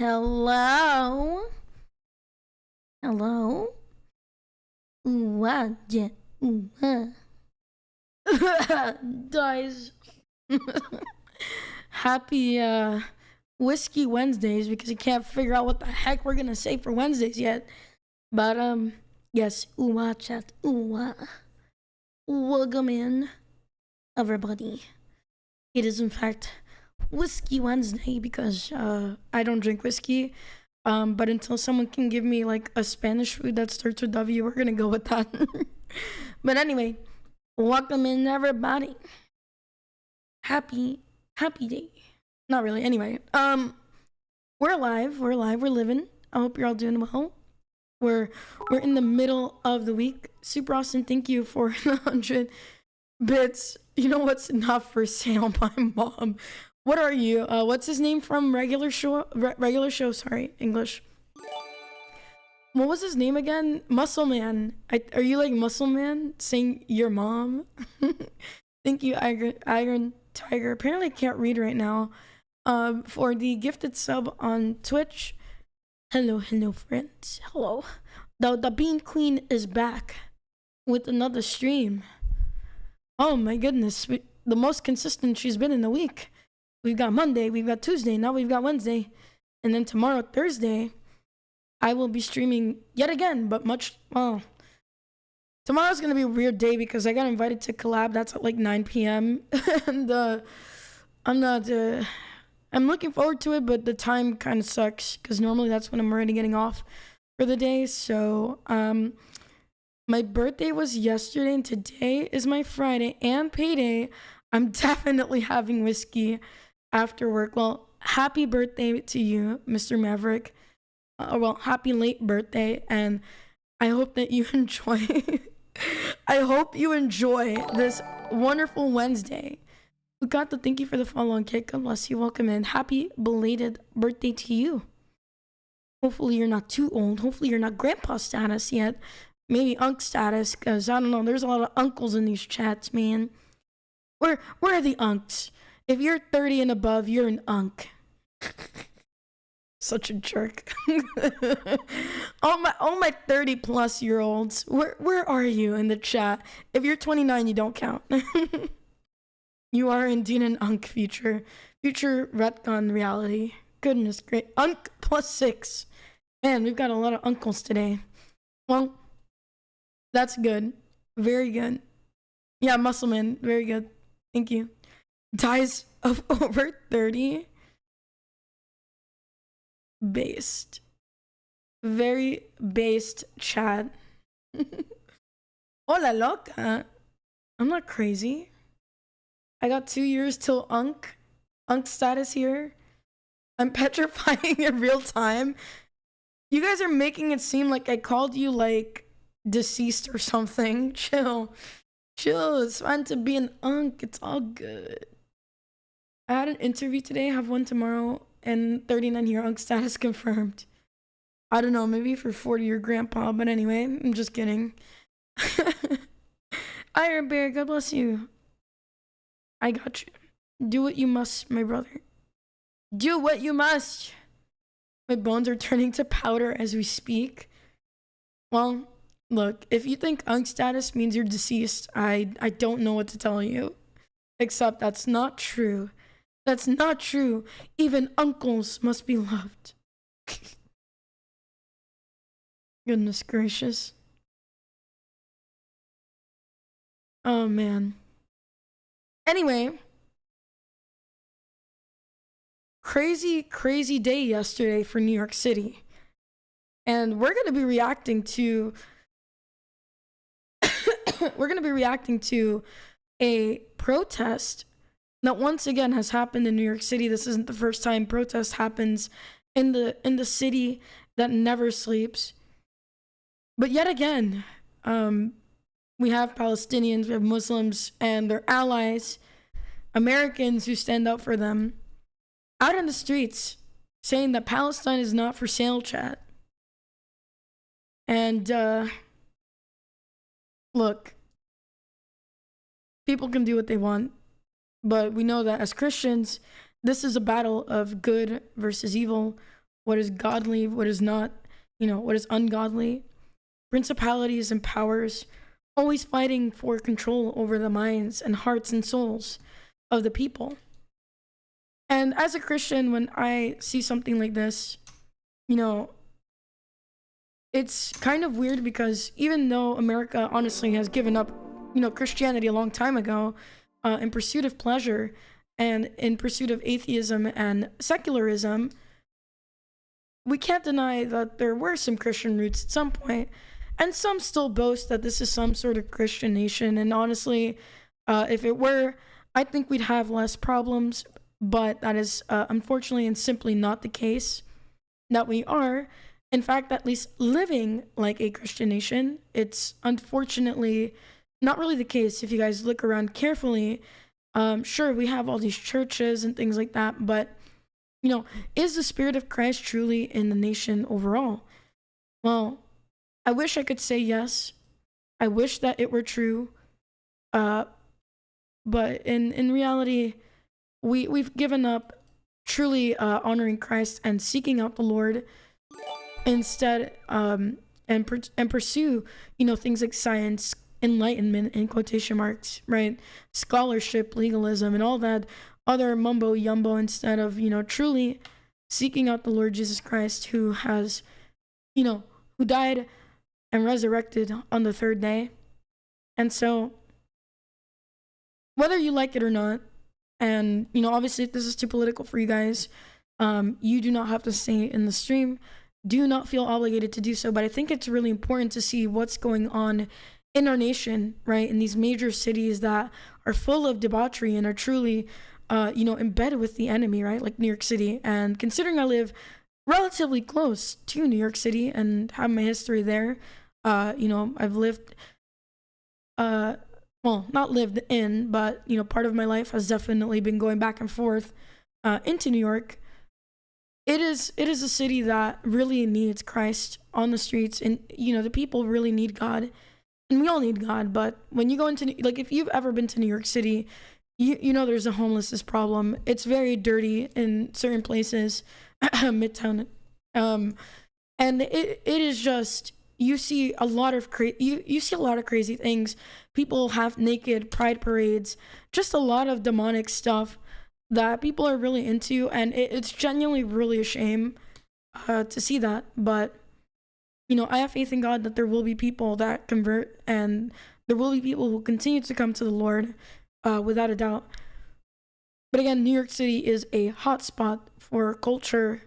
Hello? Hello? Ooh, yeah. Ooh, Guys. Happy Whiskey Wednesdays because I can't figure out what the heck we're gonna say for Wednesdays yet. But yes, chat. Welcome in, everybody. It is in fact Whiskey Wednesday because I don't drink whiskey. But until someone can give me like a Spanish food that starts with W, we're gonna go with that. But anyway, welcome in, everybody. Happy day. Not really. Anyway, we're alive. We're living. I hope you're all doing well. We're in the middle of the week. Super Austin, thank you for 100 bits. You know what's not for sale? My mom. What are you? What's his name from regular show? Sorry, English. What was his name again? Muscle Man. Are you like Muscle Man saying your mom? Thank you, Iron Tiger. Apparently, I can't read right now. For the gifted sub on Twitch. Hello, friends. Hello. The Bean Queen is back with another stream. Oh my goodness, the most consistent she's been in a week. We've got Monday, we've got Tuesday, now we've got Wednesday, and then tomorrow, Thursday, I will be streaming yet again. But tomorrow's gonna be a weird day because I got invited to collab. That's at like 9 p.m. and I'm looking forward to it, but the time kind of sucks because normally that's when I'm already getting off for the day. So my birthday was yesterday and today is my Friday and payday. I'm definitely having whiskey after work. Well, happy birthday to you, Mr. Maverick. Happy late birthday, and I hope that you enjoy I hope you enjoy this wonderful Wednesday. We got the thank you for the follow on Kit. God bless you. Welcome in. Happy belated birthday to you. Hopefully you're not too old. Hopefully you're not grandpa status yet. Maybe unk status, because I don't know. There's a lot of uncles in these chats, man. Where are the unks? If you're 30 and above, you're an unk. Such a jerk. all my 30 plus year olds, where are you in the chat? If you're 29, you don't count. You are indeed an unk future retcon reality. Goodness great. Unk +6. Man, we've got a lot of uncles today. Well, that's good. Very good. Yeah, Muscleman. Very good. Thank you. Dies of over 30. Based. Very based chat. Hola loca. I'm not crazy. I got 2 years till unk status here. I'm petrifying in real time. You guys are making it seem like I called you like deceased or something. Chill. It's fine to be an unk. It's all good. I had an interview today, have one tomorrow, and 39 year unk status confirmed. I don't know, maybe for 40-year grandpa, but anyway, I'm just kidding. Iron Bear, God bless you. I got you. Do what you must, my brother. Do what you must. My bones are turning to powder as we speak. Well, look, if you think unk status means you're deceased, I don't know what to tell you. Except that's not true. That's not true. Even uncles must be loved. Goodness gracious. Oh, man. Anyway. Crazy day yesterday for New York City. And we're going to be reacting to... we're going to be reacting to a protest that once again has happened in New York City. This isn't the first time protest happens in the city that never sleeps. But yet again, we have Palestinians, we have Muslims and their allies, Americans who stand up for them, out in the streets saying that Palestine is not for sale, chat. And look, people can do what they want, but we know that as Christians, this is a battle of good versus evil, what is godly, what is not, what is ungodly. Principalities and powers, always fighting for control over the minds and hearts and souls of the people. And as a Christian, when I see something like this, it's kind of weird, because even though America honestly has given up, Christianity a long time ago, in pursuit of pleasure and in pursuit of atheism and secularism, we can't deny that there were some Christian roots at some point, and some still boast that this is some sort of Christian nation. And honestly, if it were, I think we'd have less problems, but that is unfortunately and simply not the case that we are. In fact, at least living like a Christian nation. It's unfortunately not really the case if you guys look around carefully. Sure, we have all these churches and things like that, but, is the Spirit of Christ truly in the nation overall? Well, I wish I could say yes. I wish that it were true. But in reality, we've given up truly honoring Christ and seeking out the Lord instead, and pursue, things like science, enlightenment in quotation marks, right? Scholarship, legalism, and all that other mumbo jumbo, instead of, truly seeking out the Lord Jesus Christ, who has, who died and resurrected on the third day. And so, whether you like it or not, and, obviously if this is too political for you guys, you do not have to stay in the stream. Do not feel obligated to do so, but I think it's really important to see what's going on in our nation, right? In these major cities that are full of debauchery and are truly, embedded with the enemy, right? Like New York City. And considering I live relatively close to New York City and have my history there, I've lived, not lived in, but, part of my life has definitely been going back and forth into New York. It is a city that really needs Christ on the streets, and the people really need God, and we all need God. But when you go into, like, if you've ever been to New York City, you know there's a homelessness problem. It's very dirty in certain places, Midtown, and it is just, you see a lot of you see a lot of crazy things. People have naked pride parades, just a lot of demonic stuff that people are really into, and it's genuinely really a shame to see that. But I have faith in God that there will be people that convert, and there will be people who continue to come to the Lord, without a doubt. But again, New York City is a hot spot for culture.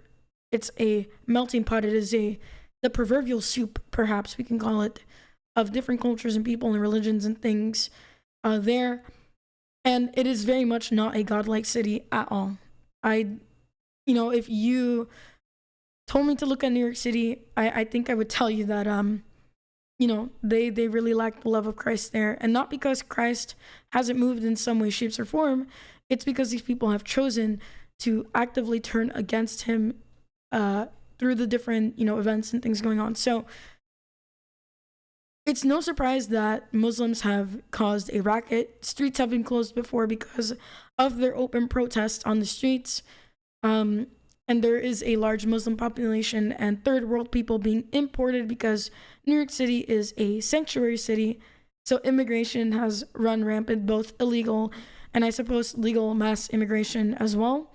It's a melting pot. It is the proverbial soup, perhaps we can call it, of different cultures and people and religions and things there. And it is very much not a godlike city at all. If you told me to look at New York City, I think I would tell you that, they really lack the love of Christ there. And not because Christ hasn't moved in some way, shapes, or form. It's because these people have chosen to actively turn against him through the different, events and things going on. So it's no surprise that Muslims have caused a racket. Streets have been closed before because of their open protest on the streets. And there is a large Muslim population and third world people being imported because New York City is a sanctuary city. So immigration has run rampant, both illegal and I suppose legal mass immigration as well.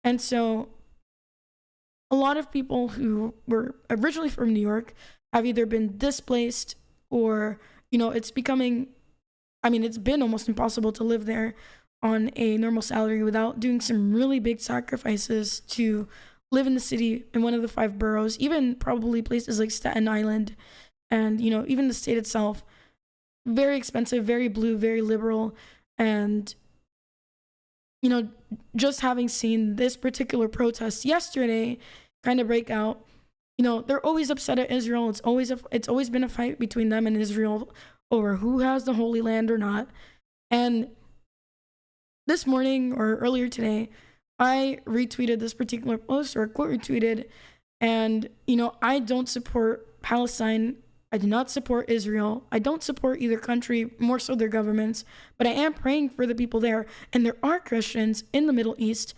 And so a lot of people who were originally from New York have either been displaced or, it's becoming, it's been almost impossible to live there on a normal salary without doing some really big sacrifices to live in the city, in one of the 5 boroughs, even probably places like Staten Island and, even the state itself. Very expensive, very blue, very liberal. And, just having seen this particular protest yesterday kind of break out, they're always upset at Israel. It's always been a fight between them and Israel over who has the Holy Land or not. And this morning or earlier today, I retweeted this particular post, or quote retweeted, and I don't support Palestine. I do not support Israel. I don't support either country, more so their governments, but I am praying for the people there. And there are Christians in the Middle East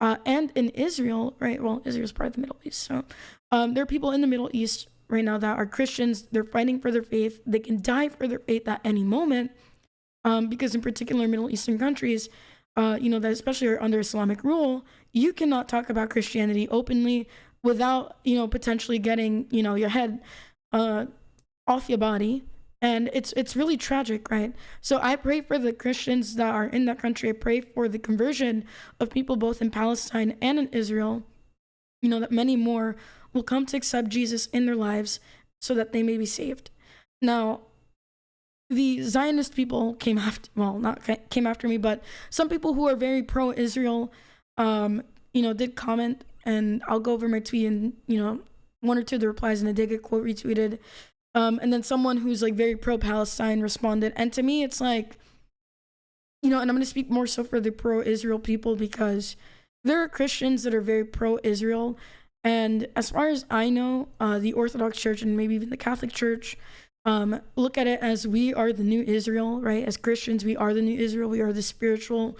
and in Israel, right? Well, Israel's part of the Middle East. So there are people in the Middle East right now that are Christians. They're fighting for their faith. They can die for their faith at any moment, because in particular, Middle Eastern countries, that especially are under Islamic rule, you cannot talk about Christianity openly without, potentially getting, your head off your body. And it's really tragic, right? So I pray for the Christians that are in that country. I pray for the conversion of people both in Palestine and in Israel, that many more will come to accept Jesus in their lives so that they may be saved. Now, the Zionist people not came after me, but some people who are very pro-Israel, did comment, and I'll go over my tweet and, one or two of the replies, and I did get quote retweeted. And then someone who's like very pro-Palestine responded. And to me, it's like, and I'm going to speak more so for the pro-Israel people, because there are Christians that are very pro-Israel. And as far as I know, the Orthodox Church and maybe even the Catholic Church look at it as we are the new Israel, right? As Christians, we are the new Israel. We are the spiritual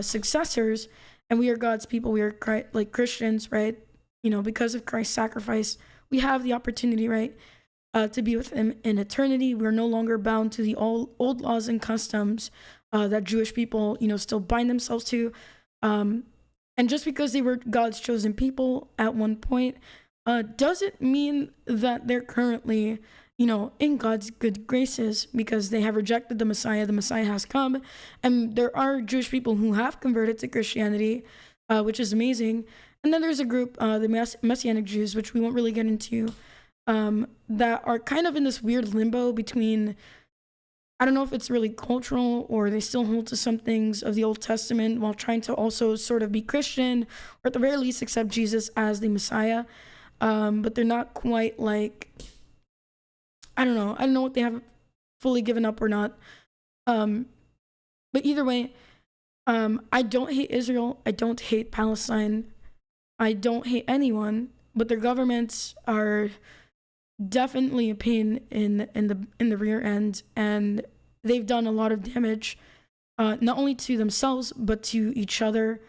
successors, and we are God's people. We are like Christians, right? Because of Christ's sacrifice, we have the opportunity, right? To be with him in eternity. We're no longer bound to the old laws and customs that Jewish people, still bind themselves to. And just because they were God's chosen people at one point, doesn't mean that they're currently, in God's good graces, because they have rejected the Messiah. The Messiah has come, and there are Jewish people who have converted to Christianity, which is amazing. And then there's a group, the Messianic Jews, which we won't really get into, that are kind of in this weird limbo between, I don't know if it's really cultural or they still hold to some things of the Old Testament while trying to also sort of be Christian, or at the very least accept Jesus as the Messiah. But they're not quite like, I don't know what they have fully given up or not. But either way, I don't hate Israel. I don't hate Palestine. I don't hate anyone, but their governments are definitely a pain in the rear end, and they've done a lot of damage, not only to themselves but to each other,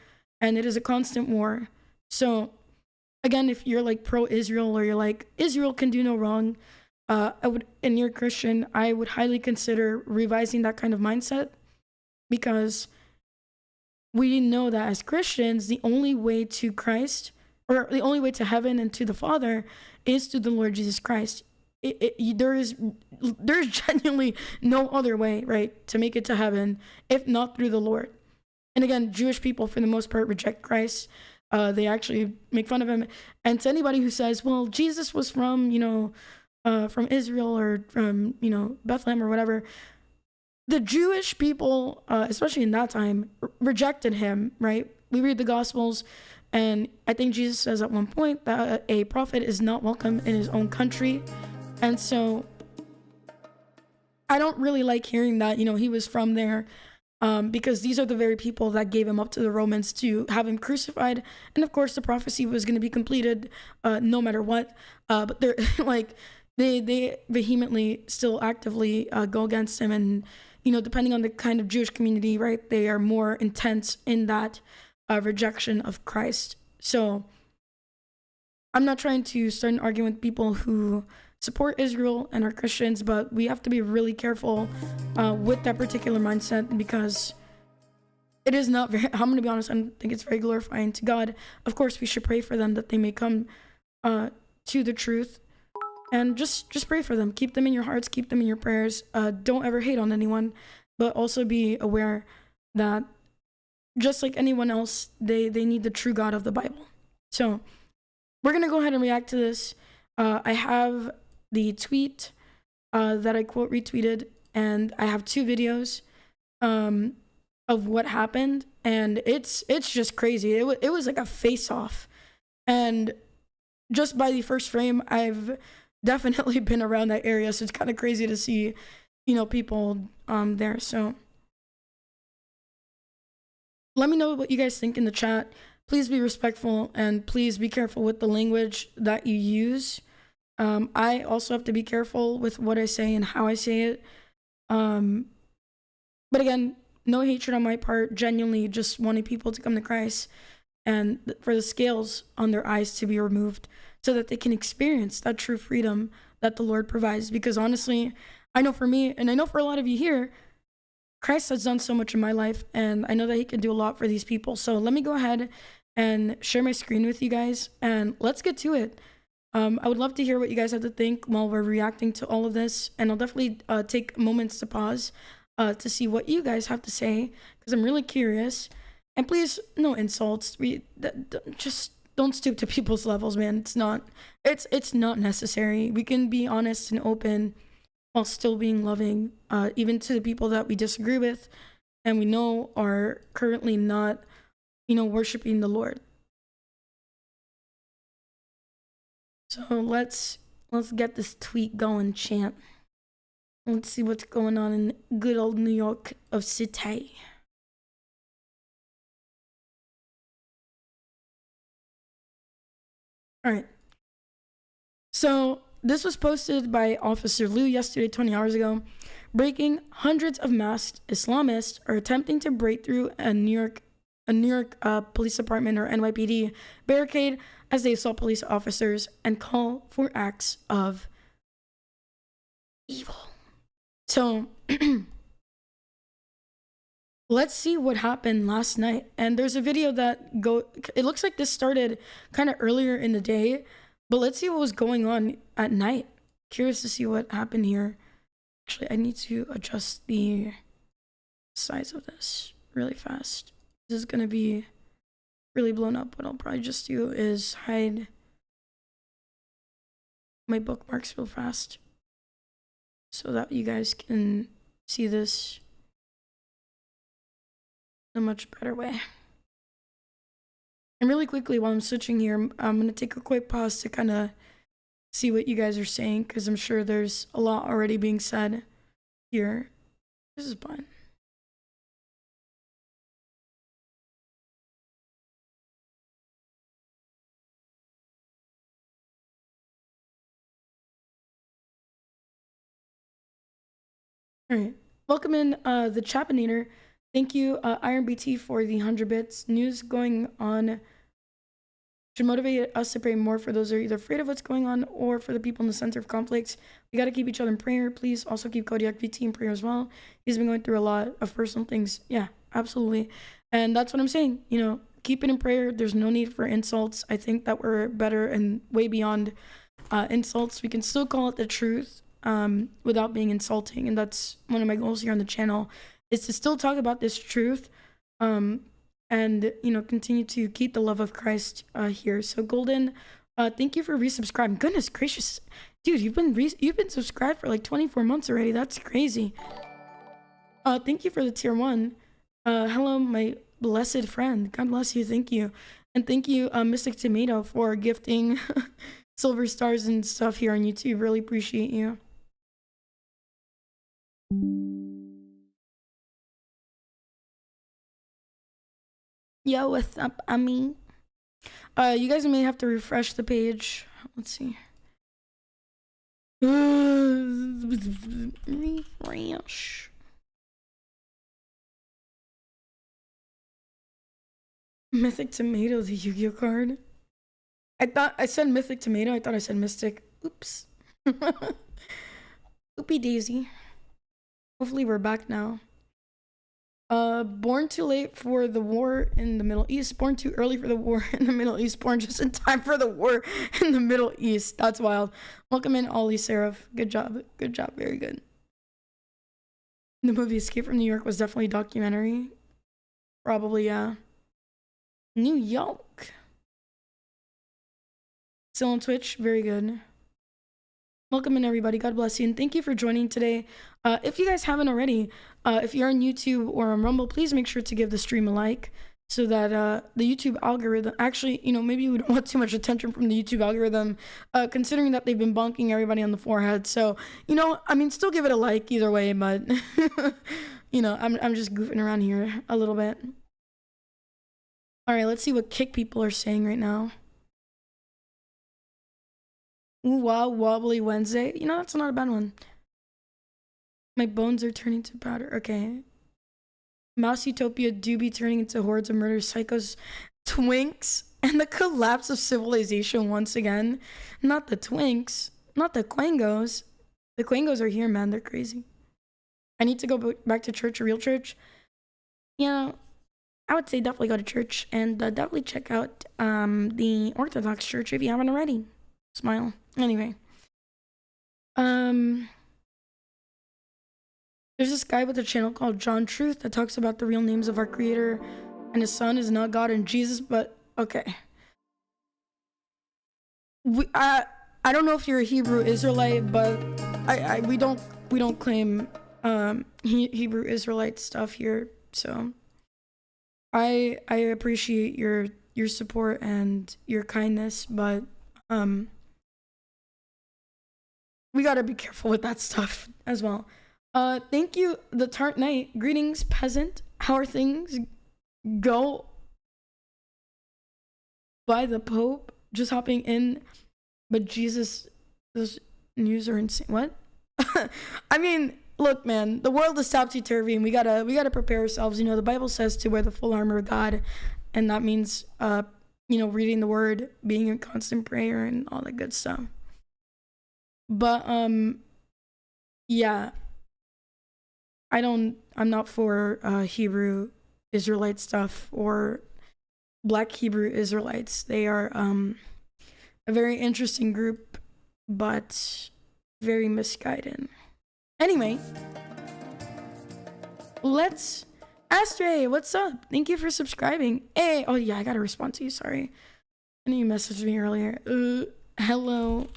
and it is a constant war. So again, if you're like pro-Israel, or you're like Israel can do no wrong, and you're Christian, I would highly consider revising that kind of mindset, because we know that as Christians, the only way to Christ, or the only way to heaven and to the Father, is through the Lord Jesus Christ. There's genuinely no other way, right, to make it to heaven if not through the Lord. And again, Jewish people for the most part reject Christ. They actually make fun of him. And to anybody who says, well, Jesus was from Israel, or from, Bethlehem or whatever, the Jewish people, especially in that time, rejected him, right? We read the Gospels, and I think Jesus says at one point that a prophet is not welcome in his own country. And so I don't really like hearing that, he was from there, because these are the very people that gave him up to the Romans to have him crucified. And of course, the prophecy was going to be completed no matter what. But they're like, they vehemently still actively go against him. And, depending on the kind of Jewish community, right, they are more intense in that rejection of Christ. So I'm not trying to start an argument with people who support Israel and are Christians, but we have to be really careful with that particular mindset, because it is not very, I'm going to be honest, I don't think it's very glorifying to God. Of course, we should pray for them that they may come to the truth, and just pray for them. Keep them in your hearts, keep them in your prayers. Don't ever hate on anyone, but also be aware that just like anyone else, they need the true God of the Bible. So we're going to go ahead and react to this. I have the tweet that I quote retweeted, and I have two videos of what happened, and it's just crazy. It was like a face-off, and just by the first frame, I've definitely been around that area, so it's kind of crazy to see, people there. So let me know what you guys think in the chat. Please be respectful, and please be careful with the language that you use. I also have to be careful with what I say and how I say it. But again, no hatred on my part, genuinely just wanting people to come to Christ and for the scales on their eyes to be removed so that they can experience that true freedom that the Lord provides. Because honestly, I know for me, and I know for a lot of you here, Christ has done so much in my life, and I know that he can do a lot for these people. So let me go ahead and share my screen with you guys, and let's get to it. I would love to hear what you guys have to think while we're reacting to all of this, and I'll definitely take moments to pause to see what you guys have to say, because I'm really curious. And please, no insults. Just don't stoop to people's levels, man. It's not necessary. We can be honest and open while still being loving, even to the people that we disagree with and we know are currently not, worshiping the Lord. So let's get this tweet going, champ. Let's see what's going on in good old New York of City. All right. So this was posted by Officer Liu yesterday, 20 hours ago. Breaking: hundreds of masked Islamists are attempting to break through a New York Police Department or NYPD barricade as they assault police officers and call for acts of evil. So let's see what happened last night. And there's a video that it looks like this started kind of earlier in the day, but let's see what was going on at night. Curious to see what happened here. Actually, I need to adjust the size of this really fast. This is gonna be really blown up. What I'll probably just do is hide my bookmarks real fast so that you guys can see this in a much better way. And really quickly, while I'm switching here, I'm going to take a quick pause to kind of see what you guys are saying, because I'm sure there's a lot already being said here. This is fine. All right. Welcome in the Chapinator. Thank you, Iron BT, for the 100 bits. News going on should motivate us to pray more for those who are either afraid of what's going on or for the people in the center of conflicts. We got to keep each other in prayer. Please also keep Kodiak VT in prayer as well. He's been going through a lot of personal things. Yeah, absolutely. And that's what I'm saying. Keep it in prayer. There's no need for insults. I think that we're better and way beyond insults. We can still call it the truth without being insulting. And that's one of my goals here on the channel, is to still talk about this truth. And continue to keep the love of Christ here. So Golden, thank you for resubscribing. Goodness gracious, dude, you've been subscribed for like 24 months already. That's crazy. Thank you for the tier 1. Hello, my blessed friend. God bless you. Thank you. And thank you, Mystic Tomato, for gifting silver stars and stuff here on YouTube. Really appreciate you. Yo, what's up, Ami? You guys may have to refresh the page. Let's see. Refresh. Mythic Tomato, the Yu-Gi-Oh card. I thought I said Mythic Tomato. I thought I said Mystic. Oops. Oopie daisy. Hopefully we're back now. Born too late for the war in the Middle East. Born too early for the war in the Middle East. Born just in time for the war in the Middle East. That's wild. Welcome in, Ollie Seraph. Good job. Good job. Very good. The movie Escape from New York was definitely a documentary. Probably, yeah. New York. Still on Twitch. Very good. Welcome in, everybody. God bless you. And thank you for joining today. If you guys haven't already, if you're on YouTube or on Rumble, please make sure to give the stream a like so that the YouTube algorithm, actually, maybe we don't want too much attention from the YouTube algorithm, considering that they've been bonking everybody on the forehead. So, still give it a like either way, but, I'm just goofing around here a little bit. All right, let's see what kick people are saying right now. Ooh, wow, wobbly Wednesday. That's not a bad one. My bones are turning to powder. Okay. Mouse Utopia do be turning into hordes of murder psychos. Twinks and the collapse of civilization once again. Not the Twinks, not the Quangos. The Quangos are here, man. They're crazy. I need to go back to church, a real church. You know, I would say definitely go to church and definitely check out the Orthodox Church if you haven't already. Smile. Anyway. There's this guy with a channel called John Truth that talks about the real names of our Creator and His Son is not God and Jesus, but okay. I don't know if you're a Hebrew Israelite, but we don't claim Hebrew Israelite stuff here, so I appreciate your support and your kindness, but we gotta be careful with that stuff as well. Thank you, the Tart Knight. Greetings, peasant. How are things? Go by the Pope. Just hopping in, but Jesus, those news are insane. What? I mean, look, man, the world is topsy-turvy, and we gotta prepare ourselves. You know, the Bible says to wear the full armor of God, and that means, you know, reading the Word, being in constant prayer, and all that good stuff. But yeah, I'm not for Hebrew Israelite stuff or Black Hebrew Israelites. They are a very interesting group, but very misguided. Anyway, let's Astray, what's up? Thank you for subscribing. Hey, oh yeah, I gotta respond to you, sorry. I know you messaged me earlier. Hello.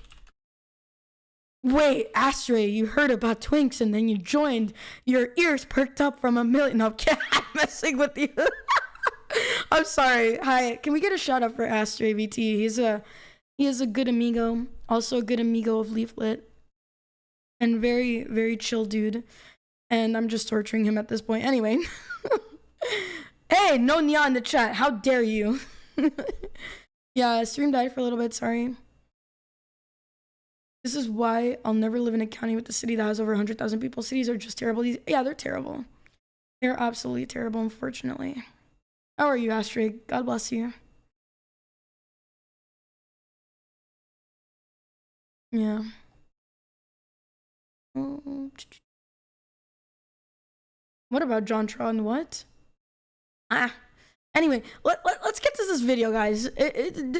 Wait, Astray, you heard about Twinks and then you joined. Your ears perked up from a million. No, I'm messing with you. I'm sorry. Hi, can we get a shout out for Astray VT? He is a good amigo, also a good amigo of Leaflet, and very, very chill dude. And I'm just torturing him at this point. Anyway. Hey, no Nya in the chat. How dare you? Yeah, stream died for a little bit, sorry. This is why I'll never live in a county with a city that has over 100,000 people. Cities are just terrible. Yeah, they're terrible. They're absolutely terrible, unfortunately. How are you, Astrid? God bless you. Yeah. What about JonTron? What? Anyway, let's get to this video, guys.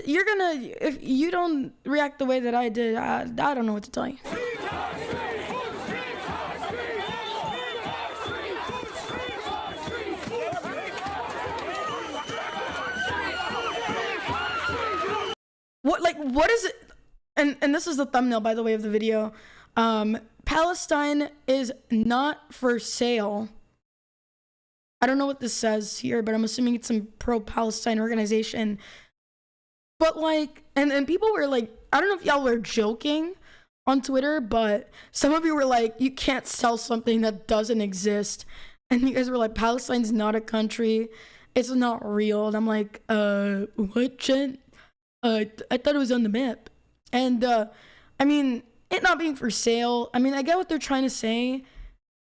You're gonna, if you don't react the way that I did, I don't know what to tell you. What is it? And this is the thumbnail, by the way, of the video. Palestine is not for sale. I don't know what this says here, but I'm assuming it's some pro-Palestine organization. But like, and people were like, I don't know if y'all were joking on Twitter, but some of you were like, you can't sell something that doesn't exist. And you guys were like, Palestine's not a country. It's not real. And I'm like, what, Jen? I thought it was on the map. And I mean, it not being for sale, I mean, I get what they're trying to say,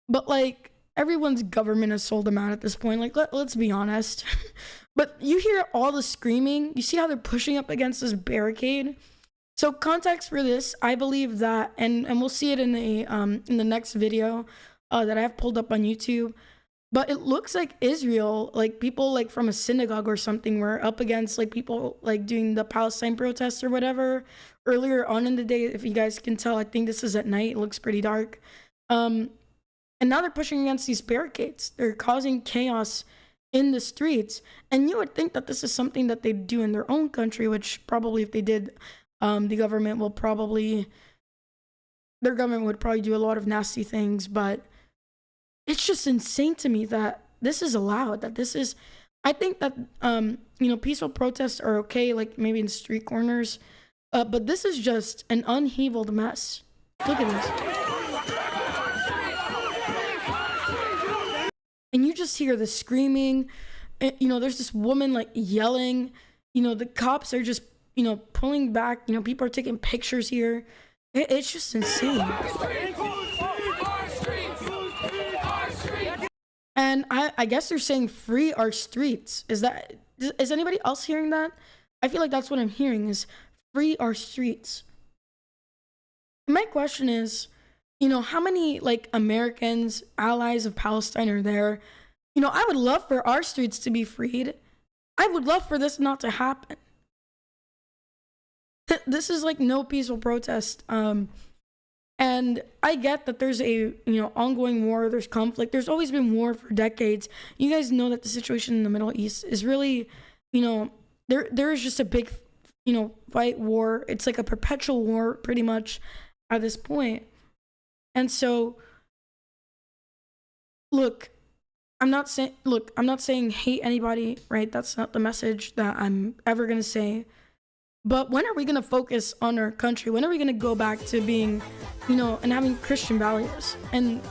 but like, everyone's government has sold them out at this point. Like, let's be honest. But you hear all the screaming. You see how they're pushing up against this barricade. So context for this, I believe that, and we'll see it in the next video that I have pulled up on YouTube. But it looks like Israel, like people like from a synagogue or something, were up against like people like doing the Palestine protests or whatever earlier on in the day. If you guys can tell, I think this is at night. It looks pretty dark. And now they're pushing against these barricades. They're causing chaos in the streets. And you would think that this is something that they do in their own country, which probably if they did, the government will probably, their government would probably do a lot of nasty things. But it's just insane to me that this is allowed, that this is, I think that, you know, peaceful protests are okay, like maybe in street corners. But this is just an unhealed mess. Look at this. And you just hear the screaming, you know, there's this woman like yelling, you know, the cops are just, you know, pulling back, you know, people are taking pictures here. It's just insane. And I guess they're saying free our streets. Is anybody else hearing that? I feel like that's what I'm hearing is free our streets. My question is, how many like Americans, allies of Palestine are there? I would love for our streets to be freed. I would love for this not to happen. This is like no peaceful protest. And I get that there's a ongoing war, there's conflict. There's always been war for decades. You guys know that the situation in the Middle East is really, there is just a big, fight war. It's like a perpetual war pretty much at this point. And so I'm not saying hate anybody, right? That's not the message that I'm ever going to say. But when are we going to focus on our country? When are we going to go back to being, and having Christian values? And,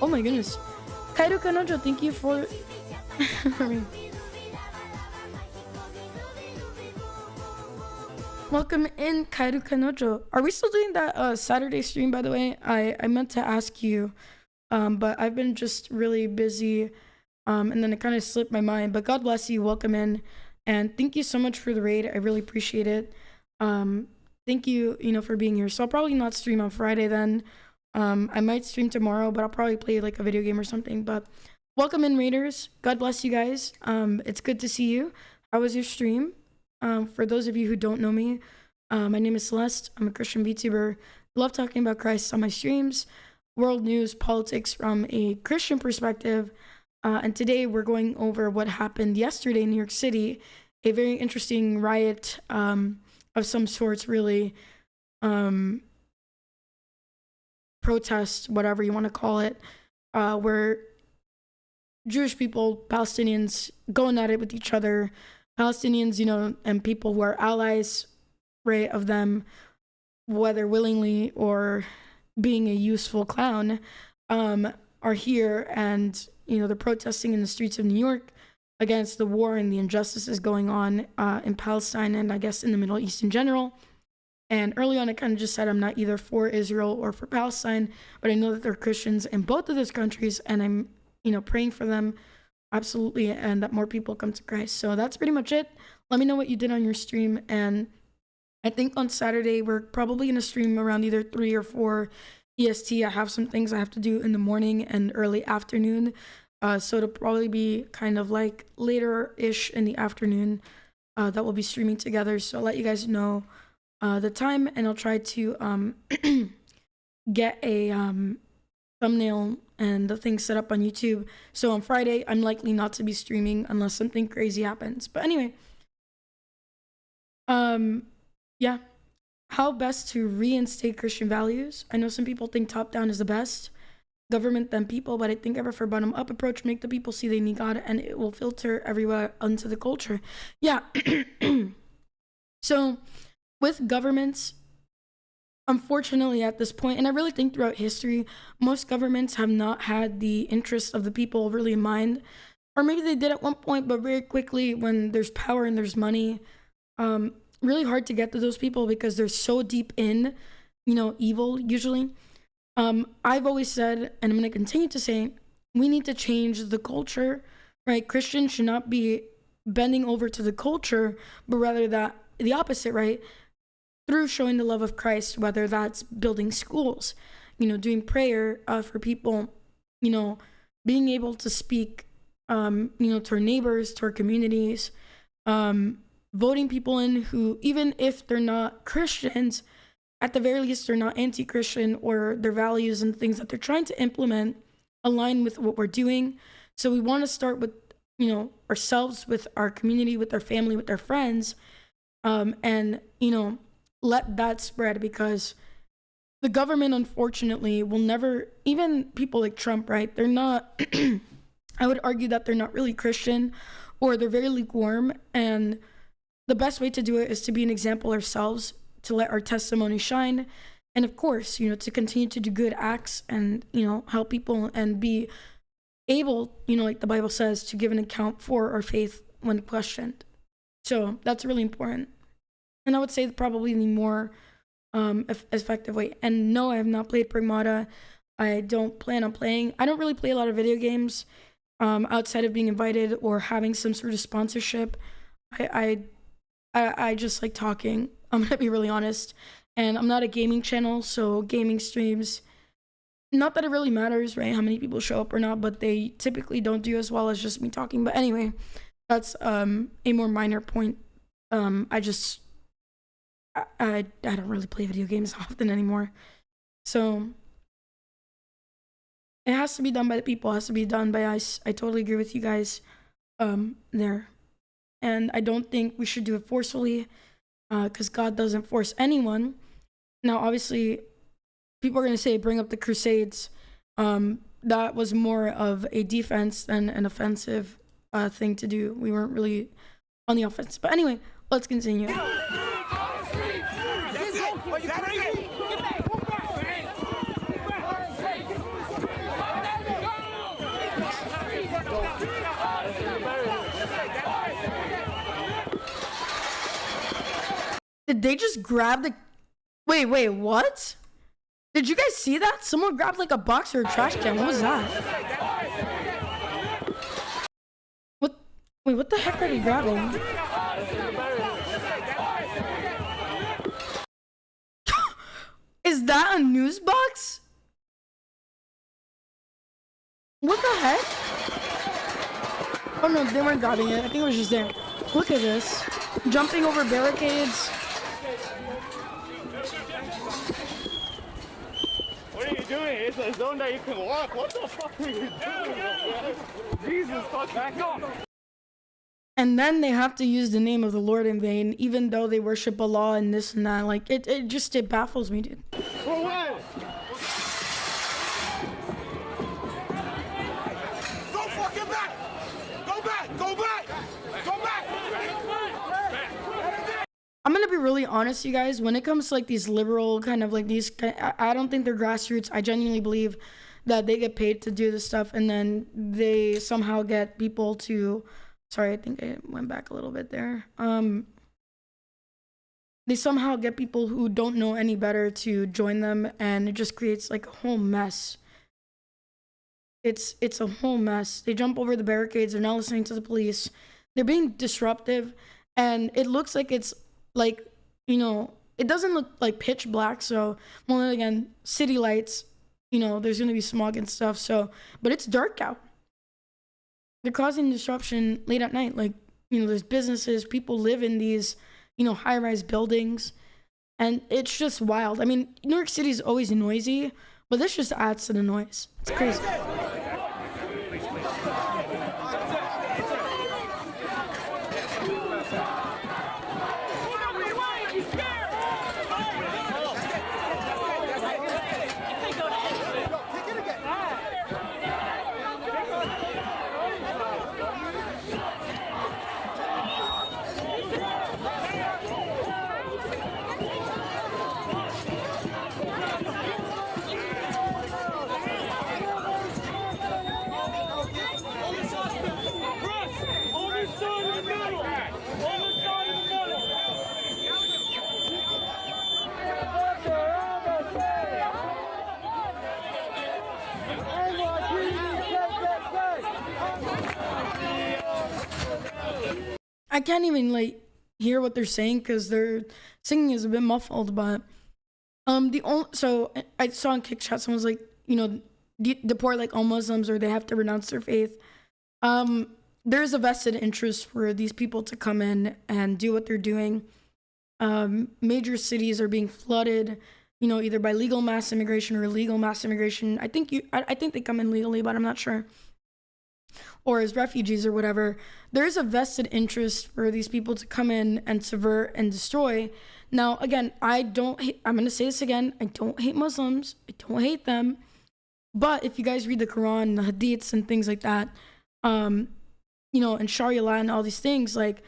oh my goodness. Kairu Kanojo, thank you for... Welcome in, Kairu Kanojo. Are we still doing that Saturday stream, by the way? I meant to ask you, but I've been just really busy, and then it kind of slipped my mind. But God bless you. Welcome in. And thank you so much for the raid. I really appreciate it. Thank you, for being here. So I'll probably not stream on Friday then. I might stream tomorrow, but I'll probably play like a video game or something. But welcome in, raiders. God bless you guys. It's good to see you. How was your stream? For those of you who don't know me, my name is Celeste. I'm a Christian VTuber. Love talking about Christ on my streams, world news, politics from a Christian perspective. And today we're going over what happened yesterday in New York City, a very interesting riot of some sorts, really, protest, whatever you want to call it, where Jewish people, Palestinians, going at it with each other, Palestinians, and people who are allies, right, of them, whether willingly or being a useful clown, are here and they're protesting in the streets of New York against the war and the injustices going on in Palestine and I guess in the Middle East in general. And early on, I kind of just said I'm not either for Israel or for Palestine, but I know that there are Christians in both of those countries, and I'm, praying for them, absolutely, and that more people come to Christ. So that's pretty much it. Let me know what you did on your stream, and I think on Saturday we're probably gonna stream around either 3 or 4 EST. I have some things I have to do in the morning and early afternoon. So it'll probably be kind of like later-ish in the afternoon that we'll be streaming together. So I'll let you guys know the time, and I'll try to get a thumbnail and the thing set up on YouTube. So on Friday, I'm likely not to be streaming unless something crazy happens. But anyway, yeah. How best to reinstate Christian values? I know some people think top-down is the best, government then people, but I think I prefer bottom-up approach, make the people see they need God, and it will filter everywhere onto the culture. Yeah. So with governments, unfortunately at this point, and I really think throughout history, most governments have not had the interests of the people really in mind, or maybe they did at one point, but very quickly when there's power and there's money, really hard to get to those people because they're so deep in, evil usually. I've always said, and I'm going to continue to say, we need to change the culture, right? Christians should not be bending over to the culture, but rather the opposite, right? Through showing the love of Christ, whether that's building schools, doing prayer for people, being able to speak, to our neighbors, to our communities, voting people in who, even if they're not Christians, at the very least, they're not anti-Christian, or their values and things that they're trying to implement align with what we're doing. So we want to start with, ourselves, with our community, with our family, with our friends, and, let that spread, because the government, unfortunately, will never, even people like Trump, right? They're not, I would argue that they're not really Christian, or they're very lukewarm, and the best way to do it is to be an example ourselves, to let our testimony shine, and of course, to continue to do good acts and, help people and be able, like the Bible says, to give an account for our faith when questioned. So that's really important. And I would say probably the more effective way. And no, I have not played Pragmata. I don't plan on playing. I don't really play a lot of video games. outside of being invited or having some sort of sponsorship. I just like talking. I'm gonna be really honest. And I'm not a gaming channel, so gaming streams, not that it really matters, right? How many people show up or not, but they typically don't do as well as just me talking. But anyway, that's a more minor point. I don't really play video games often anymore. So it has to be done by the people, it has to be done by us. I totally agree with you guys there. And I don't think we should do it forcefully, because God doesn't force anyone. Now, obviously, people are going to say, bring up the Crusades. That was more of a defense than an offensive thing to do. We weren't really on the offense. But anyway, let's continue. Did they just grab the... Wait, what? Did you guys see that? Someone grabbed like a box or a trash can. What was that? What the heck are they grabbing? Is that a news box? What the heck? Oh no, they weren't grabbing it. I think it was just there. Look at this. Jumping over barricades. What are you doing? It's a zone that you can walk. What the fuck are you doing? Jesus, fuck, back off. And then they have to use the name of the Lord in vain, even though they worship Allah and this and that. Like, it baffles me, dude. For what? Go fucking back! Go back! Go back! Go back! I'm gonna be really honest, you guys. When it comes to like these liberal kind of like these, I don't think they're grassroots. I genuinely believe that they get paid to do this stuff, and then they somehow get people to. Sorry, I think I went back a little bit there. They somehow get people who don't know any better to join them, and it just creates like a whole mess. It's a whole mess. They jump over the barricades. They're not listening to the police. They're being disruptive, and it looks like it's like, you know, it doesn't look like pitch black. So, well, then again, city lights, you know, there's gonna be smog and stuff. So, but it's dark out. They're causing disruption late at night. Like, you know, there's businesses, people live in these, you know, high-rise buildings, and it's just wild. I mean, New York City is always noisy, but this just adds to the noise. It's crazy. I can't even like hear what they're saying because their singing is a bit muffled. But so I saw in Kick Chat, someone was like, you know, deport like all Muslims or they have to renounce their faith. There's a vested interest for these people to come in and do what they're doing. Major cities are being flooded, you know, either by legal mass immigration or illegal mass immigration. I think they come in legally, but I'm not sure. Or as refugees or whatever. There's a vested interest for these people to come in and subvert and destroy. Now, again, I'm going to say this again. I don't hate Muslims. I don't hate them. But if you guys read the Quran, the Hadiths and things like that, you know, and Sharia law and all these things, like,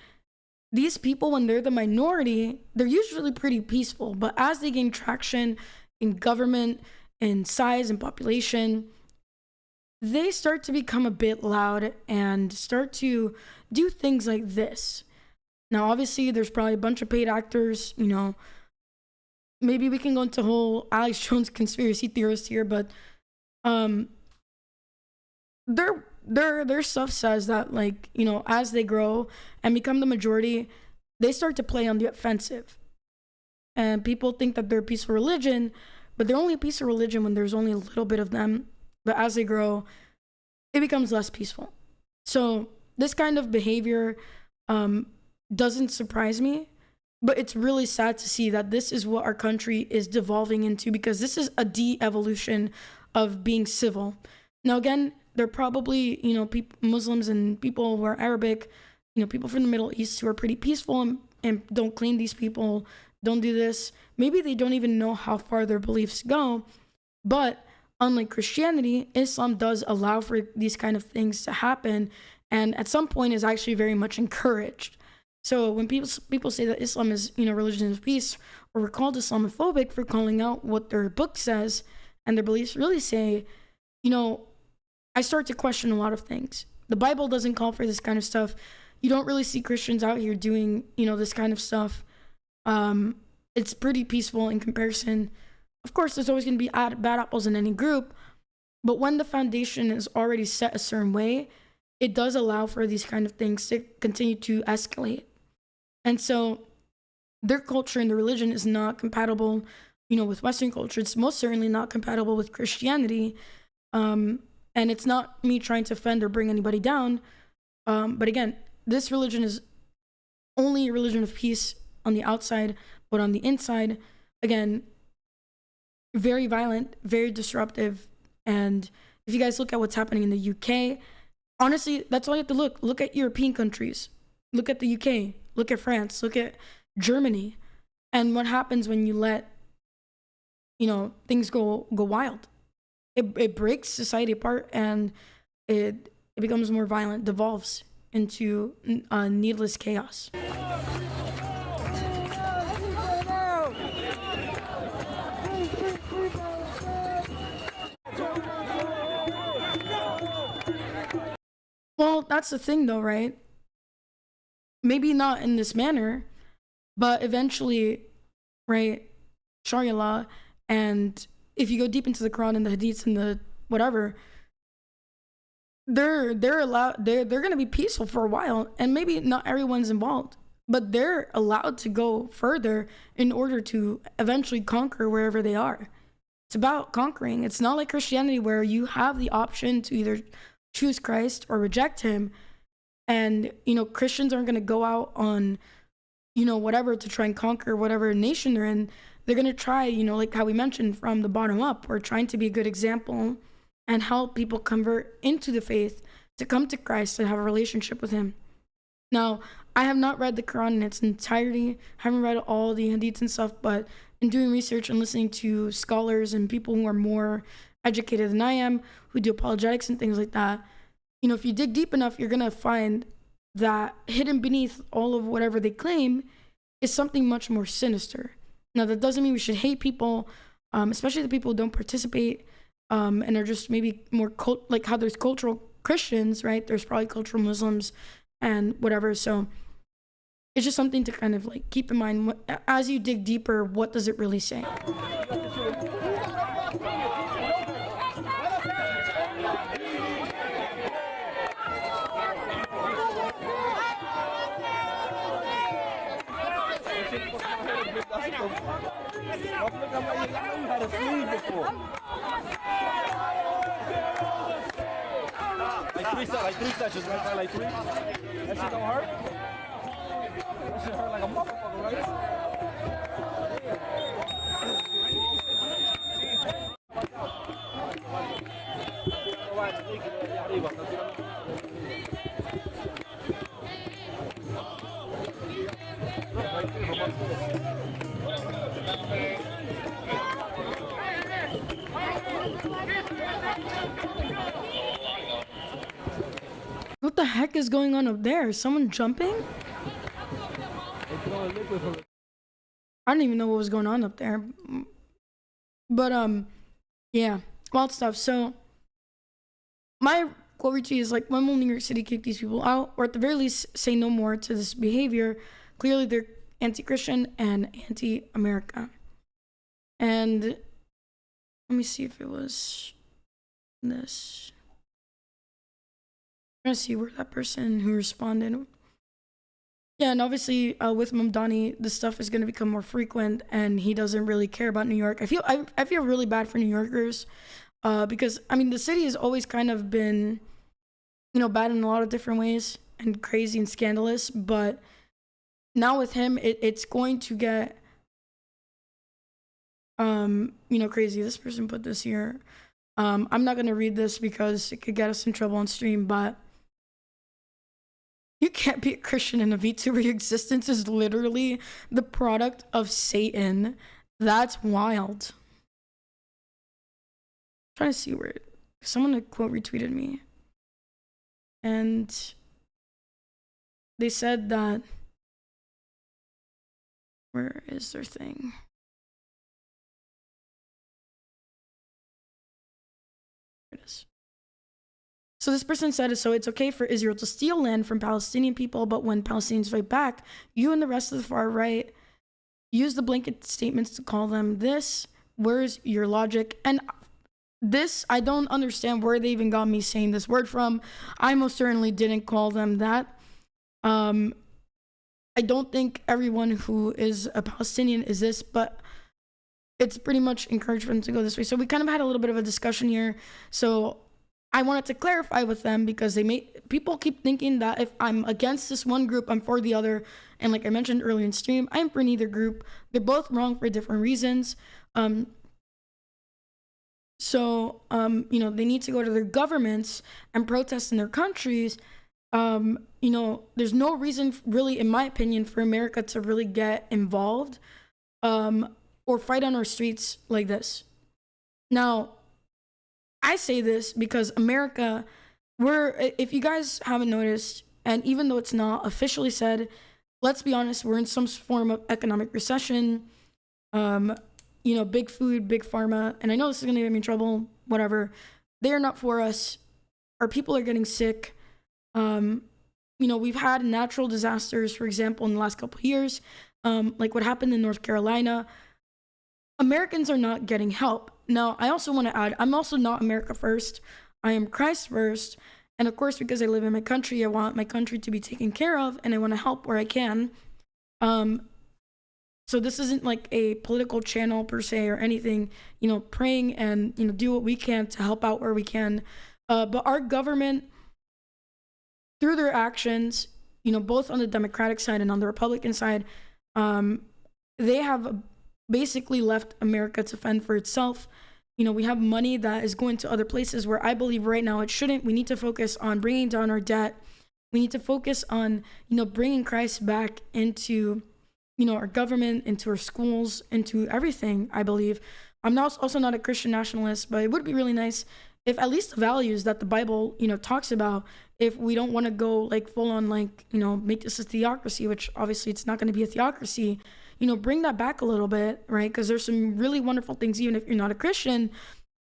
these people, when they're the minority, they're usually pretty peaceful. But as they gain traction in government, in size and population, they start to become a bit loud and start to do things like this. Now, obviously, there's probably a bunch of paid actors, you know. Maybe we can go into whole Alex Jones conspiracy theorist here, but they're their stuff says that, like, you know, as they grow and become the majority, they start to play on the offensive. And people think that they're a peaceful religion, but they're only a peaceful religion when there's only a little bit of them. But as they grow, it becomes less peaceful. So this kind of behavior doesn't surprise me, but it's really sad to see that this is what our country is devolving into, because this is a de-evolution of being civil. Now, again, they're probably, you know, Muslims and people who are Arabic, you know, people from the Middle East who are pretty peaceful and don't claim these people, don't do this. Maybe they don't even know how far their beliefs go. But unlike Christianity, Islam does allow for these kind of things to happen, and at some point is actually very much encouraged. So when people say that Islam is, you know, religion of peace, or we're called Islamophobic for calling out what their book says and their beliefs really say, you know, I start to question a lot of things. The Bible doesn't call for this kind of stuff. You don't really see Christians out here doing, you know, this kind of stuff. It's pretty peaceful in comparison. Of course, there's always going to be bad apples in any group, but when the foundation is already set a certain way, it does allow for these kind of things to continue to escalate. And so their culture and the religion is not compatible, you know, with Western culture. It's most certainly not compatible with Christianity. And it's not me trying to offend or bring anybody down. But again, this religion is only a religion of peace on the outside, but on the inside, again, very violent, very disruptive. And if you guys look at what's happening in the UK, honestly, that's all you have to look. Look at European countries. Look at the UK. Look at France. Look at Germany. And what happens when you let, you know, things go wild? It breaks society apart, and it becomes more violent, devolves into needless chaos. Well, that's the thing though, right? Maybe not in this manner, but eventually, right, Sharia law, and if you go deep into the Quran and the Hadiths and the whatever, they're gonna be peaceful for a while, and maybe not everyone's involved, but they're allowed to go further in order to eventually conquer wherever they are. It's about conquering. It's not like Christianity where you have the option to either choose Christ or reject him. And, you know, Christians aren't going to go out on, you know, whatever to try and conquer whatever nation they're in. They're going to try, you know, like how we mentioned, from the bottom up. We're trying to be a good example and help people convert into the faith, to come to Christ and have a relationship with him. Now, I have not read the Quran in its entirety. I haven't read all the hadiths and stuff, but in doing research and listening to scholars and people who are more educated than I am, who do apologetics and things like that, you know, if you dig deep enough, you're going to find that hidden beneath all of whatever they claim is something much more sinister. Now, that doesn't mean we should hate people, especially the people who don't participate and are just maybe more like how there's cultural Christians, right? There's probably cultural Muslims and whatever. So it's just something to kind of like keep in mind as you dig deeper. What does it really say? Like three touches, right? Like three. That shit don't hurt. That shit hurt like a motherfucker, right? What the heck is going on up there? Is someone jumping? I don't even know what was going on up there. But yeah, wild stuff. So my quote retweet is like, when will New York City kick these people out, or at the very least say no more to this behavior? Clearly they're anti-Christian and anti-America. And let me see if it was this. trying to see where that person who responded. Yeah, and obviously with Mamdani, the stuff is going to become more frequent, and he doesn't really care about New York. I feel really bad for New Yorkers, because I mean the city has always kind of been, bad in a lot of different ways and crazy and scandalous. But now with him, it's going to get crazy. This person put this here. I'm not going to read this because it could get us in trouble on stream, but you can't be a Christian in a VTuber. Your existence is literally the product of Satan. That's wild. I'm trying to see where someone quote retweeted me, and they said that, where is their thing? Here it is. So this person said, so it's okay for Israel to steal land from Palestinian people, but when Palestinians fight back, you and the rest of the far right use the blanket statements to call them this. Where's your logic? And this, I don't understand where they even got me saying this word from. I most certainly didn't call them that. I don't think everyone who is a Palestinian is this, but it's pretty much encouraged for them to go this way. So we kind of had a little bit of a discussion here. So I wanted to clarify with them, because people keep thinking that if I'm against this one group, I'm for the other. And like I mentioned earlier in stream, I'm for neither group. They're both wrong for different reasons. So they need to go to their governments and protest in their countries. There's no reason really, in my opinion, for America to really get involved or fight on our streets like this. Now, I say this because America, if you guys haven't noticed, and even though it's not officially said, let's be honest, we're in some form of economic recession. Big food, big pharma, and I know this is gonna get me in trouble, whatever. They are not for us. Our people are getting sick. We've had natural disasters, for example, in the last couple of years, like what happened in North Carolina. Americans are not getting help. Now, I also want to add, I'm also not America first. I am Christ first. And of course, because I live in my country, I want my country to be taken care of, and I want to help where I can. So this isn't like a political channel per se or anything, praying and, do what we can to help out where we can. But our government, through their actions, both on the Democratic side and on the Republican side, they have basically left America to fend for itself. We have money that is going to other places where I believe right now it shouldn't. We need to focus on bringing down our debt. We need to focus on, bringing Christ back into, our government, into our schools, into everything, I believe. I'm also not a Christian nationalist, but it would be really nice if at least the values that the Bible, talks about, if we don't want to go like full on, like, make this a theocracy, which obviously it's not going to be a theocracy, bring that back a little bit, right? Because there's some really wonderful things, even if you're not a Christian,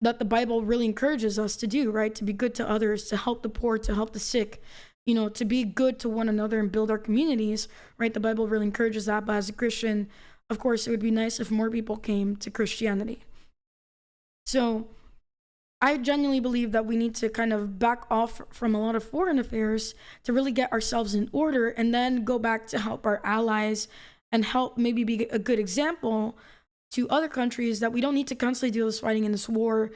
that the Bible really encourages us to do, right? To be good to others, to help the poor, to help the sick, to be good to one another and build our communities, right? The Bible really encourages that. But as a Christian, of course, it would be nice if more people came to Christianity. So I genuinely believe that we need to kind of back off from a lot of foreign affairs to really get ourselves in order, and then go back to help our allies and help maybe be a good example to other countries that we don't need to constantly do this fighting in this war.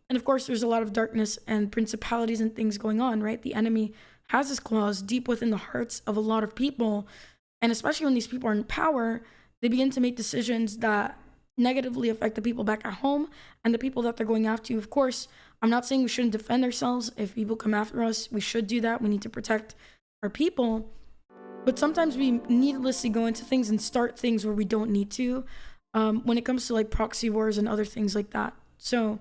And of course, there's a lot of darkness and principalities and things going on, right? The enemy has his claws deep within the hearts of a lot of people. And especially when these people are in power, they begin to make decisions that negatively affect the people back at home and the people that they're going after. Of course, I'm not saying we shouldn't defend ourselves. If people come after us, we should do that. We need to protect our people. But sometimes we needlessly go into things and start things where we don't need to, when it comes to like proxy wars and other things like that. So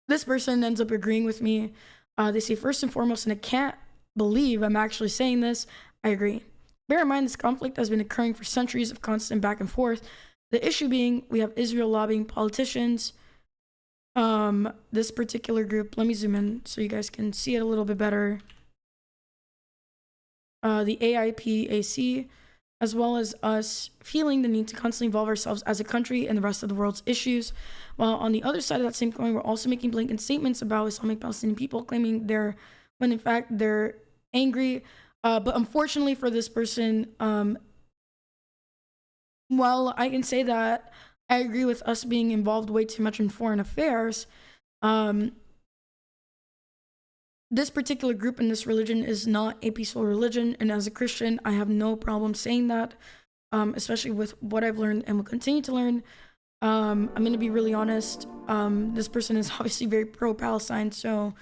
this person ends up agreeing with me. They say, first and foremost, and I can't believe I'm actually saying this, I agree. Bear in mind, this conflict has been occurring for centuries of constant back and forth. The issue being, we have Israel lobbying politicians. This particular group, let me zoom in so you guys can see it a little bit better. The AIPAC, as well as us feeling the need to constantly involve ourselves as a country in the rest of the world's issues. While on the other side of that same coin, we're also making blanket statements about Islamic Palestinian people, claiming when in fact they're angry. But unfortunately for this person, while I can say that I agree with us being involved way too much in foreign affairs, this particular group and this religion is not a peaceful religion. And as a Christian, I have no problem saying that, especially with what I've learned and will continue to learn. I'm going to be really honest. This person is obviously very pro-Palestine, so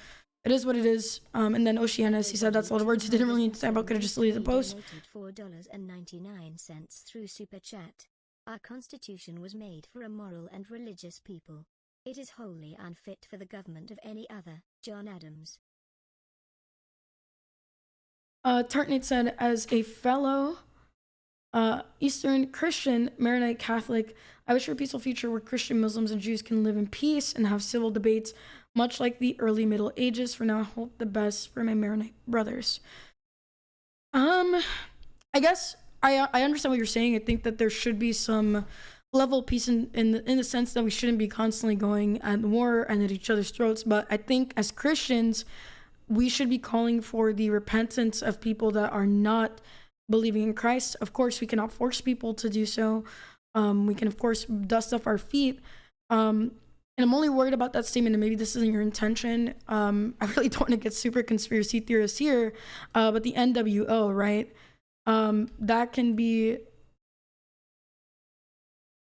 it is what it is. And then Oceanus, he said that's a lot of words he didn't really understand about, could have just deleted the post. $4.99 through Super Chat. Our constitution was made for a moral and religious people. It is wholly unfit for the government of any other. John Adams. Tartnate said, as a fellow Eastern Christian, Maronite Catholic, I wish for a peaceful future where Christian, Muslims, and Jews can live in peace and have civil debates, much like the early Middle Ages. For now, I hope the best for my Maronite brothers. I guess I understand what you're saying. I think that there should be some level of peace in the sense that we shouldn't be constantly going at war and at each other's throats. But I think as Christians, we should be calling for the repentance of people that are not believing in Christ. Of course, we cannot force people to do so. We can, of course, dust off our feet. And I'm only worried about that statement, and maybe this isn't your intention. I really don't want to get super conspiracy theorists here, but the NWO, right? That can be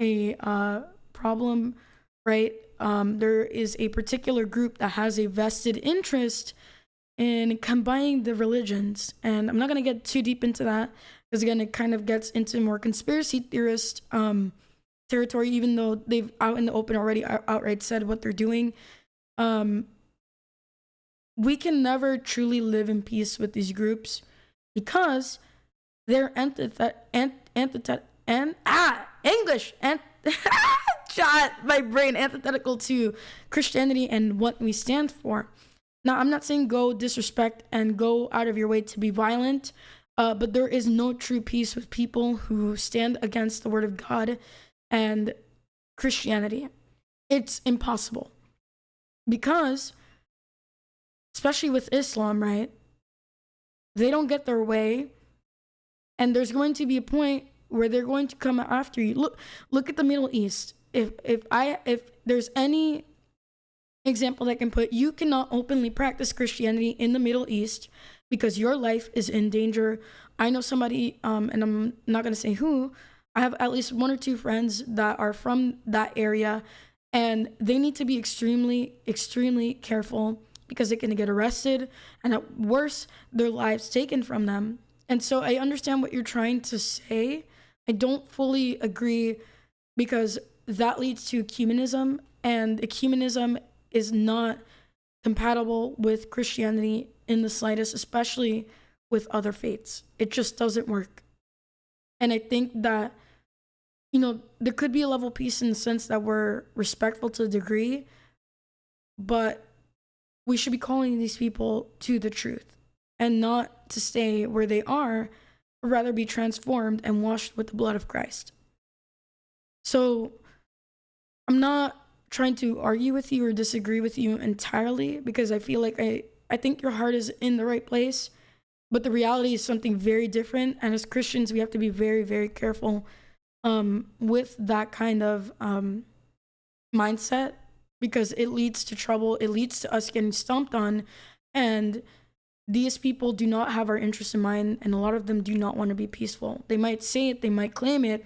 a problem, right? There is a particular group that has a vested interest in combining the religions, and I'm not going to get too deep into that because again it kind of gets into more conspiracy theorist territory, even though they've out in the open already outright said what they're doing. We can never truly live in peace with these groups because they're antithetical to Christianity and what we stand for. Now, I'm not saying go disrespect and go out of your way to be violent, but there is no true peace with people who stand against the word of God and Christianity. It's impossible. Because, especially with Islam, right? They don't get their way, and there's going to be a point where they're going to come after you. Look at the Middle East. If there's any example that I can put, you cannot openly practice Christianity in the Middle East because your life is in danger. I know somebody, and I'm not going to say who, I have at least one or two friends that are from that area, and they need to be extremely, extremely careful because they can get arrested and at worst, their lives taken from them. And so I understand what you're trying to say. I don't fully agree because that leads to ecumenism, and ecumenism is not compatible with Christianity in the slightest, especially with other faiths. It just doesn't work. And I think that, there could be a level of peace in the sense that we're respectful to a degree, but we should be calling these people to the truth and not to stay where they are, but rather be transformed and washed with the blood of Christ. So I'm not trying to argue with you or disagree with you entirely because I feel like I think your heart is in the right place, but the reality is something very different. And as Christians, we have to be very, very careful with that kind of mindset because it leads to trouble. It leads to us getting stomped on, and these people do not have our interests in mind, and a lot of them do not want to be peaceful. They might say it, they might claim it,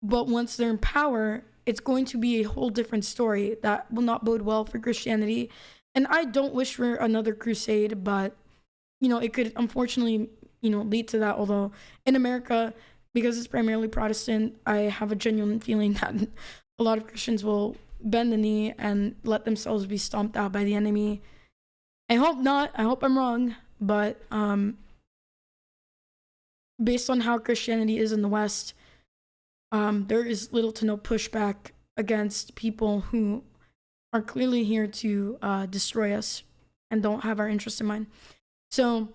but once they're in power, it's going to be a whole different story that will not bode well for Christianity. And I don't wish for another crusade, but, it could unfortunately, lead to that. Although in America, because it's primarily Protestant, I have a genuine feeling that a lot of Christians will bend the knee and let themselves be stomped out by the enemy. I hope not. I hope I'm wrong. But based on how Christianity is in the West, there is little to no pushback against people who are clearly here to destroy us and don't have our interests in mind. So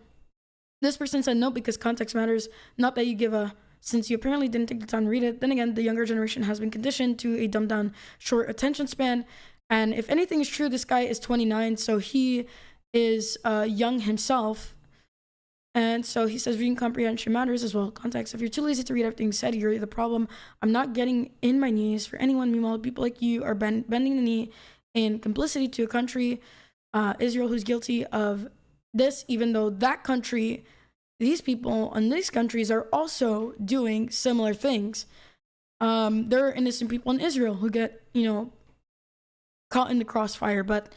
This person said no, because context matters, not that you give a, since you apparently didn't take the time to read it. Then again, the younger generation has been conditioned to a dumbed down, short attention span. And if anything is true, this guy is 29, so he is young himself. And so he says reading comprehension matters as well. Context. If you're too lazy to read everything said, you're the problem. I'm not getting in my knees for anyone. Meanwhile, people like you are bending the knee in complicity to a country, Israel, who's guilty of this, even though that country, these people in these countries are also doing similar things. There are innocent people in Israel who get, caught in the crossfire, but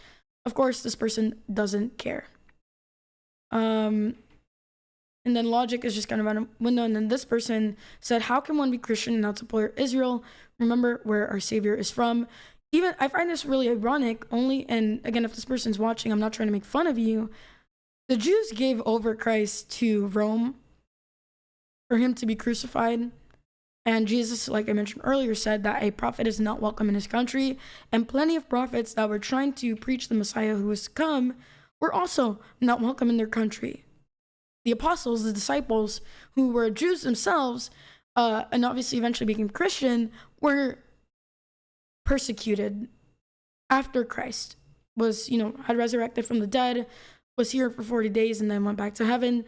of course this person doesn't care. And then logic is just kind of out of window. And then this person said, how can one be Christian and not support Israel? Remember where our Savior is from. Even I find this really ironic only, and again, if this person's watching, I'm not trying to make fun of you. The Jews gave over Christ to Rome for him to be crucified. And Jesus, like I mentioned earlier, said that a prophet is not welcome in his country. And plenty of prophets that were trying to preach the Messiah who was to come were also not welcome in their country. The apostles, the disciples, who were Jews themselves, and obviously eventually became Christian, were persecuted after Christ was, had resurrected from the dead, was here for 40 days, and then went back to heaven.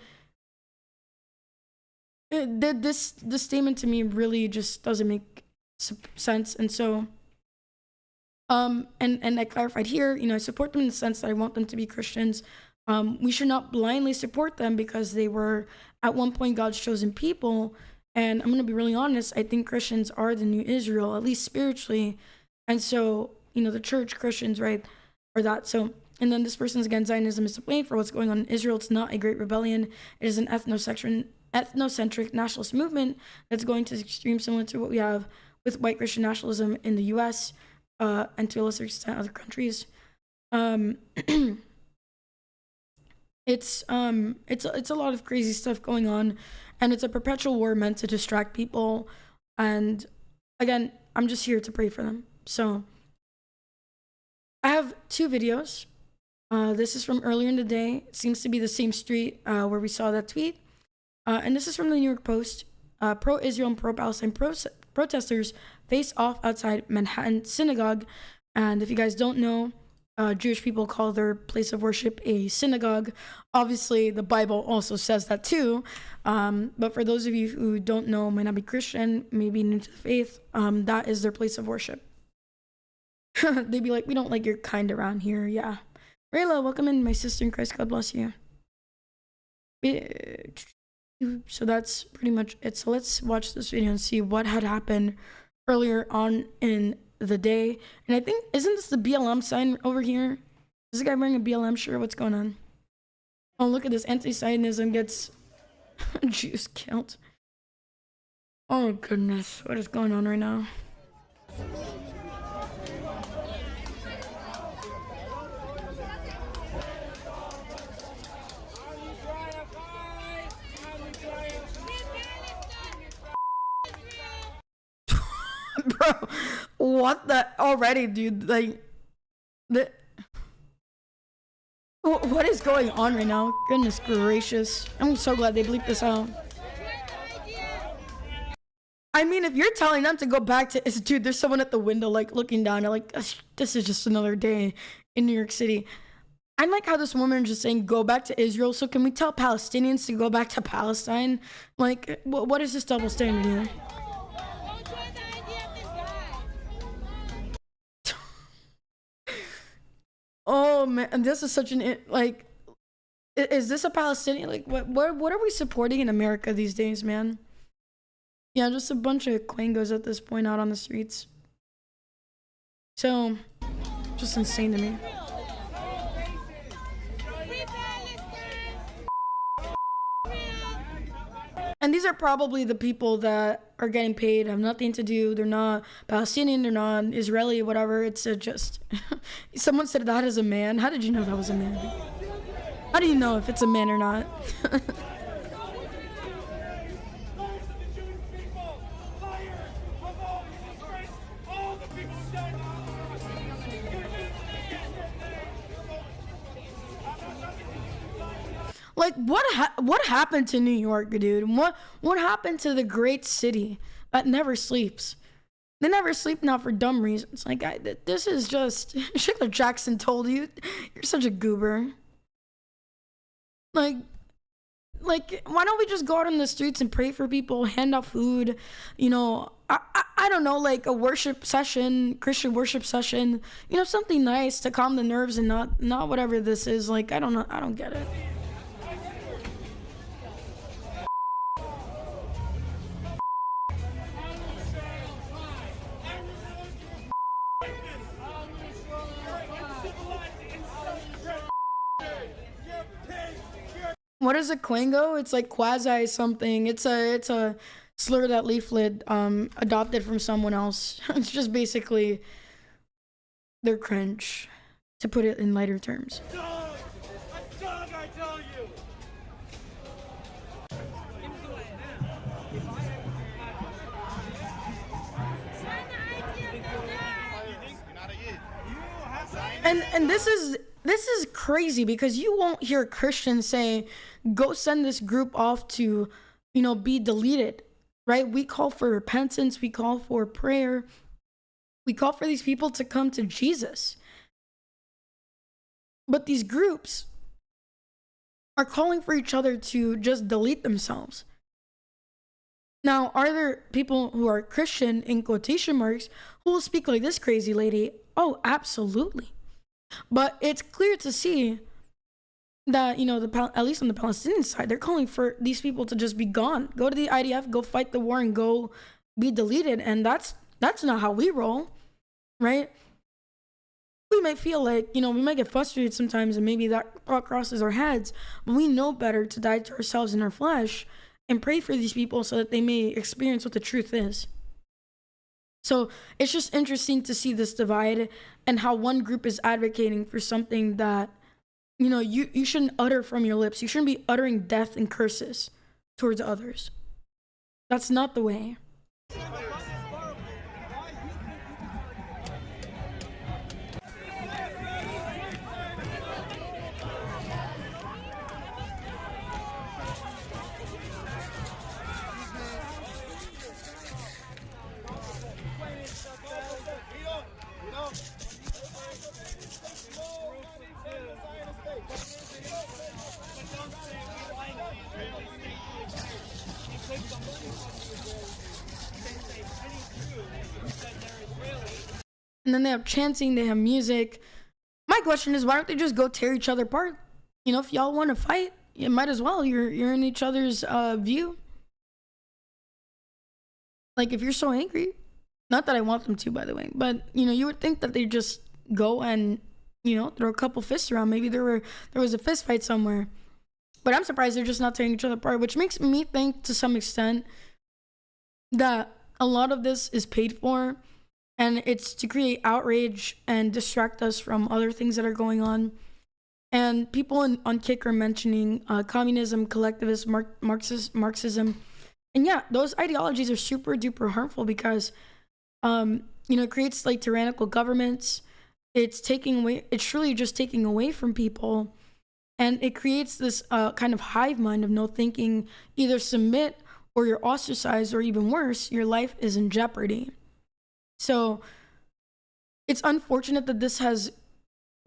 This statement to me really just doesn't make sense. And so, and I clarified here, I support them in the sense that I want them to be Christians. We should not blindly support them because they were at one point God's chosen people. And I'm going to be really honest. I think Christians are the new Israel, at least spiritually. And so, the church Christians, right, are that. So, and then this person's again, Zionism is to blame for what's going on in Israel. It's not a great rebellion. It is an ethnocentric nationalist movement that's going to extreme, similar to what we have with white Christian nationalism in the U.S. And to a lesser extent other countries. It's a lot of crazy stuff going on, and it's a perpetual war meant to distract people. And again, I'm just here to pray for them. So I have 2 videos. This is from earlier in the day. It seems to be the same street where we saw that tweet. And this is from the New York Post. Pro-Israel and pro-Palestine protesters face off outside Manhattan synagogue. And if you guys don't know, Jewish people call their place of worship a synagogue. Obviously, the Bible also says that too. But for those of you who don't know, might not be Christian, maybe new to the faith, that is their place of worship. They'd be like, we don't like your kind around here. Yeah. Rayla, welcome in, my sister in Christ. God bless you. So that's pretty much it. So let's watch this video and see what had happened earlier on in the day. And I think, isn't this the BLM sign over here? Is this guy wearing a BLM shirt? What's going on? Oh, look at this. Anti-Zionism gets Jews killed. Oh goodness, what is going on right now? Bro, what the already, dude? Like, what is going on right now? Goodness gracious. I'm so glad they bleeped this out. I mean, if you're telling them to go back to, dude, there's someone at the window, like, looking down, like, this is just another day in New York City. I like how this woman is just saying, go back to Israel. So can we tell Palestinians to go back to Palestine? Like, what is this double standard here? Oh man, this is such an, like, is this a Palestinian? Like, what are we supporting in America these days, man? Yeah, just a bunch of quangos at this point out on the streets. So, just insane to me. And these are probably the people that are getting paid, have nothing to do. They're not Palestinian, they're not Israeli, whatever. It's just, someone said that is a man. How did you know that was a man? How do you know if it's a man or not? Like, what happened to New York, dude? What happened to the great city that never sleeps? They never sleep now for dumb reasons. Like, this is just Sheila Jackson told you, you're such a goober. Like, why don't we just go out on the streets and pray for people, hand out food, you know, I don't know, like a worship session, Christian worship session, you know, something nice to calm the nerves and not whatever this is. Like, I don't know, I don't get it. What is a Klingo? It's like quasi something. It's a slur that Leaflet adopted from someone else. It's just basically they're cringe, to put it in lighter terms. I tell you. And this is crazy because you won't hear Christians say, go send this group off to, you know, be deleted, right? We call for repentance. We call for prayer. We call for these people to come to Jesus. But these groups are calling for each other to just delete themselves. Now, are there people who are Christian, in quotation marks, who will speak like this crazy lady? Oh, absolutely. But it's clear to see that, you know, at least on the Palestinian side, they're calling for these people to just be gone. Go to the IDF, go fight the war, and go be deleted. And that's not how we roll, right? We might feel like, you know, we might get frustrated sometimes, and maybe that thought crosses our heads, but we know better to die to ourselves in our flesh and pray for these people so that they may experience what the truth is. So it's just interesting to see this divide and how one group is advocating for something that, you know, you shouldn't utter from your lips. You shouldn't be uttering death and curses towards others. That's not the way. And then they have chanting, they have music. My question is, why don't they just go tear each other apart? You know, if y'all want to fight, you might as well. You're in each other's view. Like, if you're so angry, not that I want them to, by the way, but, you know, you would think that they just go and, you know, throw a couple fists around. Maybe there was a fist fight somewhere. But I'm surprised they're just not tearing each other apart, which makes me think to some extent that a lot of this is paid for. And it's to create outrage and distract us from other things that are going on. And people on Kick are mentioning communism, collectivist, Marxism. And yeah, those ideologies are super duper harmful because, you know, it creates like tyrannical governments. It's truly just taking away from people. And it creates this kind of hive mind of no thinking, either submit or you're ostracized, or even worse, your life is in jeopardy. So it's unfortunate that this has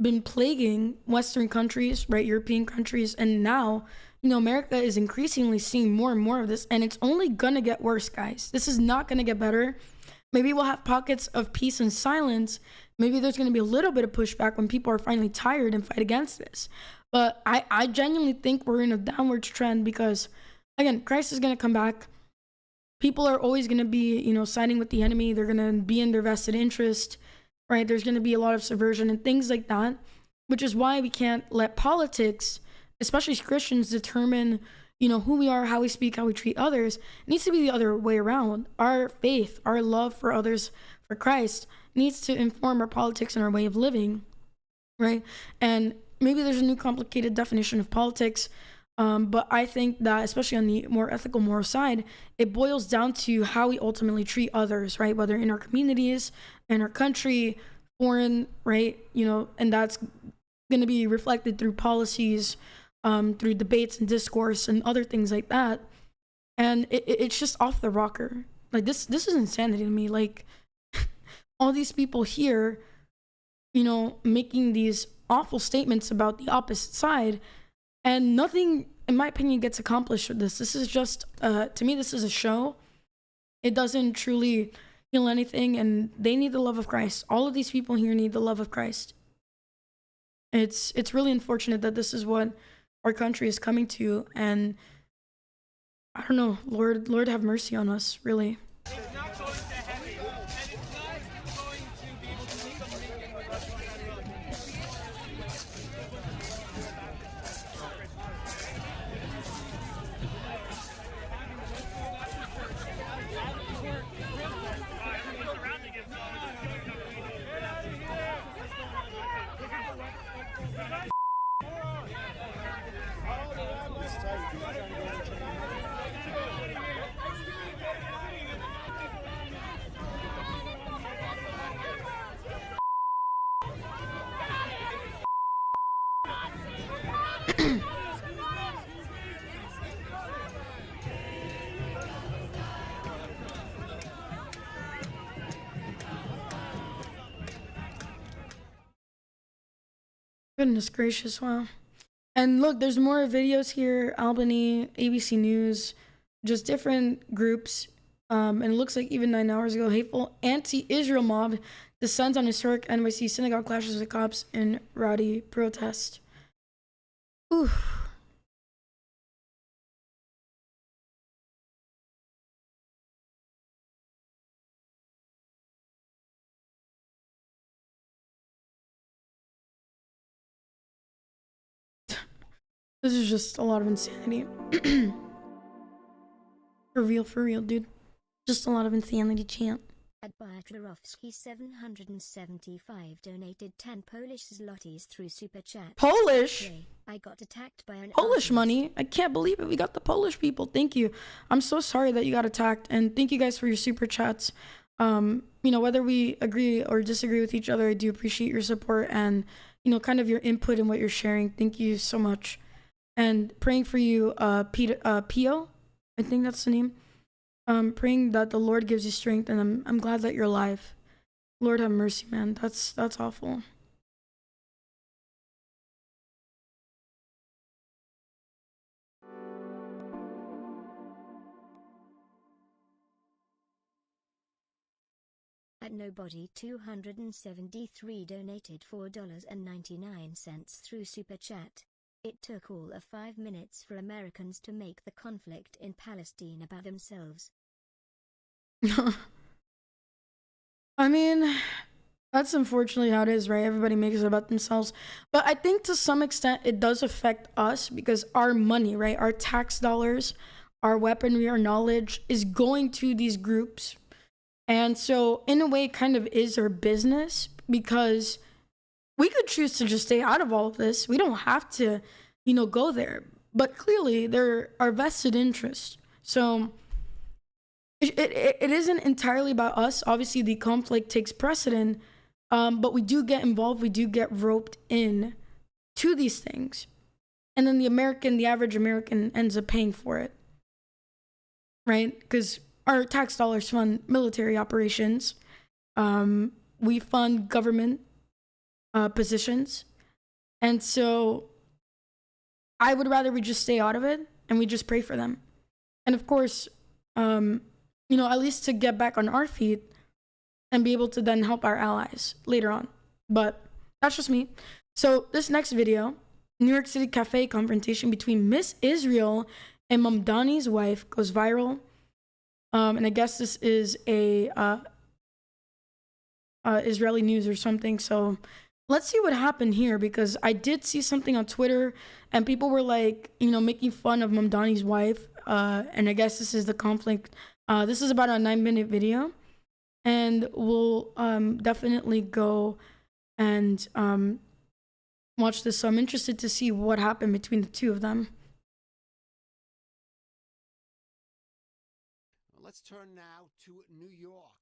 been plaguing Western countries, right? European countries. And now, you know, America is increasingly seeing more and more of this. And it's only going to get worse, guys. This is not going to get better. Maybe we'll have pockets of peace and silence. Maybe there's going to be a little bit of pushback when people are finally tired and fight against this. But I genuinely think we're in a downward trend because, again, Christ is going to come back. People are always going to be, you know, siding with the enemy. They're going to be in their vested interest, right? There's going to be a lot of subversion and things like that, which is why we can't let politics, especially as Christians, determine, you know, who we are, how we speak, how we treat others. It needs to be the other way around. Our faith, our love for others, for Christ, needs to inform our politics and our way of living, right? And maybe there's a new complicated definition of politics. But I think that, especially on the more ethical, moral side, it boils down to how we ultimately treat others, right? Whether in our communities, in our country, foreign, right? You know, and that's going to be reflected through policies, through debates and discourse and other things like that. And it's just off the rocker. Like this is insanity to me. Like all these people here, you know, making these awful statements about the opposite side, and nothing, in my opinion, gets accomplished with this. This is just, to me, this is a show. It doesn't truly heal anything, and they need the love of Christ. All of these people here need the love of Christ. It's really unfortunate that this is what our country is coming to, and I don't know, Lord have mercy on us, really. Goodness gracious, wow. And look, there's more videos here. Albany, ABC News, just different groups. And it looks like even 9 hours ago, hateful anti-Israel mob descends on historic NYC synagogue, clashes with cops in rowdy protest. Oof. This is just a lot of insanity. For real, dude. Just a lot of insanity, champ. Adbyatrarovsky 775 donated 10 Polish zlotys through Super Chat. Polish? I got attacked by an Polish artist. money? I can't believe it. We got the Polish people. Thank you. I'm so sorry that you got attacked. And thank you guys for your super chats. You know, whether we agree or disagree with each other, I do appreciate your support and, you know, kind of your input and what you're sharing. Thank you so much. And praying for you, Pio, I think that's the name. Praying that the Lord gives you strength, and I'm glad that you're alive. Lord have mercy, man. That's awful. At Nobody 273 donated $4.99 through Super Chat. It took all of 5 minutes for Americans to make the conflict in Palestine about themselves. I mean, that's unfortunately how it is, right? Everybody makes it about themselves. But I think to some extent it does affect us because our money, right? Our tax dollars, our weaponry, our knowledge is going to these groups. And so in a way, it kind of is our business because we could choose to just stay out of all of this. We don't have to, you know, go there. But clearly there are vested interests. So it isn't entirely about us. Obviously, the conflict takes precedent, but we do get involved. We do get roped in to these things. And then the average American ends up paying for it, right? Because our tax dollars fund military operations. We fund government positions. And so I would rather we just stay out of it and we just pray for them. And of course, you know, at least to get back on our feet and be able to then help our allies later on. But that's just me. So this next video, New York City cafe confrontation between Miss Israel and Mamdani's wife goes viral. And I guess this is a Israeli news or something. So let's see what happened here, because I did see something on Twitter and people were like, you know, making fun of Mamdani's wife. And I guess this is the conflict. This is about a 9-minute video, and we'll definitely go and watch this. So I'm interested to see what happened between the two of them. Let's turn now to New York,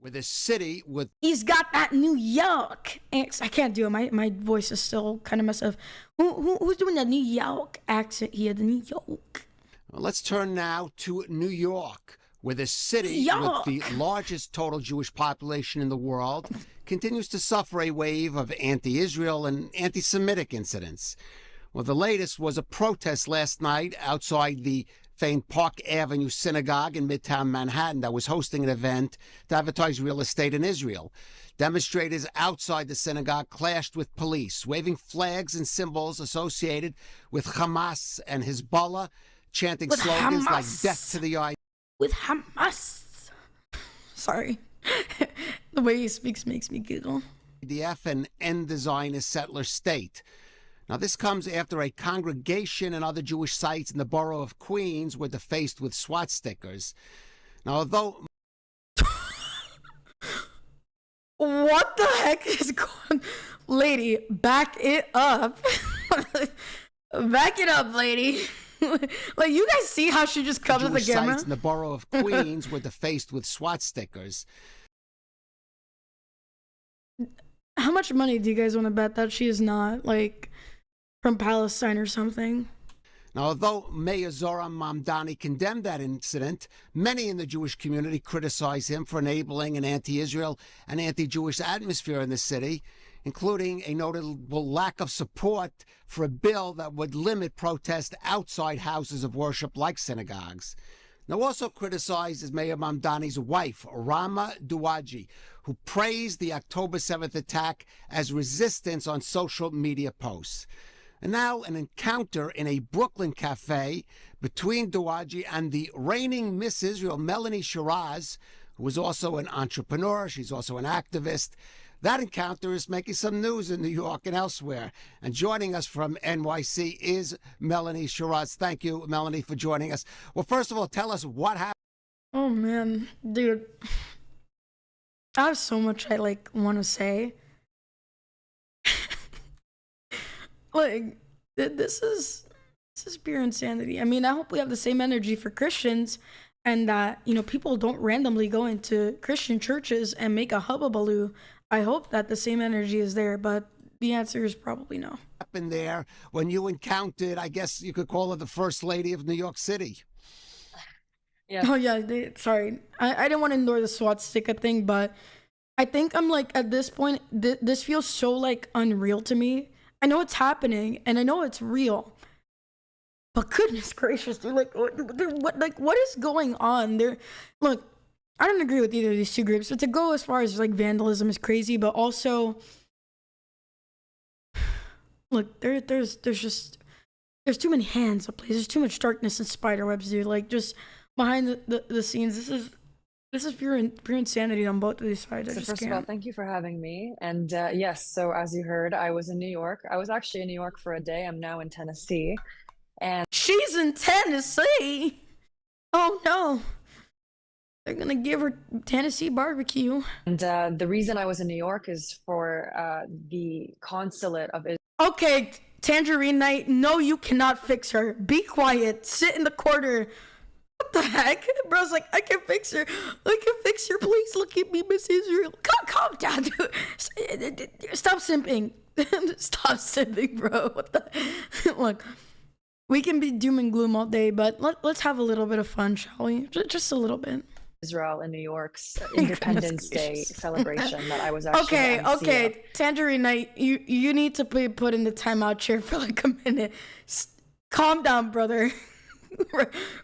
with a city with He's got that New York. I can't do it. My voice is still kind of messed up. Who's doing that New York accent here? The New York. Well, let's turn now to New York, where the city with the largest total Jewish population in the world continues to suffer a wave of anti-Israel and anti-Semitic incidents. Well, the latest was a protest last night outside the famed Park Avenue Synagogue in Midtown Manhattan that was hosting an event to advertise real estate in Israel. Demonstrators outside the synagogue clashed with police, waving flags and symbols associated with Hamas and Hezbollah, chanting With slogans like Hamas. "Death to the IDF." With Hamas. Sorry. The way he speaks makes me giggle. and end the Zionist settler state. Now, this comes after a congregation and other Jewish sites in the borough of Queens were defaced with SWAT stickers. Now, although... What the heck is going... Lady, back it up. Back it up, lady. Like, you guys see how she just comes with the Jewish camera? sites in the borough of Queens were defaced with SWAT stickers. How much money do you guys want to bet that she is not, like, from Palestine or something? Now, although Mayor Zohran Mamdani condemned that incident, many in the Jewish community criticize him for enabling an anti-Israel and anti-Jewish atmosphere in the city, including a notable lack of support for a bill that would limit protest outside houses of worship like synagogues. Now, also criticizes Mayor Mamdani's wife, Rama Douaji, who praised the October 7th attack as resistance on social media posts. And now an encounter in a Brooklyn cafe between Douaji and the reigning Miss Israel, Melanie Shiraz, who is also an entrepreneur. She's also an activist. That encounter is making some news in New York and elsewhere. And joining us from NYC is Melanie Shiraz. Thank you, Melanie, for joining us. Well, first of all, tell us what happened. Oh, man. Dude. I have so much I, like, want to say. Like, this is pure insanity. I mean, I hope we have the same energy for Christians and that, you know, people don't randomly go into Christian churches and make a hubbubaloo. I hope that the same energy is there, but the answer is probably no. Happened there when you encountered, I guess you could call her the First Lady of New York City. Yeah. Oh, yeah. Sorry. I didn't want to ignore the SWAT sticker thing, but I think I'm like, at this point, this feels so, like, unreal to me. I know it's happening, and I know it's real. But goodness gracious, dude, what is going on? Look, I don't agree with either of these two groups, but to go as far as, like, vandalism is crazy, but also, look, there's too many hands up, please. There's too much darkness and spider webs, dude. Like, just behind the scenes, this is pure insanity on both of these sides. I So just first can't. of all, thank you for having me. And yes, so as you heard, I was in New York. I was actually in New York for a day. I'm now in Tennessee. And She's in Tennessee. Oh no. They're gonna give her Tennessee barbecue. the reason I was in New York is for the consulate of Israel. Okay, Tangerine Knight, no, you cannot fix her. Be quiet. Sit in the corner. What the heck? Bro's like, I can fix her. I can fix her. Please look at me, Miss Israel. Calm down, dude. Stop simping. Stop simping, bro. What the? Look, we can be doom and gloom all day, but let's have a little bit of fun, shall we? Just a little bit. Israel in New York's Independence Day gracious. celebration that I was actually Okay, the MC of. okay. Tangerine Knight, you need to be put in the timeout chair for like a minute. Calm down, brother.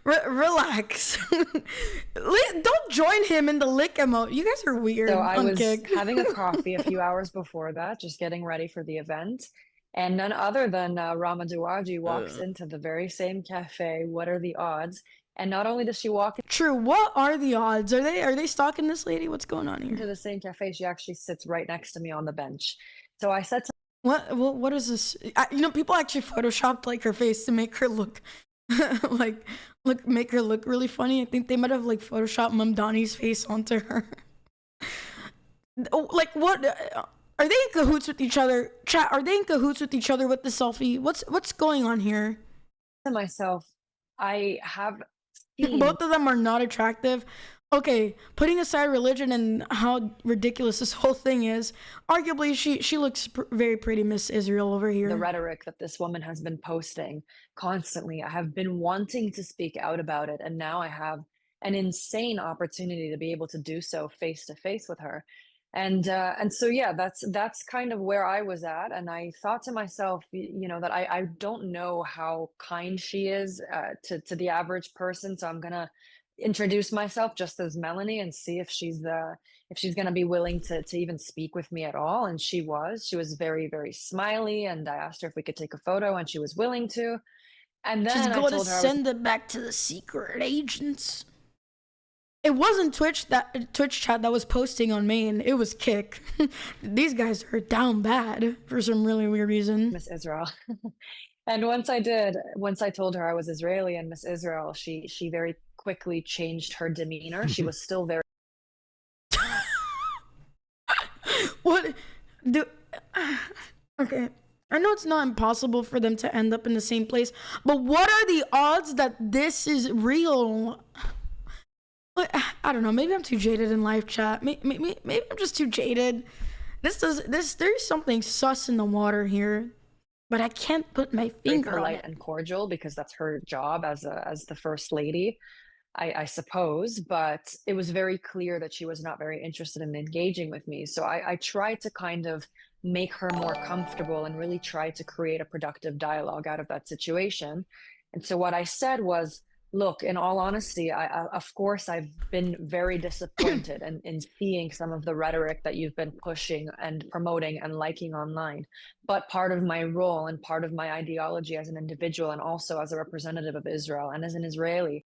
Relax. Don't join him in the lick emote. You guys are weird. So I on was Kick. having a coffee a few hours before that, just getting ready for the event. And none other than Rama Douaji walks into the very same cafe. What are the odds? And not only does she walk True. What are the odds? Are they stalking this lady? What's going on into here? the same cafe, she actually sits right next to me on the bench. So I said to What is this? People actually photoshopped like her face to make her look make her look really funny. I think they might have like photoshopped Mamdani's face onto her. Oh, like what? Are they in cahoots with each other? Chat, are they in cahoots with each other with the selfie? What's going on here? myself, I have seen Both of them are not attractive. okay, putting aside religion and how ridiculous this whole thing is, arguably she looks very pretty, Miss Israel over The here. rhetoric that this woman has been posting constantly. I have been wanting to speak out about it, and now I have an insane opportunity to be able to do so face to face with her. And so yeah, that's kind of where I was at, and I thought to myself, that I don't know how kind she is to the average person, so I'm gonna introduce myself just as Melanie and see if she's going to be willing to even speak with me at all. And she was very, very smiley. And I asked her if we could take a photo, and she was willing to. And She's then I going to told her I was send it back to the secret agents. It wasn't Twitch chat that was posting on main. It was Kick. These guys are down bad for some really weird reason. Miss Israel. And once I told her I was Israeli and Miss Israel, she very quickly changed her demeanor. She was still very What? Do okay. I know it's not impossible for them to end up in the same place, but what are the odds that this is real? I don't know. Maybe I'm too jaded in live chat. Maybe I'm just too jaded. There's something sus in the water here, but I can't put my finger on polite it. and cordial because that's her job as the first lady. I suppose, but it was very clear that she was not very interested in engaging with me. So I tried to kind of make her more comfortable and really try to create a productive dialogue out of that situation. And so what I said was, look, in all honesty, of course, I've been very disappointed in seeing some of the rhetoric that you've been pushing and promoting and liking online. But part of my role and part of my ideology as an individual and also as a representative of Israel and as an Israeli.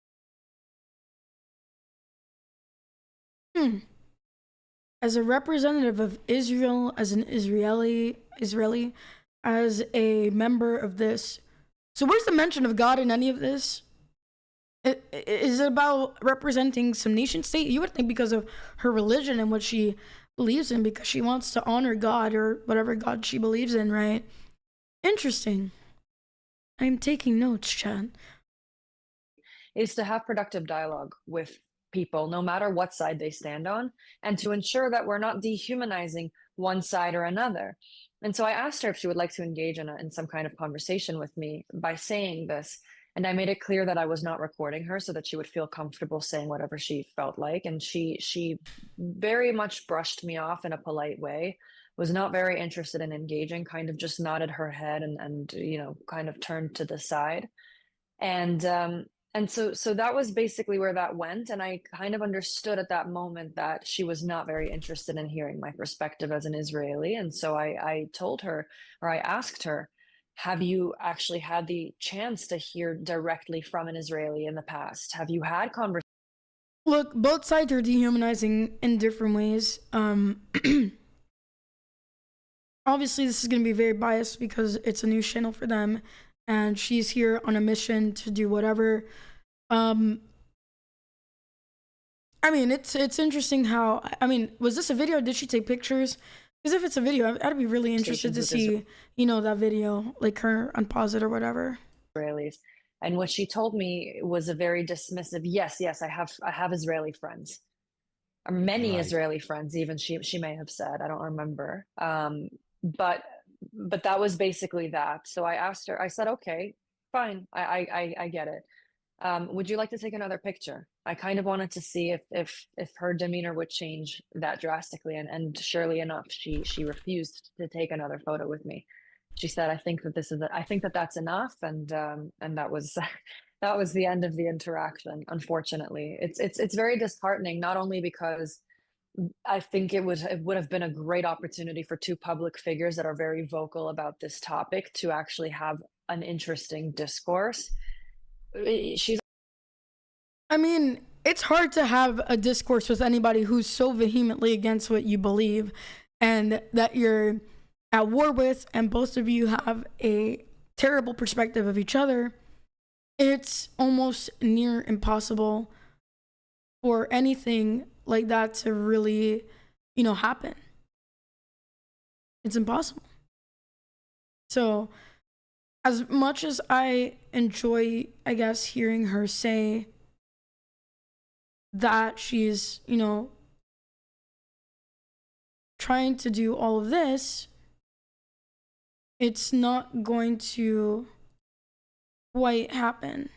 As a representative of Israel, as an Israeli, as a member of this. So where's the mention of God in any of this? Is it about representing some nation state? You would think because of her religion and what she believes in, because she wants to honor God or whatever God she believes in, right? Interesting. I'm taking notes, chat. Is to have productive dialogue with people, no matter what side they stand on, and to ensure that we're not dehumanizing one side or another. And so I asked her if she would like to engage in some kind of conversation with me by saying this. And I made it clear that I was not recording her so that she would feel comfortable saying whatever she felt like. And she very much brushed me off in a polite way, was not very interested in engaging, kind of just nodded her head and kind of turned to the side. And so that was basically where that went. And I kind of understood at that moment that she was not very interested in hearing my perspective as an Israeli. And so I told her, or I asked her, have you actually had the chance to hear directly from an Israeli in the past? Have you had conversations? Look, both sides are dehumanizing in different ways. Obviously, this is going to be very biased because it's a new channel for them. And she's here on a mission to do whatever. I mean, it's interesting how, was this a video or did she take pictures? Because if it's a video, I'd be really interested to see, that video, like her unpause it or whatever. Israelis. And what she told me was a very dismissive, yes, I have Israeli friends. Or many Israeli friends, even she may have said, I don't remember. But that was basically that. So I asked her, I said, okay, fine, I get it. Would you like to take another picture? I kind of wanted to see if her demeanor would change that drastically, and surely enough, she refused to take another photo with me. She said, I think that that's enough, and that was that was the end of the interaction. Unfortunately, it's very disheartening, not only because I think it would have been a great opportunity for two public figures that are very vocal about this topic to actually have an interesting discourse. It's hard to have a discourse with anybody who's so vehemently against what you believe and that you're at war with, and both of you have a terrible perspective of each other. It's almost near impossible for anything like that to really, happen. It's impossible. So, as much as I enjoy, I guess, hearing her say that she's, you know, trying to do all of this, it's not going to quite happen.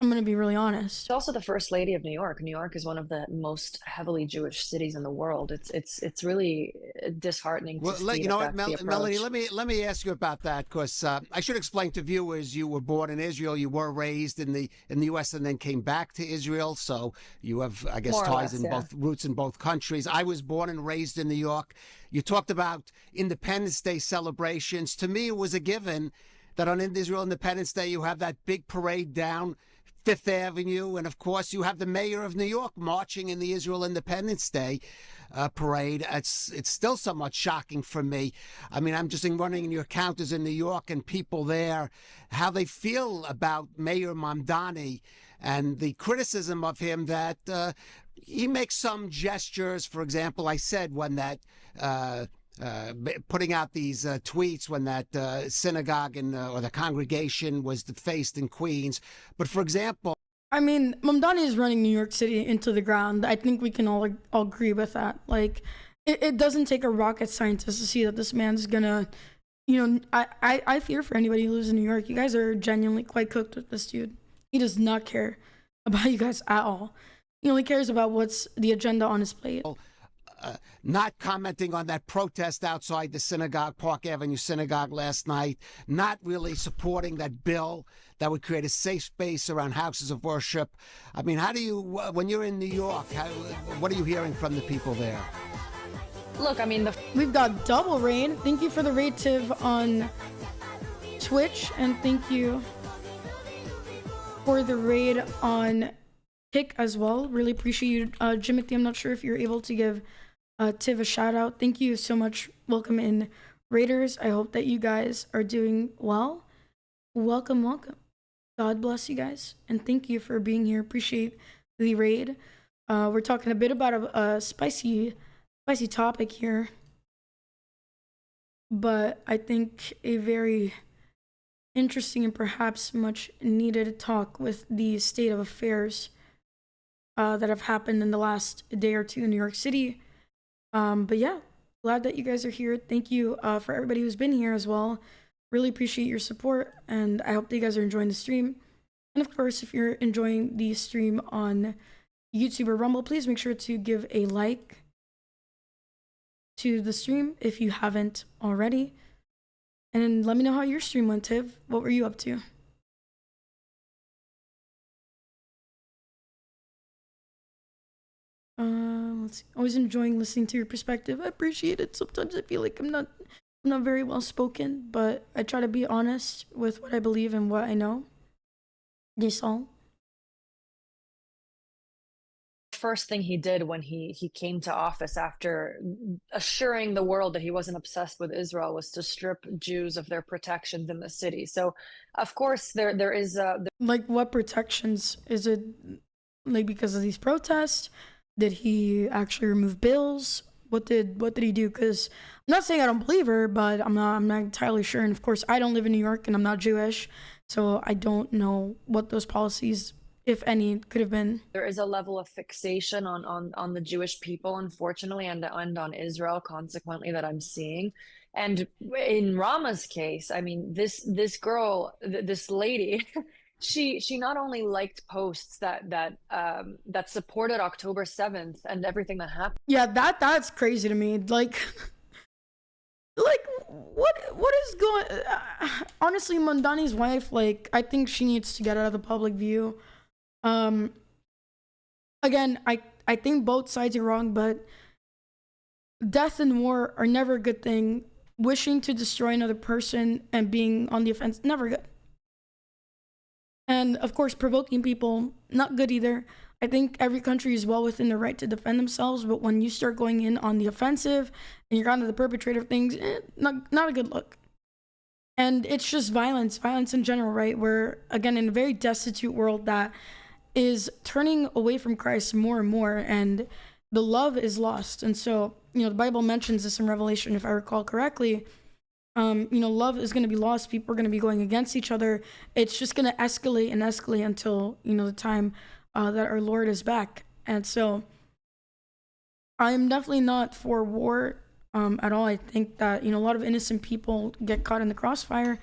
I'm going to be really honest. She's also the first lady of New York. New York is one of the most heavily Jewish cities in the world. It's really disheartening to see you know what, that's the Melanie, approach. let me ask you about that, because I should explain to viewers, you were born in Israel, you were raised in the U.S. and then came back to Israel, so you have, I guess, More or ties less, in yeah. both, roots in both countries. I was born and raised in New York. You talked about Independence Day celebrations. To me, it was a given that on Israel Independence Day you have that big parade down Fifth Avenue, and of course you have the mayor of New York marching in the Israel Independence Day parade. It's still somewhat shocking for me. I mean, I'm just running in your counters in New York and people there, how they feel about Mayor Mamdani and the criticism of him that he makes some gestures. For example, I said when that putting out these tweets when that synagogue or the congregation was defaced in Queens. But for example, I mean, Mamdani is running New York City into the ground. I think we can all agree with that. Like, it doesn't take a rocket scientist to see that this man's gonna, you know, I fear for anybody who lives in New York. You guys are genuinely quite cooked with this dude. He does not care about you guys at all. He only cares about what's the agenda on his plate. Not commenting on that protest outside the synagogue, Park Avenue Synagogue last night, not really supporting that bill that would create a safe space around houses of worship. I mean, how do you, when you're in New York, what are you hearing from the people there? Look, I mean, We've got double raid. Thank you for the raid, Tiv, on Twitch, and thank you for the raid on Kick as well. Really appreciate you, Jimothy. I'm not sure if you're able to give Tiv a shout out. Thank you so much. Welcome in, Raiders. I hope that you guys are doing well. Welcome, welcome. God bless you guys, and thank you for being here. Appreciate the raid. We're talking a bit about a spicy topic here, but I think a very interesting and perhaps much needed talk with the state of affairs that have happened in the last day or two in New York City. But yeah, glad that you guys are here. Thank you for everybody who's been here as well. Really appreciate your support, and I hope that you guys are enjoying the stream. And of course, if you're enjoying the stream on YouTube or Rumble, please make sure to give a like to the stream if you haven't already. And let me know how your stream went, Tiv. What were you up to? Let's see. Always enjoying listening to your perspective. I appreciate it. Sometimes I feel like I'm not very well spoken, but I try to be honest with what I believe and what I know. That's all. first thing he did when he came to office after assuring the world that he wasn't obsessed with Israel was to strip Jews of their protections in the city. So, of course, there is like what protections? Is it like because of these protests? Did he actually remove bills? What did he do? Because I'm not saying I don't believe her, but I'm not entirely sure. And of course, I don't live in New York and I'm not Jewish, so I don't know what those policies, if any, could have been. there is a level of fixation on the Jewish people, unfortunately, and on Israel, consequently, that I'm seeing. And in Rama's case, I mean, this girl, this lady, she not only liked posts that supported October 7th and everything that happened. Yeah, that's crazy to me. Like what is going? Honestly, Mamdani's wife, like, I think she needs to get out of the public view. Again, I think both sides are wrong, but death and war are never a good thing. Wishing to destroy another person and being on the offense, never good. And of course, provoking people, not good either. I think every country is well within their right to defend themselves, but when you start going in on the offensive and you're kind of the perpetrator of things, not a good look. And it's just violence in general, right? We're, again, in a very destitute world that is turning away from Christ more and more, and the love is lost. And so, the Bible mentions this in Revelation, if I recall correctly. Love is going to be lost. People are going to be going against each other. It's just going to escalate and escalate until, the time that our Lord is back. And so I'm definitely not for war at all. I think that, a lot of innocent people get caught in the crossfire.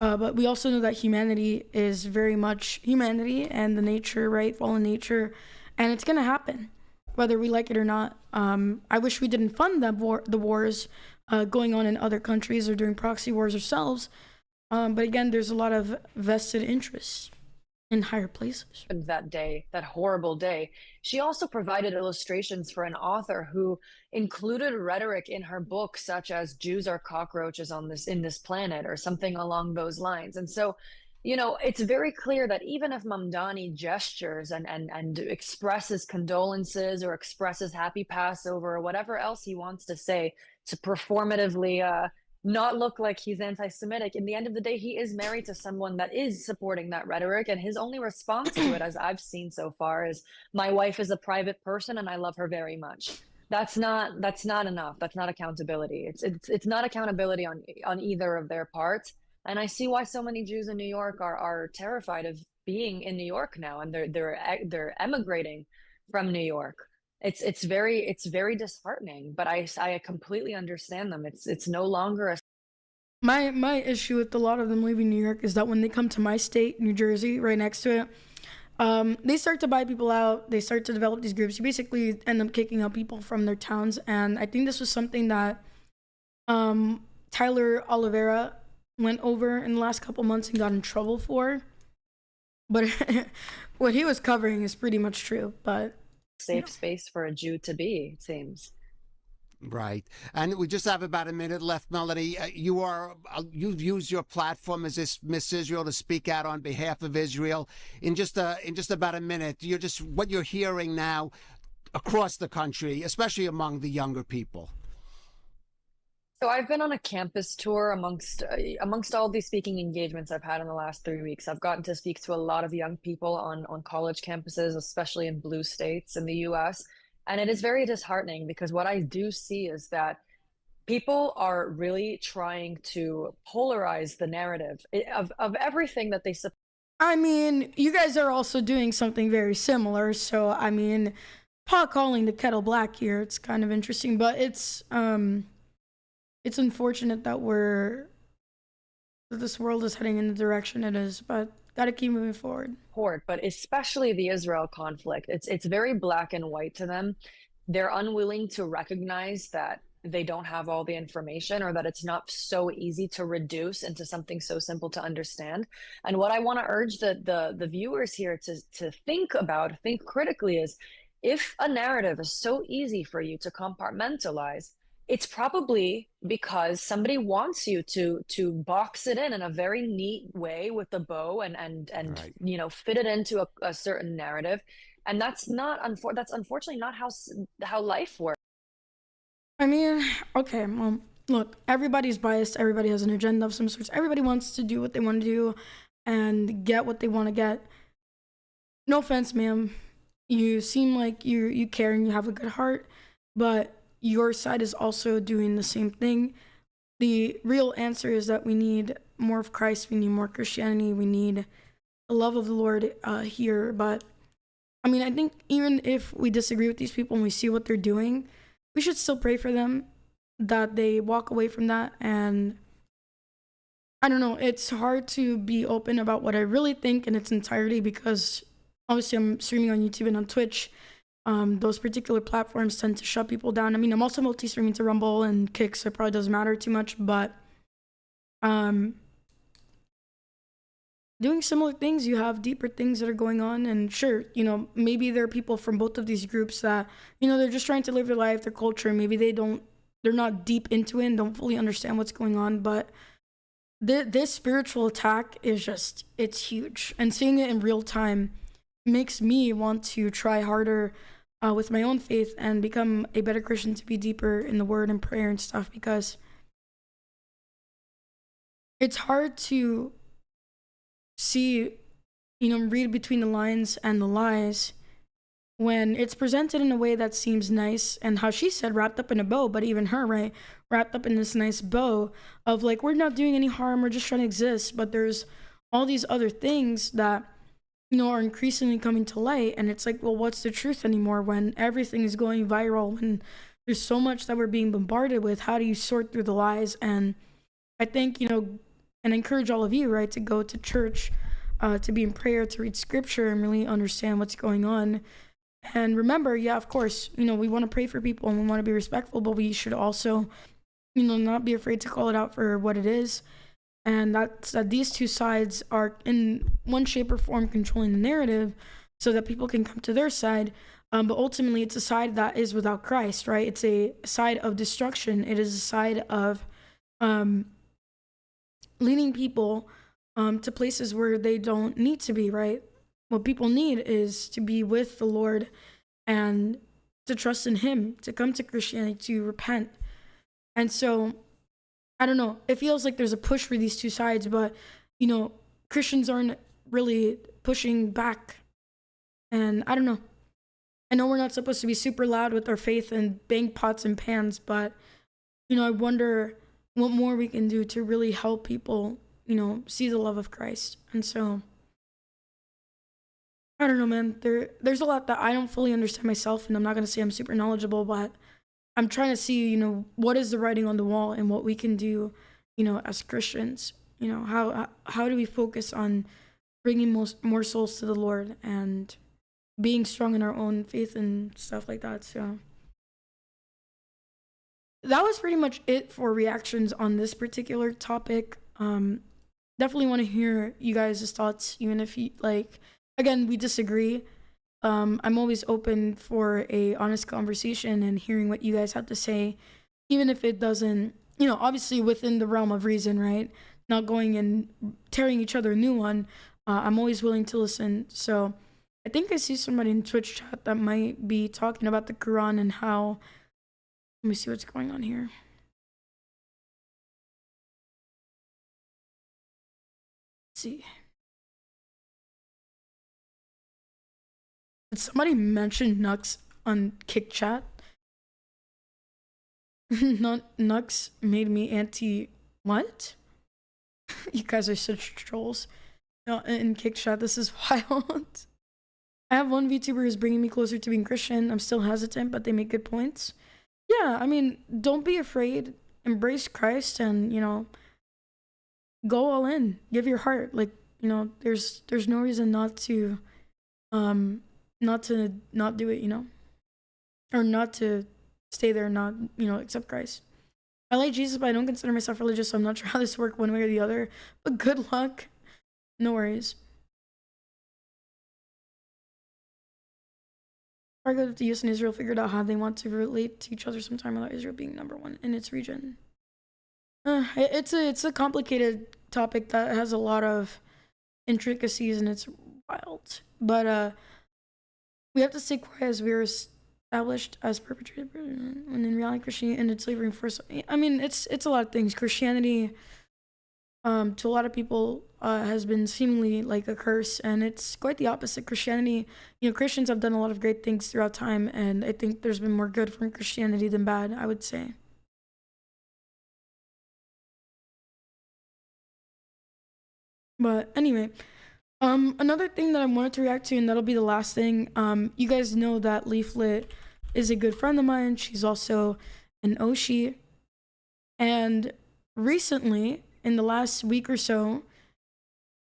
But we also know that humanity is very much humanity and the nature, right? Fallen nature. And it's going to happen, whether we like it or not. I wish we didn't fund the wars going on in other countries or doing proxy wars ourselves. But again, there's a lot of vested interests in higher places. That day, that horrible day, she also provided illustrations for an author who included rhetoric in her book, such as "Jews are cockroaches in this planet," or something along those lines. And so, it's very clear that even if Mamdani gestures and expresses condolences or expresses happy Passover or whatever else he wants to say to performatively not look like he's anti-Semitic, in the end of the day, he is married to someone that is supporting that rhetoric, and his only response to it, as I've seen so far, is, "My wife is a private person and I love her very much." That's not enough. That's not accountability. It's not accountability on either of their parts. And I see why so many Jews in New York are terrified of being in New York now, and they're emigrating from New York. It's very disheartening, but I completely understand them. It's no longer a My issue with a lot of them leaving New York is that when they come to my state, New Jersey, right next to it, they start to buy people out. They start to develop these groups. You basically end up kicking out people from their towns. And I think this was something that Tyler Oliveira went over in the last couple months and got in trouble for. But what he was covering is pretty much true. But safe space for a Jew to be, it seems. Right. And we just have about a minute left, Melanie. You've used your platform as this Miss Israel to speak out on behalf of Israel. In just about a minute, what you're hearing now across the country, especially among the younger people. So I've been on a campus tour amongst all these speaking engagements I've had in the last 3 weeks. I've gotten to speak to a lot of young people on college campuses, especially in blue states in the US. And it is very disheartening, because what I do see is that people are really trying to polarize the narrative of everything that they support. I mean, you guys are also doing something very similar. So, I mean, pot calling the kettle black here, it's kind of interesting, but it's unfortunate that this world is heading in the direction it is, but gotta keep moving forward. But especially the Israel conflict, it's very black and white to them. They're unwilling to recognize that they don't have all the information, or that it's not so easy to reduce into something so simple to understand. And what I want to urge the viewers here to think critically is, if a narrative is so easy for you to compartmentalize, it's probably because somebody wants you to box it in a very neat way with a bow and right, fit it into a certain narrative. And that's unfortunately not how life works. I mean, okay, well, look, everybody's biased. Everybody has an agenda of some sorts. Everybody wants to do what they want to do and get what they want to get. No offense, ma'am. You seem like you care and you have a good heart, but your side is also doing the same thing. The real answer is that we need more of Christ. We need more Christianity. We need the love of the Lord here. But I mean, I think even if we disagree with these people and we see what they're doing, we should still pray for them, that they walk away from that. And I don't know, it's hard to be open about what I really think in its entirety, because obviously I'm streaming on YouTube and on Twitch. Those particular platforms tend to shut people down. I mean, I'm also multi-streaming to Rumble and Kick, so it probably doesn't matter too much, but doing similar things, you have deeper things that are going on. And sure, maybe there are people from both of these groups that, they're just trying to live their life, their culture. Maybe they're not deep into it and don't fully understand what's going on. But this spiritual attack is it's huge. And seeing it in real time makes me want to try harder with my own faith and become a better Christian, to be deeper in the word and prayer and stuff, because it's hard to see, read between the lines and the lies when it's presented in a way that seems nice, and how she said wrapped up in a bow, but even her, right, wrapped up in this nice bow of like, we're not doing any harm, we're just trying to exist. But there's all these other things that are increasingly coming to light. And it's like, well, what's the truth anymore when everything is going viral, when there's so much that we're being bombarded with? How do you sort through the lies? And I think, and I encourage all of you, right, to go to church, to be in prayer, to read scripture and really understand what's going on. And remember, yeah, of course, we want to pray for people and we want to be respectful, but we should also, not be afraid to call it out for what it is. And that's that these two sides are in one shape or form controlling the narrative so that people can come to their side. But ultimately, it's a side that is without Christ, right? It's a side of destruction. It is a side of leading people to places where they don't need to be, right? What people need is to be with the Lord and to trust in Him, to come to Christianity, to repent. And so, I don't know, it feels like there's a push for these two sides, but, Christians aren't really pushing back. And I don't know. I know we're not supposed to be super loud with our faith and bang pots and pans, but, I wonder what more we can do to really help people, see the love of Christ. And so, I don't know, man. There's a lot that I don't fully understand myself, and I'm not going to say I'm super knowledgeable, but I'm trying to see, what is the writing on the wall and what we can do, as Christians. How do we focus on bringing more souls to the Lord and being strong in our own faith and stuff like that. So that was pretty much it for reactions on this particular topic. Definitely want to hear you guys' thoughts, even if you again, we disagree. I'm always open for a honest conversation and hearing what you guys have to say, even if it doesn't, obviously within the realm of reason, right? Not going and tearing each other a new one. I'm always willing to listen. So I think I see somebody in Twitch chat that might be talking about the Quran and how, let me see what's going on here. Let's see. Did somebody mention Nux on Kick Chat? Nux made me anti what? You guys are such trolls. In Kick Chat, this is wild. I have one VTuber who's bringing me closer to being Christian. I'm still hesitant, but they make good points. Yeah, I mean, don't be afraid. Embrace Christ and, go all in. Give your heart. There's no reason not to not do it, or not to stay there and not, accept Christ. I like Jesus, but I don't consider myself religious, so I'm not sure how this works one way or the other, but good luck. No worries. I argue that the US and Israel figured out how they want to relate to each other sometime without Israel being number one in its region. It's a complicated topic that has a lot of intricacies and it's wild. But we have to stay quiet as we are established as perpetrated when in reality Christianity ended slavery first. I mean, it's a lot of things. Christianity, to a lot of people, has been seemingly like a curse, and it's quite the opposite. Christianity, Christians have done a lot of great things throughout time, and I think there's been more good from Christianity than bad, I would say. But anyway, another thing that I wanted to react to, and that'll be the last thing. You guys know that Leaflet is a good friend of mine. She's also an Oshi, and recently, in the last week or so,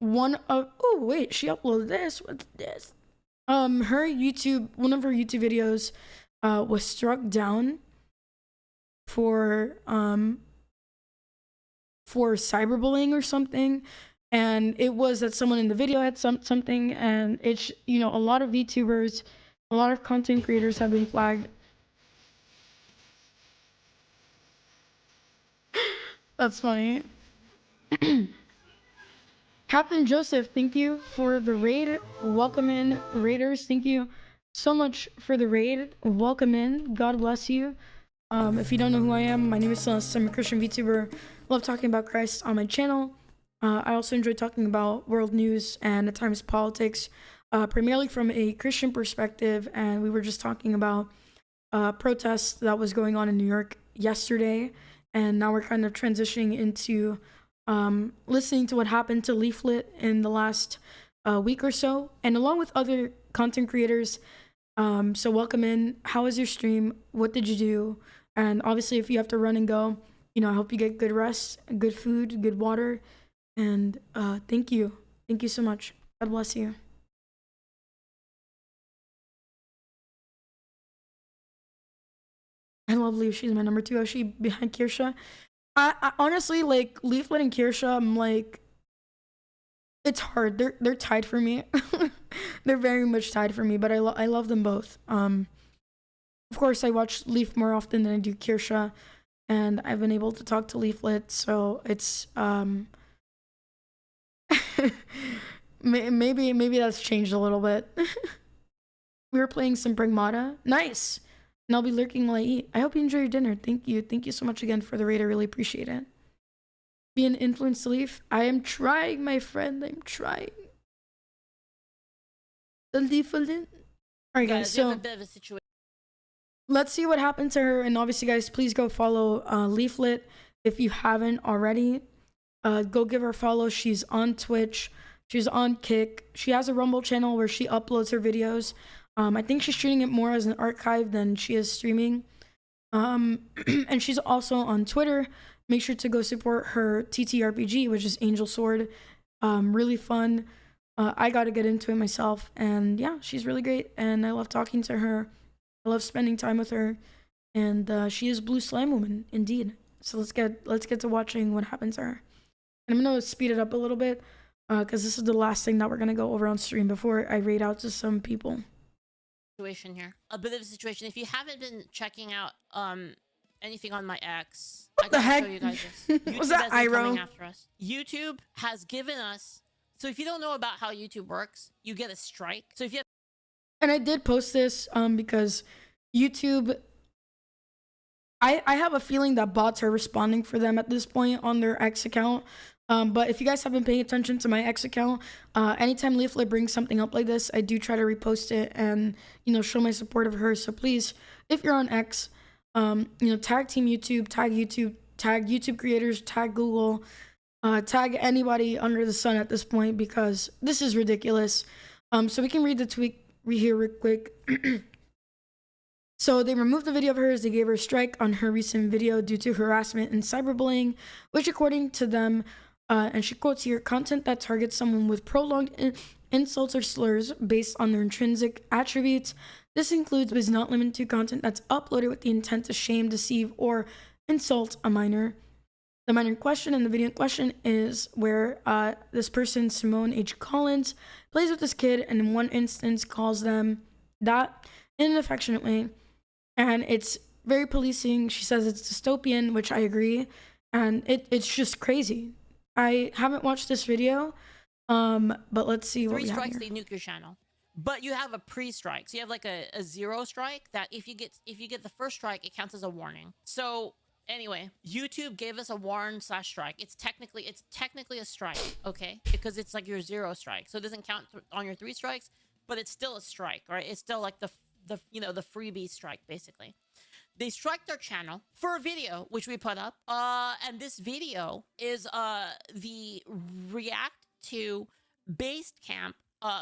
she uploaded this. What's this? One of her YouTube videos was struck down for cyberbullying or something, and it was that someone in the video had something, and it's a lot of VTubers, a lot of content creators have been flagged. That's funny. Captain Joseph, thank you for the raid. Welcome in, raiders. Thank you so much for the raid. Welcome in. God bless you. If you don't know who I am, my name is Celeste. I'm a Christian VTuber. Love talking about Christ on my channel. I also enjoy talking about world news and at times politics, primarily from a Christian perspective. And we were just talking about protests that was going on in New York yesterday. And now we're kind of transitioning into listening to what happened to Leaflet in the last week or so, and along with other content creators. So welcome in. How was your stream? What did you do? And obviously, if you have to run and go, I hope you get good rest, good food, good water, and thank you. Thank you so much. God bless you. I love Leaf. She's my number 2 Oshi behind Kirsha. I honestly, like, Leaflet and Kirsha, I'm like, it's hard. They're tied for me. They're very much tied for me, but I love them both. Of course, I watch Leaf more often than I do Kirsha, and I've been able to talk to Leaflet, so it's maybe that's changed a little bit. We were playing some Pragmata. Nice. And I'll be lurking while I eat. I hope you enjoy your dinner. Thank you. Thank you so much again for the raid. I really appreciate it. Be an influence to Leaf. I am trying, my friend. I'm trying. The Leaf. Alright, guys. So a bit of a situation. Let's see what happened to her. And obviously, guys, please go follow Leaflet if you haven't already. Go give her a follow. She's on Twitch. She's on Kick. She has a Rumble channel where she uploads her videos. I think she's treating it more as an archive than she is streaming. And she's also on Twitter. Make sure to go support her TTRPG, which is Angel Sword. Really fun. I got to get into it myself. And yeah, she's really great. And I love talking to her. I love spending time with her. And she is Blue Slime Woman, indeed. So let's get to watching what happens to her. And I'm going to speed it up a little bit because this is the last thing that we're going to go over on stream before I raid out to some people. Situation here. A bit of a situation. If you haven't been checking out anything on my X, What the heck? show you guys this. Was YouTube that has been coming Iroh? after us. YouTube has given us. So if you don't know about how YouTube works, you get a strike. So if you have And I did post this because YouTube, I have a feeling that bots are responding for them at this point on their X account. But if you guys have been paying attention to my X account, anytime Leaflet brings something up like this, I do try to repost it and, show my support of her. So please, if you're on X, tag Team YouTube, tag YouTube creators, tag Google, tag anybody under the sun at this point, because this is ridiculous. So we can read the tweet here real quick. So they removed the video of hers. They gave her a strike on her recent video due to harassment and cyberbullying, which according to them, and she quotes here, content that targets someone with prolonged insults or slurs based on their intrinsic attributes. This includes but is not limited to content that's uploaded with the intent to shame, deceive, or insult a minor. The minor in question and the video in question is where this person, Simone H. Collins, plays with this kid and in one instance calls them that in an affectionate way. And it's very policing. She says it's dystopian, which I agree. And it's just crazy. I haven't watched this video, but let's see what 3 we have strikes, here. they nuke your channel. But you have a pre-strike. So you have like a 0 strike that if you get the first strike, it counts as a warning. So anyway, YouTube gave us a warn/strike. It's technically a strike, okay? Because it's like your 0 strike. So it doesn't count on your 3 strikes, but it's still a strike, right? It's still like the freebie strike, basically. They strike their channel for a video which we put up, and this video is the react to Basecamp,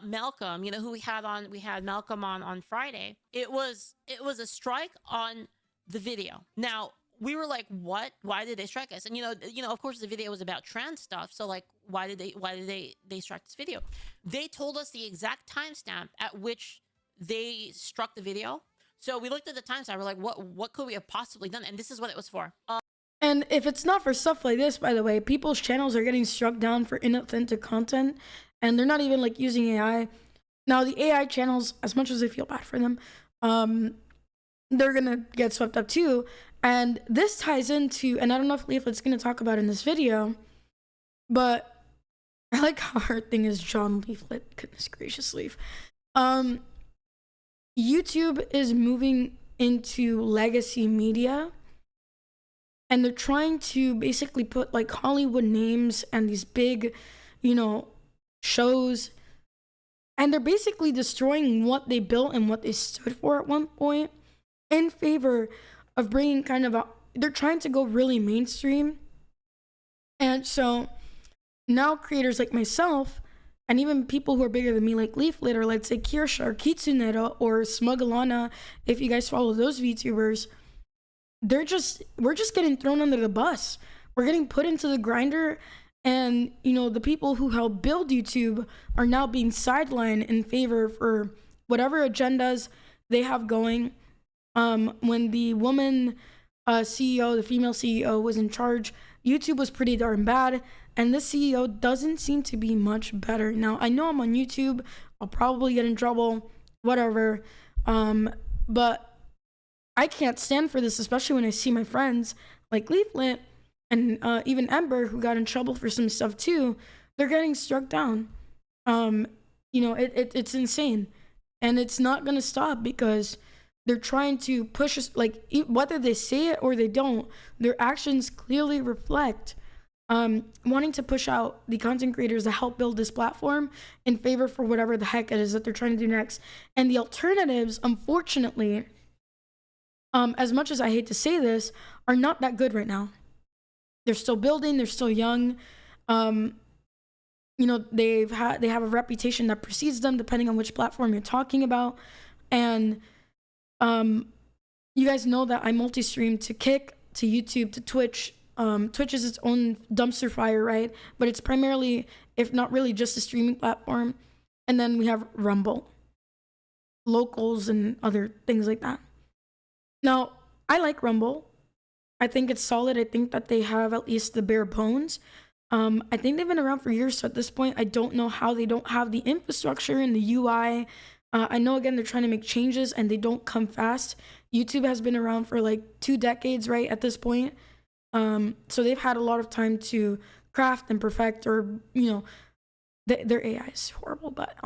Malcolm, who we had Malcolm on Friday. It was a strike on the video. Now we were like, what? Why did they strike us? And of course the video was about trans stuff, so like why did they strike this video? They told us the exact timestamp at which they struck the video. So we looked at the timestamp. We're like, what could we have possibly done? And this is what it was for. And if it's not for stuff like this, by the way, people's channels are getting struck down for inauthentic content, and they're not even like using AI. Now the AI channels, as much as I feel bad for them, they're gonna get swept up too. And this ties into, and I don't know if Leaflet's gonna talk about in this video, but I like how her thing is John Leaflet. Goodness gracious, Leaf. YouTube is moving into legacy media, and they're trying to basically put like Hollywood names and these big, shows, and they're basically destroying what they built and what they stood for at one point in favor of bringing kind of they're trying to go really mainstream. And so now creators like myself and even people who are bigger than me, like Leaflet, or let's say Kirsha or Kitsunera or Smugalana, if you guys follow those VTubers, we're just getting thrown under the bus. We're getting put into the grinder, and you know, the people who helped build YouTube are now being sidelined in favor for whatever agendas they have going. When the woman CEO, the female CEO, was in charge, YouTube was pretty darn bad, and this CEO doesn't seem to be much better. Now, I know I'm on YouTube, I'll probably get in trouble, whatever, but I can't stand for this, especially when I see my friends like Leaflet and even Ember, who got in trouble for some stuff too. They're getting struck down. You know, it's insane, and it's not gonna stop because they're trying to push us, like, whether they say it or they don't, their actions clearly reflect wanting to push out the content creators that help build this platform in favor for whatever the heck it is that they're trying to do next. And the alternatives, unfortunately, as much as I hate to say this, are not that good right now. They're still building, they're still young. You know, they have a reputation that precedes them depending on which platform you're talking about. And you guys know that I multi-stream to Kick, to YouTube, to Twitch. Twitch is its own dumpster fire, right? But it's primarily, if not really, just a streaming platform. And then we have Rumble, locals, and other things like that. Now, I like Rumble. I think it's solid. I think that they have at least the bare bones. I think they've been around for years, so at this point, I don't know how they don't have the infrastructure and the UI. I know, again, they're trying to make changes, and they don't come fast. YouTube has been around for like 2 decades, right, at this point. So they've had a lot of time to craft and perfect, or, you know, their AI is horrible, but,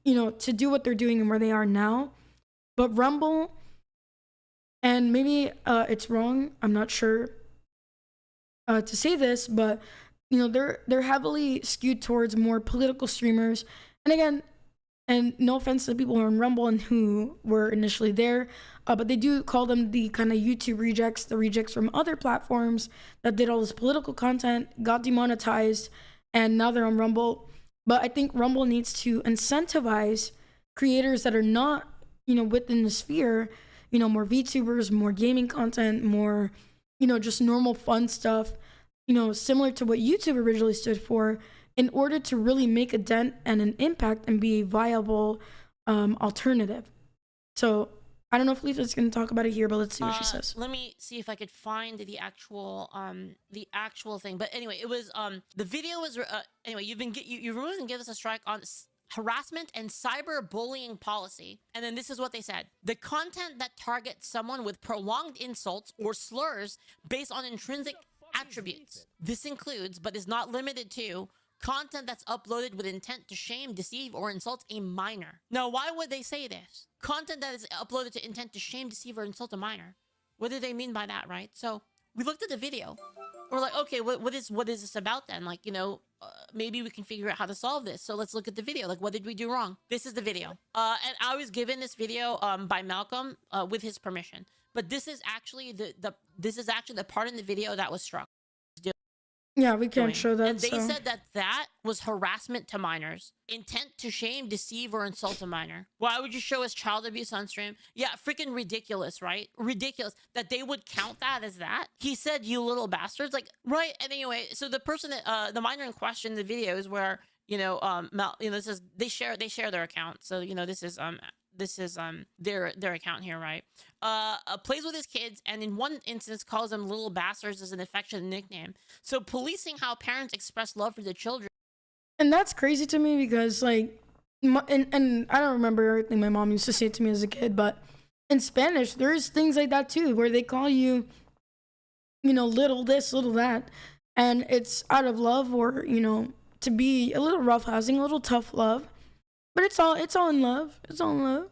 you know, to do what they're doing and where they are now. But Rumble, and maybe it's wrong, I'm not sure to say this, but, you know, they're heavily skewed towards more political streamers. And again, and no offense to the people who are on Rumble and who were initially there, but they do call them the kind of YouTube rejects, the rejects from other platforms that did all this political content, got demonetized, and now they're on Rumble. But I think Rumble needs to incentivize creators that are not, you know, within the sphere, you know, more VTubers, more gaming content, more, you know, just normal fun stuff, you know, similar to what YouTube originally stood for, in order to really make a dent and an impact and be a viable alternative. So I don't know if Lisa's going to talk about it here, but let's see what she says. Let me see if I could find the actual thing. But anyway, it was the video was anyway. You removed and give us a strike on harassment and cyberbullying policy. And then this is what they said: the content that targets someone with prolonged insults or slurs based on intrinsic attributes. This includes, but is not limited to, content that's uploaded with intent to shame, deceive, or insult a minor. Now, why would they say this? Content that is uploaded to intent to shame, deceive, or insult a minor. What do they mean by that, right? So we looked at the video. We're like, okay, what is this about then? Like, you know, maybe we can figure out how to solve this. So let's look at the video. Like, what did we do wrong? This is the video. And I was given this video by Malcolm with his permission. But this is actually the part in the video that was struck. Yeah, we can't show that. And they said that was harassment to minors. Intent to shame, deceive, or insult a minor. Why would you show us child abuse on stream? Yeah, freaking ridiculous, right? Ridiculous that they would count that as that. He said, "You little bastards." Like, right. And anyway, so the person that the minor in question in the video is where, you know, this is, they share their account. So, you know, this is their account here, right? Plays with his kids, and in one instance calls them little bastards as an affectionate nickname. So policing how parents express love for their children. And that's crazy to me because, like, and I don't remember everything my mom used to say to me as a kid, but in Spanish, there's things like that too, where they call you, you know, little this, little that, and it's out of love, or, you know, to be a little roughhousing, a little tough love. But it's all in love. It's all in love.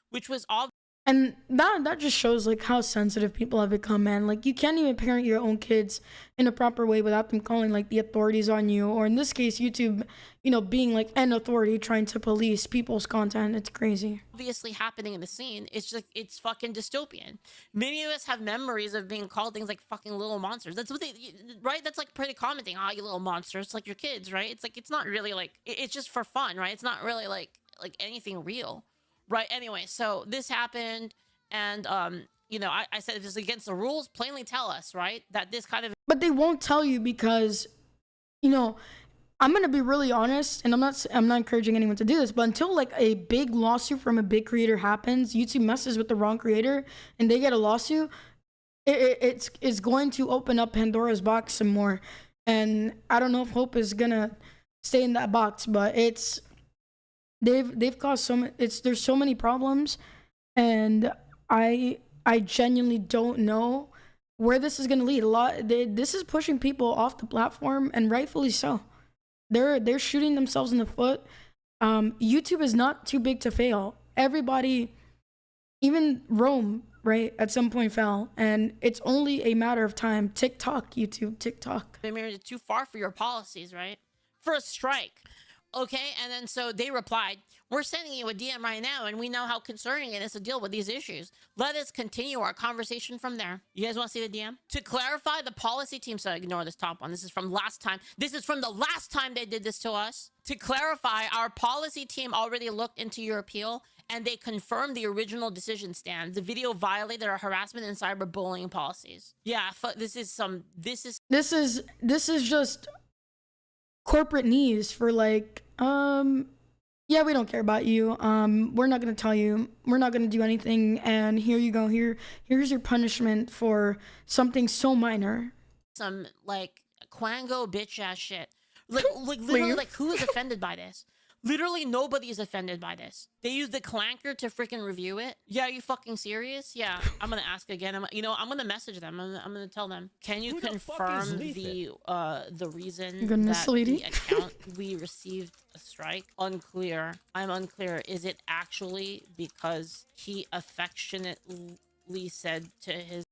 Which was all And that just shows like how sensitive people have become, man. Like you can't even parent your own kids in a proper way without them calling like the authorities on you, or in this case YouTube, you know, being like an authority trying to police people's content. It's crazy. Obviously happening in the scene. It's just, it's fucking dystopian. Many of us have memories of being called things like fucking little monsters. That's what they, right? That's like pretty common thing. Oh, you little monster. It's like your kids, right? It's like, it's not really like, it's just for fun, right? It's not really like anything real, right? Anyway, so this happened, and you know, I said if it's against the rules, plainly tell us, right? That this kind of, But they won't tell you because, you know, I'm gonna be really honest, and I'm not encouraging anyone to do this, but until like a big lawsuit from a big creator happens, YouTube messes with the wrong creator, and they get a lawsuit, it's going to open up Pandora's box some more, and I don't know if Hope is gonna stay in that box, but they've caused there's so many problems, and I genuinely don't know where this is gonna lead. This is pushing people off the platform, and rightfully so. They're shooting themselves in the foot. YouTube is not too big to fail. Everybody, even Rome, right, at some point fell, and it's only a matter of time. YouTube, TikTok. they made it too far for your policies, right? For a strike. Okay, and then so they replied, we're sending you a DM right now, and we know how concerning it is to deal with these issues. Let us continue our conversation from there. You guys want to see the DM? To clarify, the policy team, so ignore this top one. This is from last time. This is from the last time they did this to us. To clarify, our policy team already looked into your appeal, and they confirmed the original decision stand. The video violated our harassment and cyberbullying policies. Yeah, this is just corporate news for like, yeah, we don't care about you. We're not gonna tell you. We're not gonna do anything. And here you go. Here's your punishment for something so minor. some like Quango bitch ass shit. Like literally, like who is offended by this? Literally nobody is offended by this. They use the clanker to freaking review it. Yeah, are you fucking serious? Yeah, I'm gonna ask again. I'm gonna message them. I'm gonna tell them. Can you confirm the reason that the account we received a strike? Unclear. I'm unclear. Is it actually because he affectionately said to his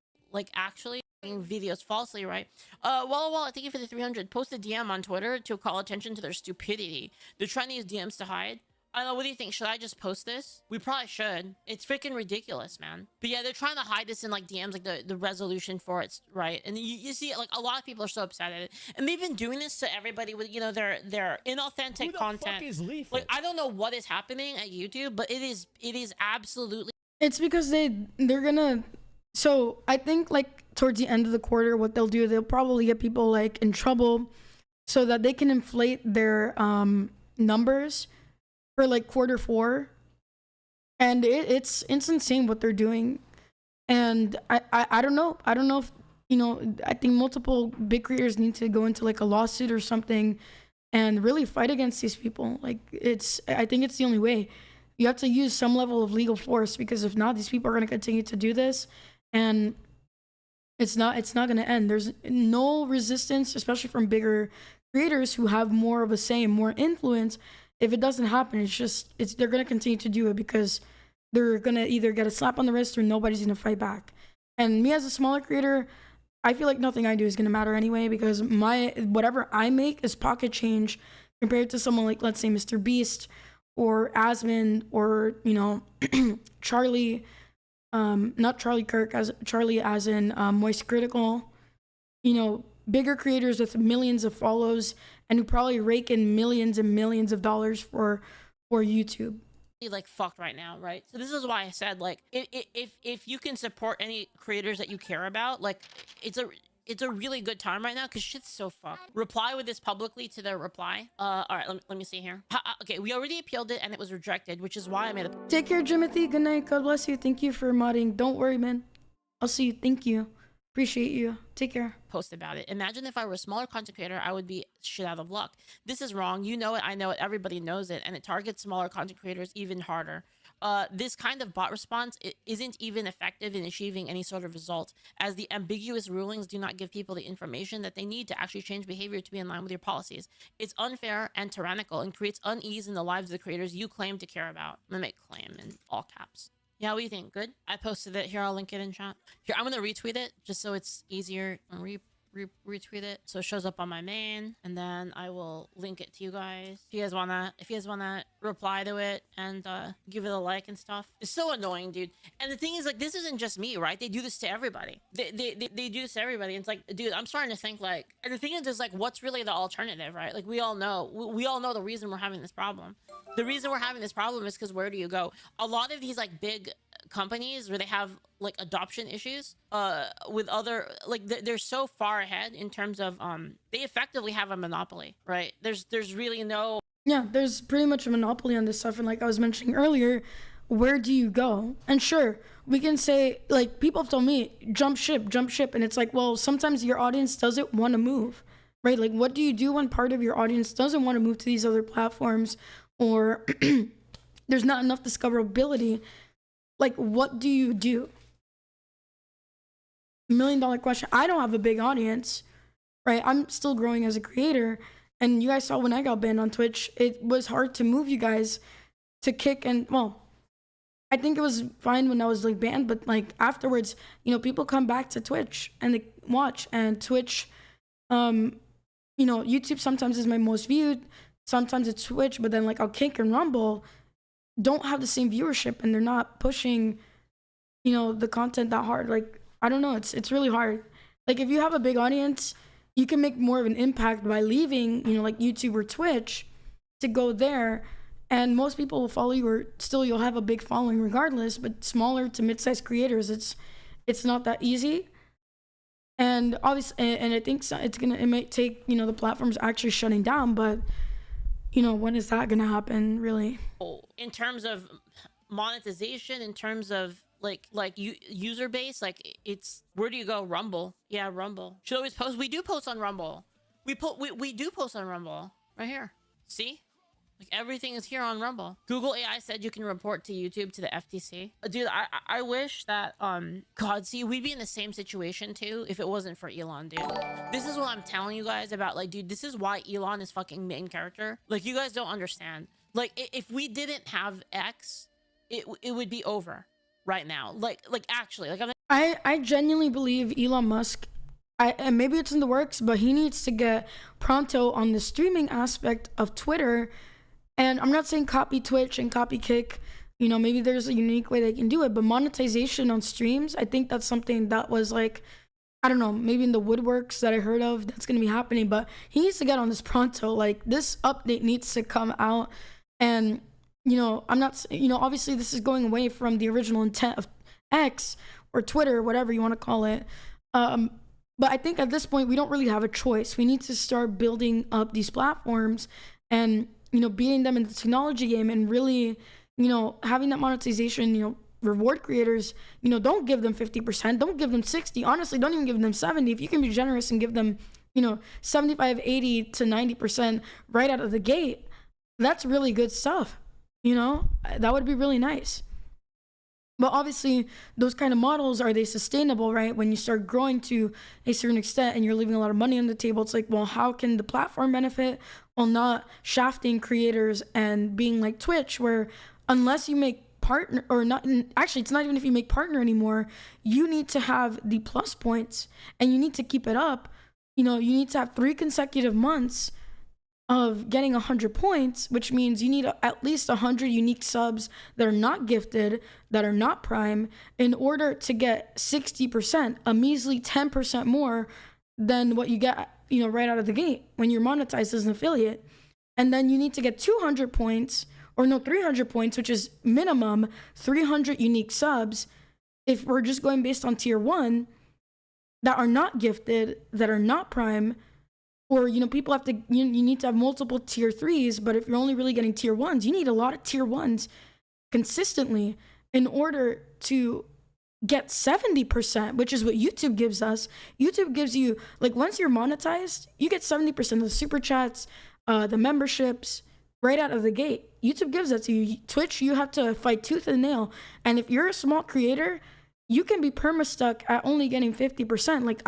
actually videos falsely, right? Well, thank you for the 300. Post a DM on Twitter to call attention to their stupidity. They're trying to use DMs to hide. I don't know, what do you think? Should I just post this? We probably should. It's freaking ridiculous, man. But yeah, they're trying to hide this in like DMs, like the resolution for it, right? And you see, like a lot of people are so upset at it, and they've been doing this to everybody with, you know, their inauthentic content. Like, I don't know what is happening at YouTube, but it is absolutely. It's because they're gonna. So I think like towards the end of the quarter, what they'll do, they'll probably get people like in trouble so that they can inflate their numbers for like Q4. And it's insane what they're doing. And I don't know. I don't know if, you know, I think multiple big creators need to go into like a lawsuit or something and really fight against these people. Like I think it's the only way. You have to use some level of legal force, because if not, these people are going to continue to do this. And it's not going to end. There's no resistance, especially from bigger creators who have more of a say and more influence. If it doesn't happen, they're going to continue to do it because they're going to either get a slap on the wrist or nobody's going to fight back. And me as a smaller creator, I feel like nothing I do is going to matter anyway, because whatever I make is pocket change compared to someone like, let's say, Mr. Beast or Asmon or, you know, Charlie. Not Charlie Kirk, as Charlie as in Moist Critical, you know, bigger creators with millions of follows and who probably rake in millions and millions of dollars for YouTube. Like fucked right now, right? So this is why I said, like, if you can support any creators that you care about, like, it's a really good time right now because shit's so fucked. Reply with this publicly to their reply. All right, let me see here. Okay, we already appealed it and it was rejected, which is why I made a. Take care, Jimothy. Good night. God bless you. Thank you for modding. Don't worry, man. I'll see you. Thank you. Appreciate you. Take care. Post about it. Imagine if I were a smaller content creator, I would be shit out of luck. This is wrong. You know it. I know it. Everybody knows it. And it targets smaller content creators even harder. This kind of bot response isn't even effective in achieving any sort of result, as the ambiguous rulings do not give people the information that they need to actually change behavior to be in line with your policies. It's unfair and tyrannical and creates unease in the lives of the creators you claim to care about. I'm gonna make claim in all caps. Yeah, what do you think? Good? I posted it. Here, I'll link it in chat. Here, I'm gonna retweet it just so it's easier. Retweet it so it shows up on my main, and then I will link it to you guys if you guys wanna reply to it and give it a like and stuff. It's so annoying, dude. And the thing is, like, this isn't just me, right? They do this to everybody. They do this to everybody. And it's like, dude, I'm starting to think, like, and the thing is like, what's really the alternative, right? Like, we all know the reason we're having this problem. The reason we're having this problem is because where do you go? A lot of these like big companies where they have like adoption issues with other, like, they're so far ahead in terms of they effectively have a monopoly, right? There's really no, Yeah, there's pretty much a monopoly on this stuff. And like I was mentioning earlier, where do you go? And sure, we can say, like, people have told me, jump ship. And it's like, well, sometimes your audience doesn't want to move, right? Like, what do you do when part of your audience doesn't want to move to these other platforms, or there's not enough discoverability? Like, what do you do? $1 million question. I don't have a big audience, right? I'm still growing as a creator. And you guys saw when I got banned on Twitch, it was hard to move you guys to Kick. And, well, I think it was fine when I was like banned, but like afterwards, you know, people come back to Twitch and they watch. And Twitch, you know, YouTube sometimes is my most viewed, sometimes it's Twitch, but then like I'll Kick and Rumble don't have the same viewership, and they're not pushing, you know, the content that hard. Like, I don't know, it's really hard. Like, if you have a big audience, you can make more of an impact by leaving, you know, like YouTube or Twitch to go there, and most people will follow you, or still you'll have a big following regardless. But smaller to mid-sized creators, it's not that easy. And obviously, and I think it might take, you know, the platforms actually shutting down, but you know, when is that gonna happen, really? in terms of monetization, in terms of like user base, like, it's, where do you go? Rumble. Yeah, Rumble. Should always post. We do post on Rumble. We do post on Rumble right here. See, like, everything is here on Rumble. Google AI said you can report to YouTube to the FTC. Dude, I wish that God, see, we'd be in the same situation too if it wasn't for Elon, dude. This is what I'm telling you guys about, like, dude, this is why Elon is fucking main character. Like, you guys don't understand. Like, if we didn't have X, it would be over right now. Like actually, like, I genuinely believe Elon Musk, and maybe it's in the works, but he needs to get pronto on the streaming aspect of Twitter. And I'm not saying copy Twitch and copy Kick, you know, maybe there's a unique way they can do it, but monetization on streams, I think that's something that was, like, I don't know, maybe in the woodworks that I heard of that's going to be happening, but he needs to get on this pronto. Like, this update needs to come out. And, you know, I'm not, you know, obviously this is going away from the original intent of X or Twitter, whatever you want to call it. But I think at this point, we don't really have a choice. We need to start building up these platforms and, you know, beating them in the technology game, and really, you know, having that monetization, you know, reward creators, you know, don't give them 50%, don't give them 60, honestly, don't even give them 70. If you can be generous and give them, you know, 75, 80 to 90% right out of the gate, that's really good stuff, you know, that would be really nice. But obviously, those kind of models, are they sustainable, right? When you start growing to a certain extent and you're leaving a lot of money on the table, it's like, well, how can the platform benefit while not shafting creators and being like Twitch, where unless you make partner, or not, actually, it's not even if you make partner anymore, you need to have the plus points and you need to keep it up. You know, you need to have 3 consecutive months of getting 100 points, which means you need at least 100 unique subs that are not gifted, that are not prime, in order to get 60%, a measly 10% more than what you get, you know, right out of the gate when you're monetized as an affiliate. And then you need to get 200 points, or no, 300 points, which is minimum 300 unique subs. If we're just going based on tier 1, that are not gifted, that are not prime, or, you know, people have to, you need to have multiple tier 3s, but if you're only really getting tier 1s, you need a lot of tier 1s consistently in order to get 70%, which is what YouTube gives us. YouTube gives you, like, once you're monetized, you get 70% of the super chats, the memberships, right out of the gate. YouTube gives that to you. Twitch, you have to fight tooth and nail. And if you're a small creator, you can be perma-stuck at only getting 50%. Like,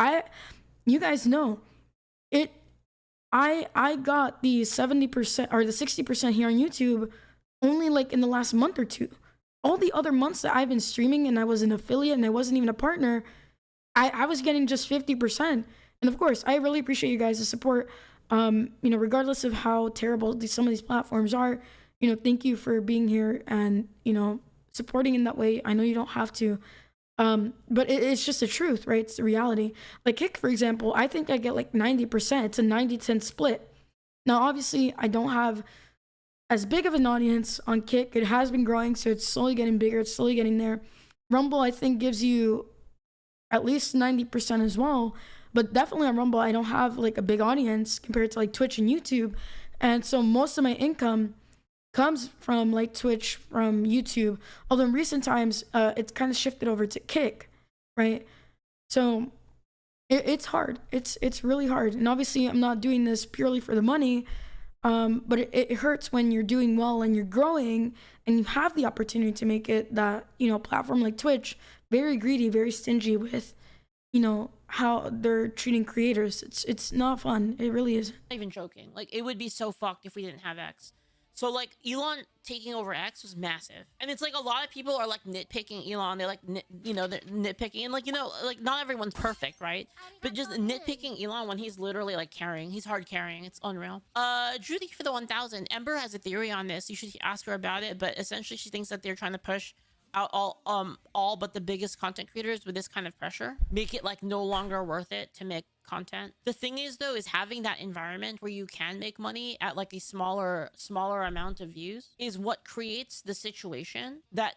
you guys know, I got the 70% or the 60% here on YouTube only like in the last month or two. all the other months that I've been streaming and I was an affiliate and I wasn't even a partner, I was getting just 50%. And of course, I really appreciate you guys' support. Regardless of how terrible some of these platforms are, thank you for being here and, supporting in that way. I know you don't have to, but it's just the truth, right? It's the reality. Like Kick, for example, I think I get like 90%. It's a 90-10 split. Now, obviously, I don't have as big of an audience on Kick. It has been growing, so it's slowly getting bigger. It's slowly getting there. Rumble, I think, gives you at least 90% as well. But definitely on Rumble, I don't have like a big audience compared to like Twitch and YouTube. And so most of my income comes from like Twitch, from YouTube. Although in recent times, it's kind of shifted over to Kick, right? So it's hard. It's really hard. And obviously I'm not doing this purely for the money. But it hurts when you're doing well and you're growing and you have the opportunity to make it that, platform like Twitch, very greedy, very stingy with, how they're treating creators. It's not fun. It really isn't. Not even joking. Like, it would be so fucked if we didn't have X. So like Elon taking over X was massive, and it's like a lot of people are like nitpicking Elon. They're like, they're nitpicking, and like like not everyone's perfect, right? But just nitpicking Elon when he's literally like carrying. He's hard carrying. It's unreal. Drew, thank you for the 1,000. Ember has a theory on this. You should ask her about it. But essentially, she thinks that they're trying to push out all but the biggest content creators with this kind of pressure, make it like no longer worth it to make content. The thing is though, is having that environment where you can make money at like a smaller amount of views is what creates the situation that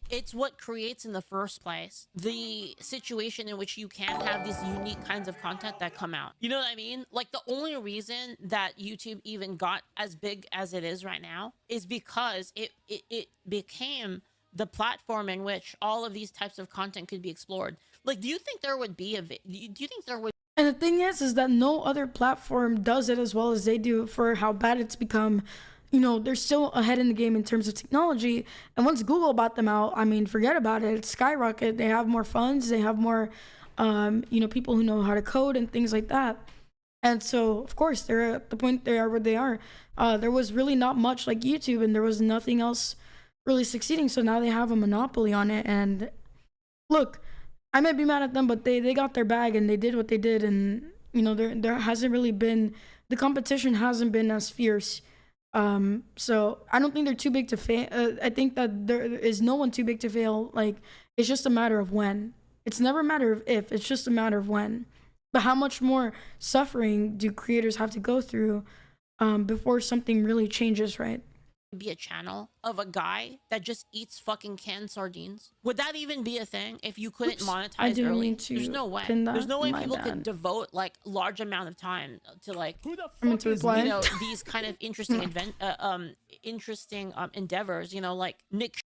it's what creates in the first place the situation in which you can have these unique kinds of content that come out. You know what I mean? Like the only reason that YouTube even got as big as it is right now is because it became the platform in which all of these types of content could be explored. Like, do you think there would be do you think there would? And the thing is that no other platform does it as well as they do for how bad it's become. They're still ahead in the game in terms of technology. And once Google bought them out, I mean, forget about it. It's skyrocket. They have more funds. They have more, people who know how to code and things like that. And so, of course, they're at the point they are where they are. There was really not much like YouTube, and there was nothing else really succeeding. So now they have a monopoly on it. And look, I might be mad at them, but they got their bag and they did what they did. And, there hasn't really been, the competition hasn't been as fierce. So I don't think they're too big to fail. I think that there is no one too big to fail. Like, it's just a matter of when. It's never a matter of if, it's just a matter of when. But how much more suffering do creators have to go through before something really changes, right? Be a channel of a guy that just eats fucking canned sardines? Would that even be a thing if you couldn't monetize early? There's no way. There's no way people could devote like large amount of time to like these kind of interesting endeavors. Like Nick.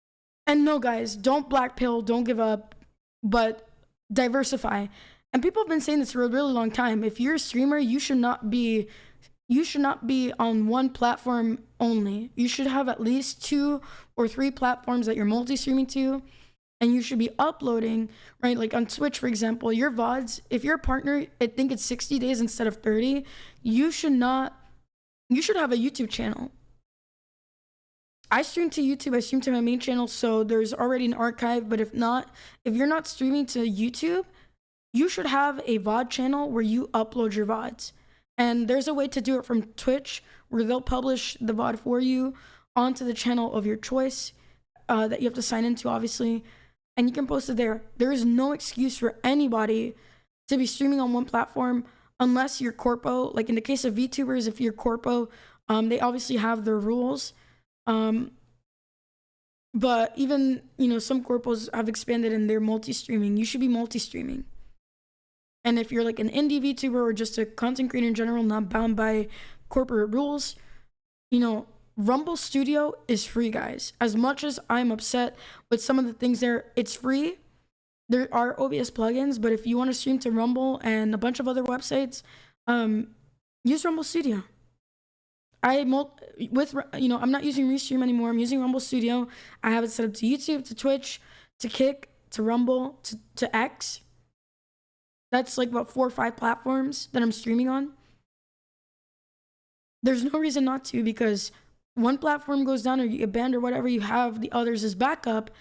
And no, guys, don't black pill, don't give up, but diversify. And people have been saying this for a really long time. If you're a streamer, you should not be on one platform only. You should have at least 2 or 3 platforms that you're multi-streaming to, and you should be uploading, right? Like on Twitch, for example, your VODs, if you're a partner, I think it's 60 days instead of 30, you should have a YouTube channel. I stream to YouTube, I stream to my main channel, so there's already an archive, but if you're not streaming to YouTube, you should have a VOD channel where you upload your VODs. And there's a way to do it from Twitch where they'll publish the VOD for you onto the channel of your choice that you have to sign into, obviously. And you can post it there. There is no excuse for anybody to be streaming on one platform unless you're corpo. Like in the case of VTubers, if you're corpo, they obviously have their rules. But even, some corpos have expanded and they're multi-streaming. You should be multi-streaming. And if you're like an indie VTuber or just a content creator in general, not bound by corporate rules, Rumble Studio is free, guys. As much as I'm upset with some of the things there, it's free. There are OBS plugins, but if you want to stream to Rumble and a bunch of other websites, use Rumble Studio. I'm not using Restream anymore. I'm using Rumble Studio. I have it set up to YouTube, to Twitch, to Kick, to Rumble, to X. That's like about 4 or 5 platforms that I'm streaming on. There's no reason not to, because one platform goes down or you get banned or whatever, you have the others as backup,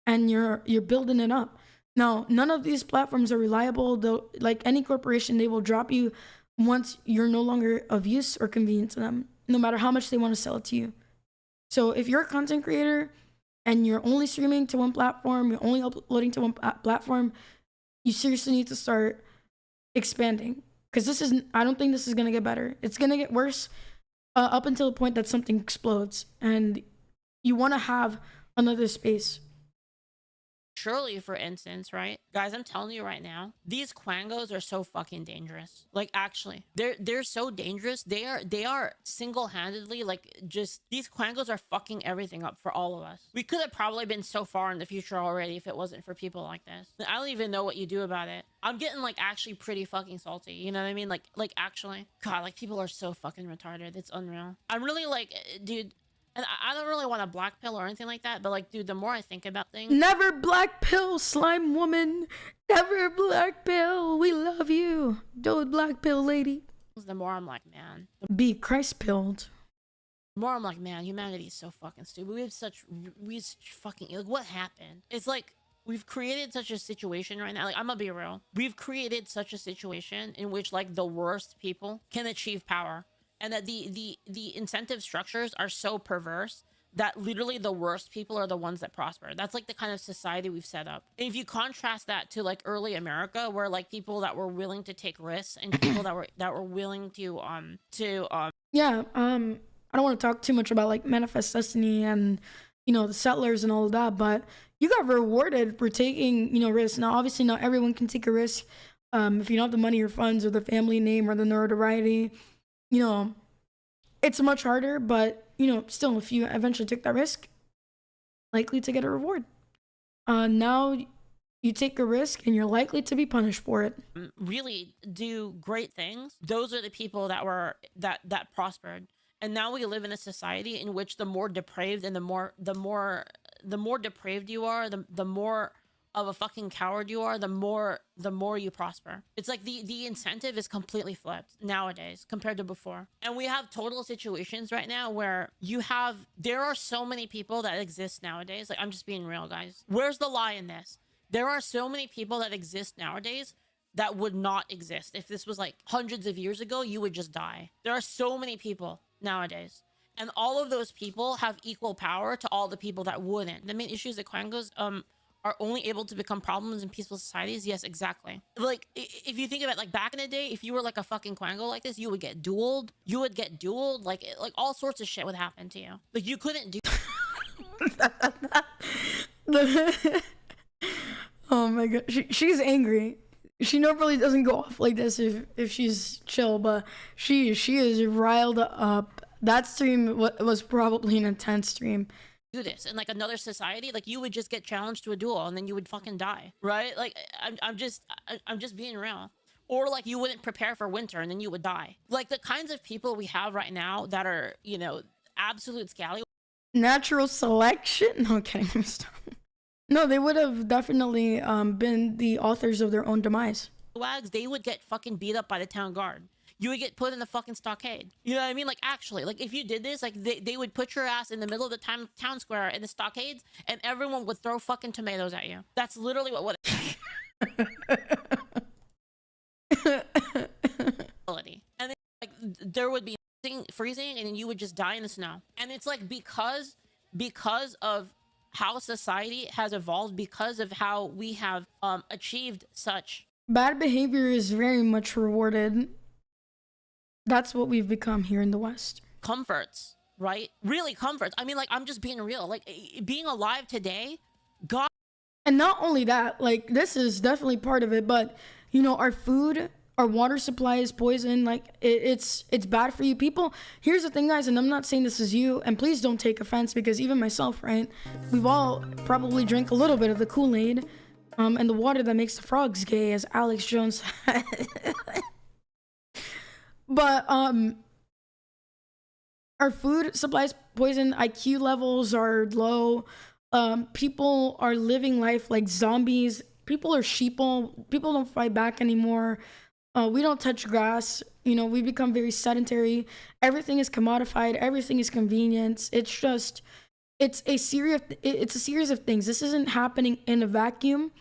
and you're building it up. Now, none of these platforms are reliable. Though, like any corporation, they will drop you once you're no longer of use or convenient to them, no matter how much they want to sell it to you. So if you're a content creator and you're only streaming to one platform, you're only uploading to one platform, you seriously need to start expanding, because I don't think this is going to get better. It's going to get worse up until the point that something explodes, and you want to have another space. Surely, for instance, right? Guys, I'm telling you right now, these Quangos are so fucking dangerous. Like, actually, they're so dangerous. They are single-handedly, like, just, these Quangos are fucking everything up for all of us. We could have probably been so far in the future already if it wasn't for people like this. I don't even know what you do about it. I'm getting, like, actually pretty fucking salty. You know what I mean? Like actually, God, like, people are so fucking retarded. It's unreal. I'm really like, dude, and I don't really want a black pill or anything like that, but like, dude, the more I think about things, Never black pill, slime woman. Never black pill. We love you. Don't black pill lady. the more I'm like, man, Be Christ pilled. the more I'm like, man, humanity is so fucking stupid. We have such fucking, like, what happened? It's like, we've created such a situation right now. Like, I'm gonna be real. We've created such a situation in which, like, the worst people can achieve power. And that the incentive structures are so perverse that literally the worst people are the ones that prosper. That's like the kind of society we've set up. And if you contrast that to like early America, where like people that were willing to take risks and people that were willing to Yeah, I don't want to talk too much about like Manifest Destiny and, you know, the settlers and all of that, but you got rewarded for taking, you know, risks. Now, obviously not everyone can take a risk. If you don't have the money or funds or the family name or the notoriety, you know, it's much harder, but, you know, still, if you eventually took that risk, likely to get a reward. Now you take a risk and you're likely to be punished for it. really do great things. Those are the people that prospered. And now we live in a society in which the more depraved and the more depraved you are, the more of a fucking coward you are, the more you prosper. It's like the incentive is completely flipped nowadays compared to before. And we have total situations right now where there are so many people that exist nowadays. Like, I'm just being real, guys. Where's the lie in this? There are so many people that exist nowadays that would not exist. If this was like hundreds of years ago, you would just die. There are so many people nowadays. And all of those people have equal power to all the people that wouldn't. The main issue is that Quangos, are only able to become problems in peaceful societies. Yes, exactly. Like, if you think about, like, back in the day, if you were like a fucking Quango like this, you would get dueled. Like all sorts of shit would happen to you. Like, you couldn't do. Oh my god, she's angry. She normally doesn't go off like this if she's chill, but she is riled up. That stream was probably an intense stream. Do this in like another society, like, you would just get challenged to a duel and then you would fucking die, right? Like, I'm just being real. Or like, you wouldn't prepare for winter and then you would die. Like, the kinds of people we have right now that are, you know, absolute scally. Natural selection? No, kidding. Let me stop. No, they would have definitely been the authors of their own demise. Wags, they would get fucking beat up by the town guard. You would get put in the fucking stockade. You know what I mean? Like, actually, like, if you did this, like, they would put your ass in the middle of the town square in the stockades, and everyone would throw fucking tomatoes at you. That's literally what and then, like, there would be freezing, and then you would just die in the snow. And it's like, because of how society has evolved, because of how we have achieved such Bad behavior is very much rewarded. That's what we've become here in the West. comforts, right? Really comforts. I mean, like, I'm just being real. Like, being alive today, God. And not only that, like, this is definitely part of it, but, you know, our food, our water supply is poison. Like, it's bad for you. People, here's the thing, guys, and I'm not saying this is you, and please don't take offense, because even myself, right, we've all probably drank a little bit of the Kool-Aid, and the water that makes the frogs gay, as Alex Jones said. But our food supply is poison. IQ levels are low. People are living life like zombies. People are sheeple. People don't fight back anymore. We don't touch grass. You know, we become very sedentary. Everything is commodified. Everything is convenience. It's a series of things. This isn't happening in a vacuum.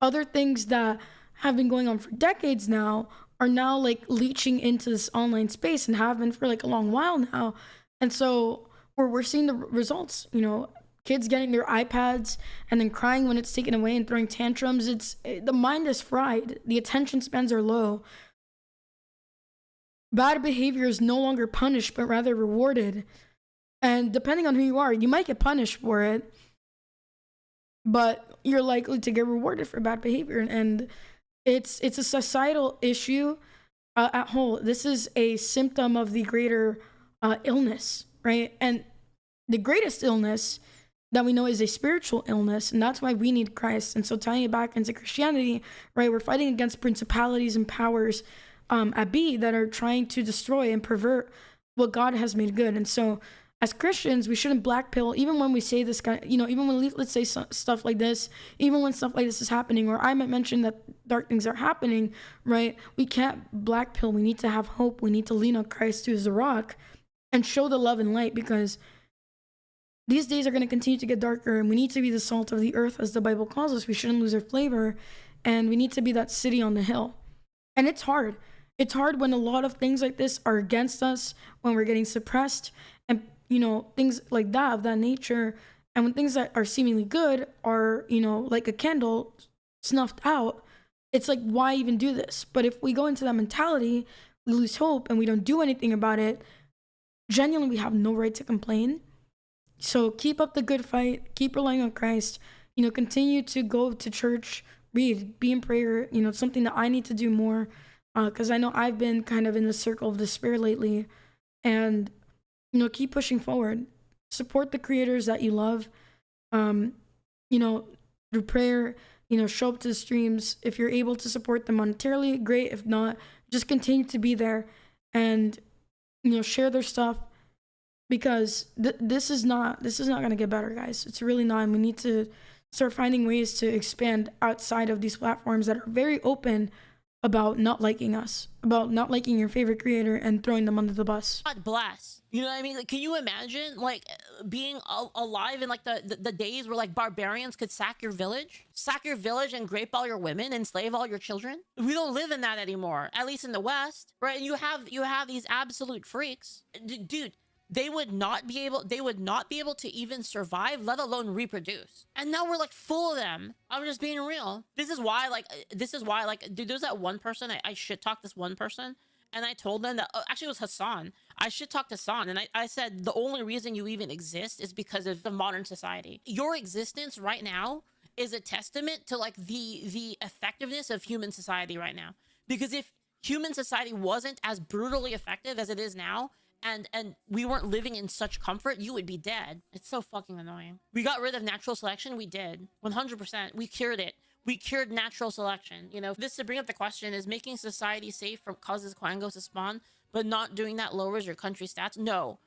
Other things that have been going on for decades now are now like leaching into this online space and have been for like a long while now. And so we're seeing the results, you know, kids getting their iPads and then crying when it's taken away and throwing tantrums. The mind is fried. The attention spans are low. Bad behavior is no longer punished, but rather rewarded. And depending on who you are, you might get punished for it, but you're likely to get rewarded for bad behavior. And it's a societal issue at whole. This is a symptom of the greater illness, right? And the greatest illness that we know is a spiritual illness, and that's why we need Christ. And so tying it back into Christianity, right, we're fighting against principalities and powers at B that are trying to destroy and pervert what God has made good. And so as Christians, we shouldn't blackpill, even when we say this kind of, you know, even when let's say stuff like this, even when stuff like this is happening, or I might mention that dark things are happening, right? We can't blackpill. We need to have hope. We need to lean on Christ, who is the rock, and show the love and light, because these days are going to continue to get darker, and we need to be the salt of the earth, as the Bible calls us. We shouldn't lose our flavor, and we need to be that city on the hill. And it's hard. It's hard when a lot of things like this are against us, when we're getting suppressed, and, you know, things like that, of that nature. And when things that are seemingly good are, you know, like a candle snuffed out, it's like, why even do this? But if we go into that mentality, we lose hope and we don't do anything about it. Genuinely, we have no right to complain. So keep up the good fight. Keep relying on Christ. You know, continue to go to church, read, be in prayer. You know, it's something that I need to do more, because I know I've been kind of in the circle of despair lately. And, you know, keep pushing forward. Support the creators that you love. You know, through prayer, you know, show up to the streams. If you're able to support them monetarily, great. If not, just continue to be there and, you know, share their stuff, because this is not going to get better, guys. It's really not. And we need to start finding ways to expand outside of these platforms that are very open about not liking us, about not liking your favorite creator and throwing them under the bus. God bless. You know what I mean? Like, can you imagine, like, being alive in, like, the days where, like, barbarians could sack your village? Sack your village and rape all your women, enslave all your children? We don't live in that anymore, at least in the West, right? And you have these absolute freaks. Dude, they would not be able to even survive, let alone reproduce. And now we're like full of them. I'm just being real. This is why, dude, there's that one person, I shit talked this one person, and I told them that, actually it was Hassan. I shit talked Hassan, and I said, the only reason you even exist is because of the modern society. Your existence right now is a testament to, like, the effectiveness of human society right now. Because if human society wasn't as brutally effective as it is now, and we weren't living in such comfort, you would be dead. It's so fucking annoying. We got rid of natural selection. We did. 100%. We cured it. We cured natural selection. You know, this, to bring up the question, is making society safe from causes quangos to spawn, but not doing that lowers your country stats? No.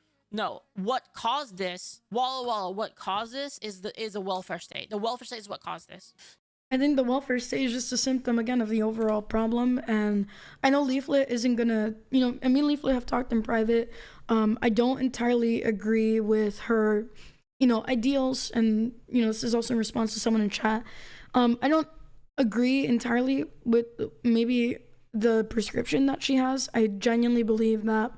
What caused this? Walla Walla, what caused this is a welfare state. The welfare state is what caused this. I think the welfare state is just a symptom, again, of the overall problem. And I know Leaflet isn't gonna, you know, I mean, Leaflet have talked in private. I don't entirely agree with her, you know, ideals. And, you know, this is also in response to someone in chat. I don't agree entirely with maybe the prescription that she has. I genuinely believe that,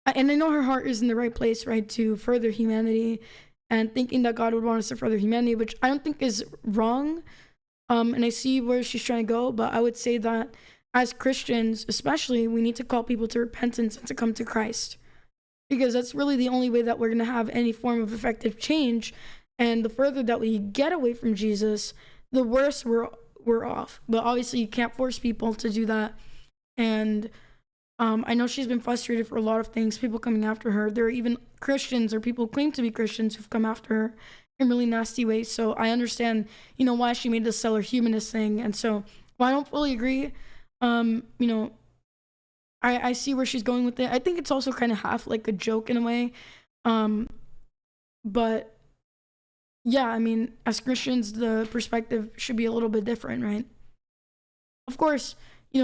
and I know her heart is in the right place, right, to further humanity and thinking that God would want us to further humanity, which I don't think is wrong. And I see where she's trying to go, but I would say that as Christians, especially, we need to call people to repentance and to come to Christ, because that's really the only way that we're going to have any form of effective change. And the further that we get away from Jesus, the worse we're off. But obviously, you can't force people to do that. And I know she's been frustrated for a lot of things, people coming after her. There are even Christians or people who claim to be Christians who've come after her in really nasty ways. So I understand, you know, why she made the seller humanist thing. And so, while I don't fully agree, you know, I see where she's going with it. I think it's also kind of half like a joke in a way. But yeah, I mean, as Christians, the perspective should be a little bit different, right? Of course,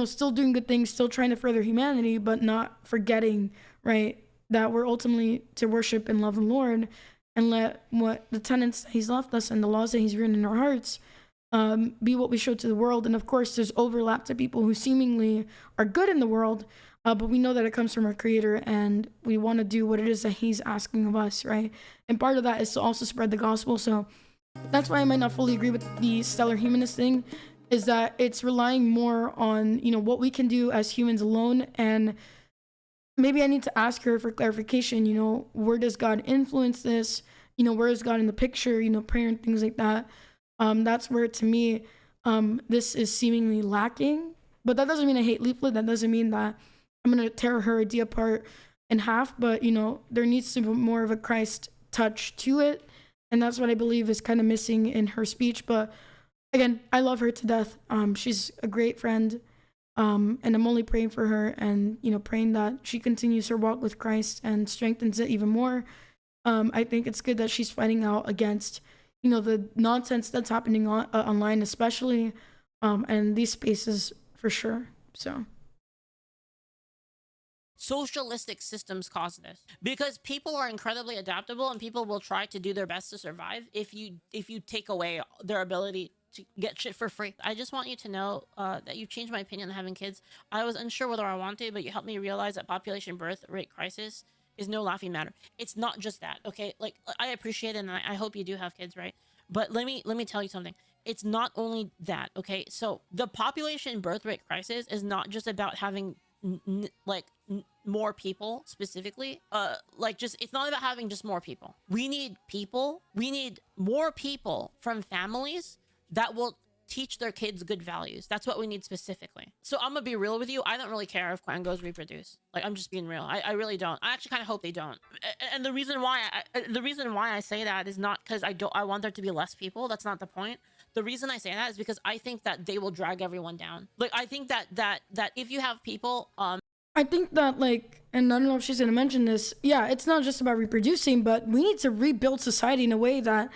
still doing good things, still trying to further humanity, but not forgetting, right, that we're ultimately to worship and love the Lord, and let what the tenets that he's left us and the laws that he's written in our hearts be what we show to the world. And of course, there's overlap to people who seemingly are good in the world, but we know that it comes from our Creator, and we want to do what it is that he's asking of us, right? And part of that is to also spread the gospel. So that's why I might not fully agree with the stellar humanist thing, is that it's relying more on, what we can do as humans alone. And maybe I need to ask her for clarification, where does God influence this? Where is God in the picture? Prayer and things like that. That's where, to me, this is seemingly lacking. But that doesn't mean I hate Leaflet. That doesn't mean that I'm going to tear her idea apart in half. But, there needs to be more of a Christ touch to it. And that's what I believe is kind of missing in her speech. But again, I love her to death. She's a great friend. And I'm only praying for her, and, praying that she continues her walk with Christ and strengthens it even more. I think it's good that she's fighting out against, the nonsense that's happening online, especially, and these spaces for sure. So. Socialistic systems cause this because people are incredibly adaptable, and people will try to do their best to survive if you take away their ability to get shit for free. I just want you to know that you've changed my opinion on having kids. I was unsure whether I wanted, but you helped me realize that population birth rate crisis is no laughing matter. It's not just that, okay? Like, I appreciate it, and I hope you do have kids, right? But let me tell you something. It's not only that, okay? So the population birth rate crisis is not just about having more people specifically. It's not about having just more people. We need more people from families that will teach their kids good values. That's what we need specifically. So I'm gonna be real with you. I don't really care if Quangos reproduce. Like, I'm just being real. I really don't. I actually kind of hope they don't. And the reason why I say that is not because I want there to be less people. That's not the point. The reason I say that is because I think that they will drag everyone down. Like, I think that if you have people, I think that, and I don't know if she's going to mention this, yeah, it's not just about reproducing, but we need to rebuild society in a way that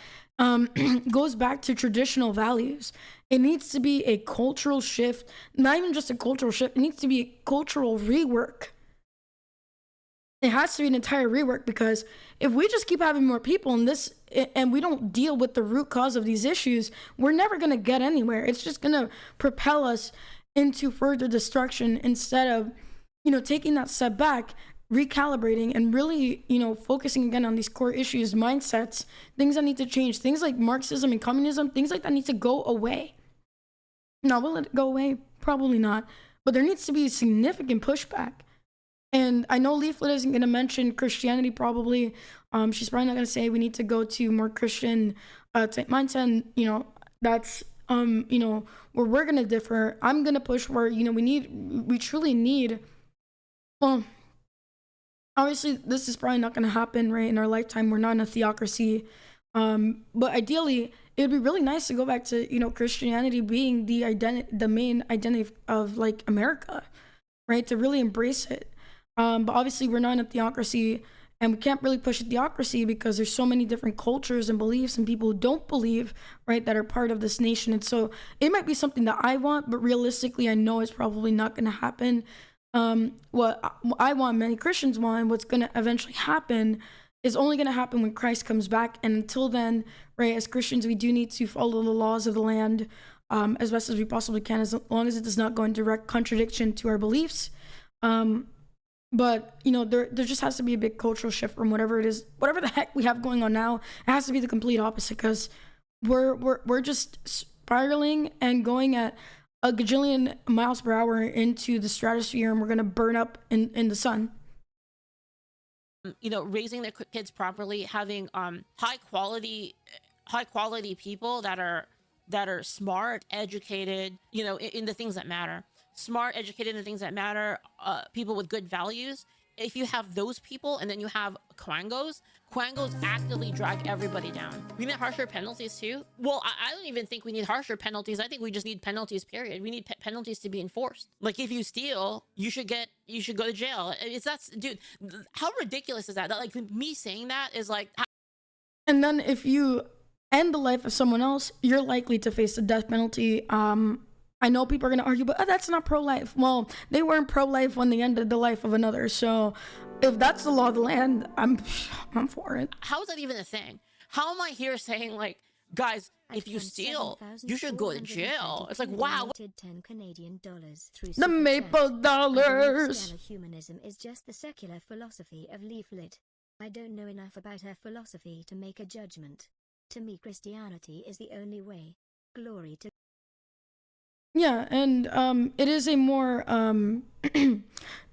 goes back to traditional values. It needs to be a cultural shift, not even just a cultural shift, it needs to be a cultural rework. It has to be an entire rework, because if we just keep having more people and we don't deal with the root cause of these issues, we're never going to get anywhere. It's just going to propel us into further destruction instead of, taking that step back, recalibrating, and really, focusing again on these core issues, mindsets, things that need to change, things like Marxism and communism, things like that need to go away. Now, will it go away? Probably not. But there needs to be significant pushback. And I know Leaflet isn't going to mention Christianity probably. She's probably not going to say we need to go to more Christian type mindset. And, that's, where we're going to differ. I'm going to push where, we truly need, well, obviously this is probably not going to happen, right, in our lifetime. We're not in a theocracy. But ideally, it would be really nice to go back to, Christianity being the main identity of America, right, to really embrace it. But obviously we're not in a theocracy, and we can't really push a theocracy because there's so many different cultures and beliefs and people who don't believe, right, that are part of this nation. And so it might be something that I want, but realistically, I know it's probably not going to happen. What I want, many Christians want, and what's going to eventually happen is only going to happen when Christ comes back. And until then, right, as Christians, we do need to follow the laws of the land as best as we possibly can, as long as it does not go in direct contradiction to our beliefs. But, there just has to be a big cultural shift from whatever it is, whatever the heck we have going on now. It has to be the complete opposite, because we're just spiraling and going at a gajillion miles per hour into the stratosphere, and we're going to burn up in the sun. Raising their kids properly, having high quality people that are smart, educated, in the things that matter. Smart, educated in the things that matter, people with good values. If you have those people, and then you have Quangos actively drag everybody down. We need harsher penalties too. Well, I don't even think we need harsher penalties. I think we just need penalties, period. We need penalties to be enforced. Like, if you steal, you should go to jail. Dude, how ridiculous is that? Like, me saying that is like. And then if you end the life of someone else, you're likely to face the death penalty. I know people are gonna argue, but that's not pro-life. Well, they weren't pro-life when they ended the life of another. So if that's the law of the land, I'm for it. How is that even a thing? How am I here saying like, guys, if you steal, you should go to jail? It's like, wow. 10 Canadian dollars through The Super maple Chat. dollars. Stella humanism is just the secular philosophy of Leaflet. I don't know enough about her philosophy to make a judgment. To me, Christianity is the only way. Glory to Yeah, and it is a more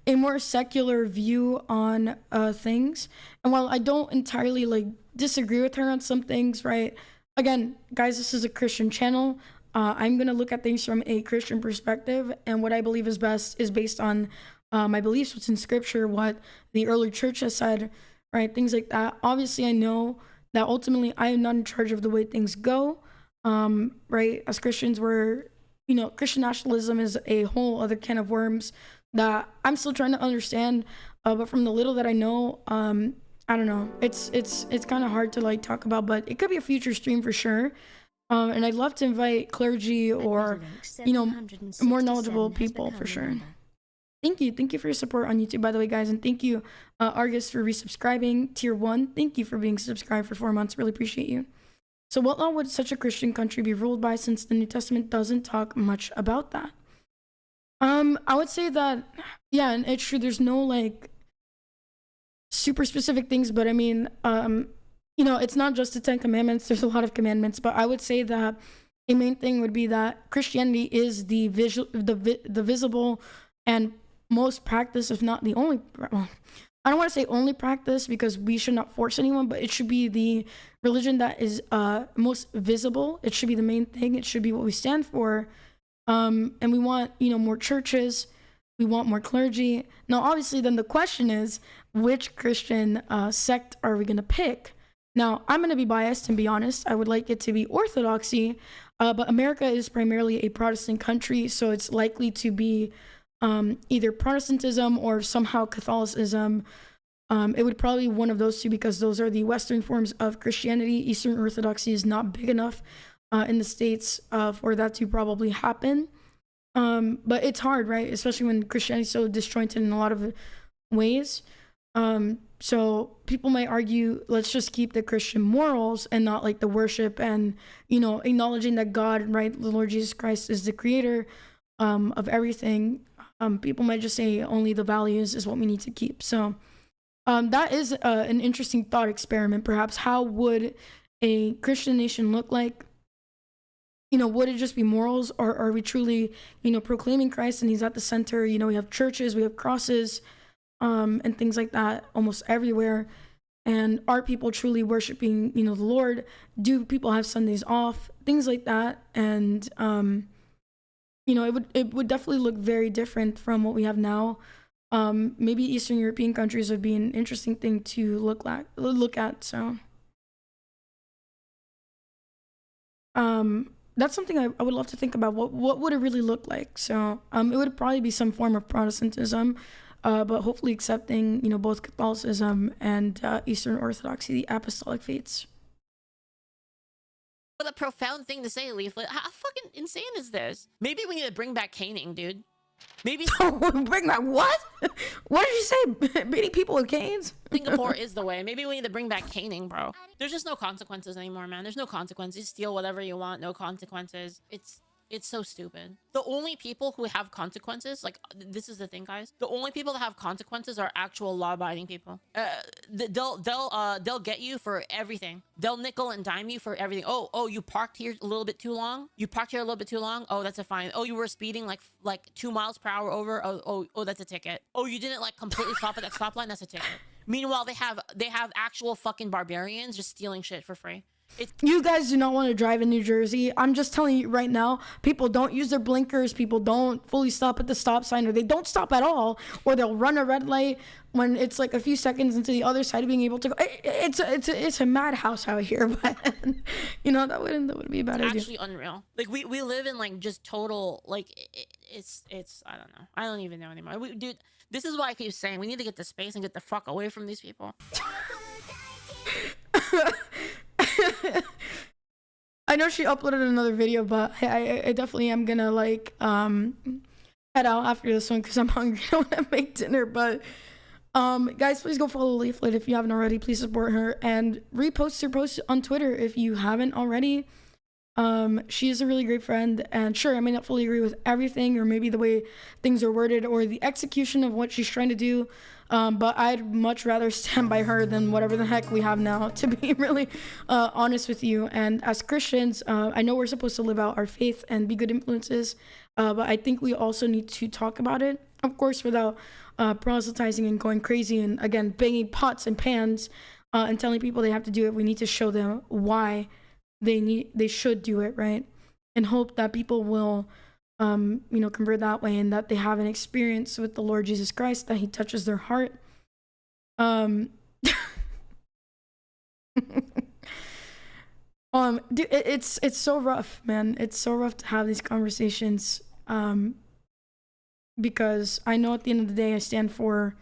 a more secular view on things. And while I don't entirely like disagree with her on some things, right? Again, guys, this is a Christian channel. I'm gonna look at things from a Christian perspective, and what I believe is best is based on my beliefs, what's in Scripture, what the early church has said, right? Things like that. Obviously, I know that ultimately I am not in charge of the way things go, right? As Christians, Christian nationalism is a whole other can of worms that I'm still trying to understand. But from the little that I know, I don't know. It's kind of hard to like talk about, but it could be a future stream for sure. And I'd love to invite clergy or, more knowledgeable people for sure. Thank you for your support on YouTube, by the way, guys, and thank you, Argus, for resubscribing. Tier 1, thank you for being subscribed for 4 months. Really appreciate you. So what law would such a Christian country be ruled by, since the New Testament doesn't talk much about that? I would say that, yeah, and it's true, there's no like super specific things, but I mean, it's not just the 10 commandments, there's a lot of commandments, but I would say that a main thing would be that Christianity is the visible and most practice, if not the only, well, I don't want to say only practice because we should not force anyone, but it should be the religion that is most visible. It should be the main thing. It should be what we stand for. And we want, more churches. We want more clergy. Now, obviously, then the question is, which Christian sect are we going to pick? Now, I'm going to be biased and be honest. I would like it to be Orthodoxy, but America is primarily a Protestant country, so it's likely to be either Protestantism or somehow Catholicism. It would probably be one of those two because those are the Western forms of Christianity. Eastern Orthodoxy is not big enough in the States for that to probably happen. But it's hard, right? Especially when Christianity is so disjointed in a lot of ways. So people might argue, let's just keep the Christian morals and not like the worship and, acknowledging that God, right, the Lord Jesus Christ is the creator of everything. People might just say only the values is what we need to keep. So that is an interesting thought experiment, perhaps. How would a Christian nation look like? Would it just be morals, or are we truly, proclaiming Christ and he's at the center? We have churches, we have crosses, and things like that almost everywhere. And are people truly worshiping, the Lord? Do people have Sundays off? Things like that. And, it would definitely look very different from what we have now. Maybe Eastern European countries would be an interesting thing to look at. So, that's something I would love to think about. What would it really look like? So, it would probably be some form of Protestantism, but hopefully accepting, both Catholicism and Eastern Orthodoxy, the apostolic faiths. What a profound thing to say, Leaflet. How fucking insane is this? Maybe we need to bring back caning, dude. Maybe bring back what? What did you say? Beating people with canes? Singapore is the way. Maybe we need to bring back caning, bro. There's just no consequences anymore, man. There's no consequences. Steal whatever you want, no consequences. It's so stupid. The only people who have consequences, like, this is the thing, guys. The only people that have consequences are actual law-abiding people. They'll get you for everything. They'll nickel and dime you for everything. Oh, you parked here a little bit too long. You parked here a little bit too long. Oh, that's a fine. Oh, you were speeding like 2 miles per hour over. Oh, that's a ticket. Oh, you didn't like completely stop at that stop line. That's a ticket. Meanwhile, they have actual fucking barbarians just stealing shit for free. You guys do not want to drive in New Jersey. I'm just telling you right now, people don't use their blinkers, people don't fully stop at the stop sign, or they don't stop at all, or they'll run a red light when it's like a few seconds into the other side of being able to go. It's a madhouse out here, but that wouldn't be a bad idea. Actually unreal. Like we live in like just total like it's I don't know. I don't even know anymore. Dude, this is why I keep saying we need to get to space and get the fuck away from these people. I know she uploaded another video, but I definitely am gonna like head out after this one because I'm hungry. I want to make dinner. But guys, please go follow Leaflet if you haven't already. Please support her and repost her post on Twitter if you haven't already. She is a really great friend, and sure, I may not fully agree with everything or maybe the way things are worded or the execution of what she's trying to do, but I'd much rather stand by her than whatever the heck we have now, to be really honest with you. And as Christians, I know we're supposed to live out our faith and be good influences, but I think we also need to talk about it, of course, without proselytizing and going crazy and, again, banging pots and pans and telling people they have to do it. We need to show them why they should do it, right? And hope that people will convert that way, and that they have an experience with the Lord Jesus Christ, that he touches their heart. Dude, it's so rough, man. It's so rough to have these conversations, because I know at the end of the day I stand for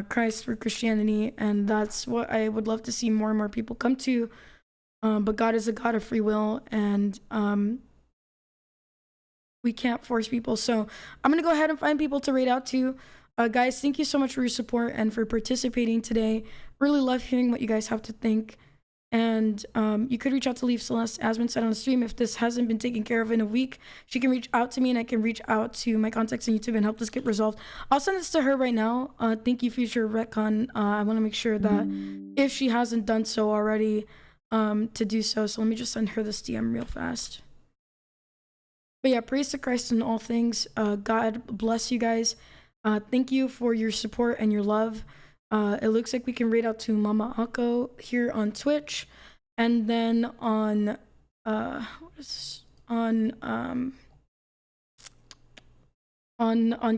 Christ, for Christianity, and that's what I would love to see more and more people come to. But God is a God of free will, and we can't force people. So I'm going to go ahead and find people to rate out to. Guys, thank you so much for your support and for participating today. Really love hearing what you guys have to think. And you could reach out to Leaf Celeste, as been said on the stream. If this hasn't been taken care of in a week, she can reach out to me, and I can reach out to my contacts on YouTube and help this get resolved. I'll send this to her right now. Thank you, Future Retcon. I want to make sure that if she hasn't done so already, to do so. So let me just send her this DM real fast. But yeah, praise to Christ in all things. God bless you guys. Thank you for your support and your love. It looks like we can rate out to Mama Akko here on Twitch, and then on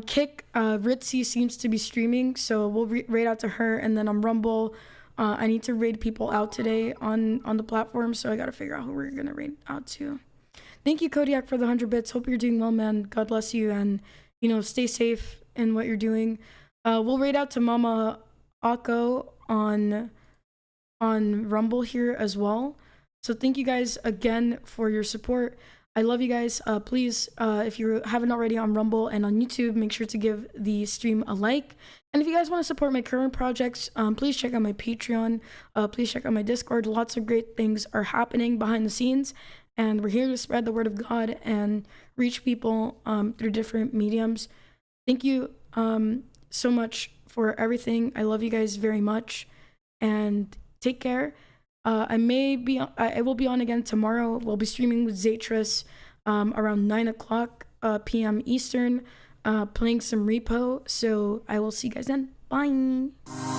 Kick, Ritzy seems to be streaming, so we'll rate out to her. And then on Rumble, I need to raid people out today on the platform, so I gotta figure out who we're gonna raid out to. Thank you, Kodiak, for the 100 bits. Hope you're doing well, man. God bless you, and stay safe in what you're doing. We'll raid out to Mama Akko on Rumble here as well. So thank you guys again for your support. I love you guys. Please, if you haven't already on Rumble and on YouTube, make sure to give the stream a like. And if you guys want to support my current projects, please check out my Patreon. Please check out my Discord. Lots of great things are happening behind the scenes, and we're here to spread the word of God and reach people through different mediums. Thank you so much for everything. I love you guys very much, and take care. I will be on again tomorrow. We'll be streaming with Zatris around 9 o'clock p.m. Eastern, playing some repo. So I will see you guys then. Bye.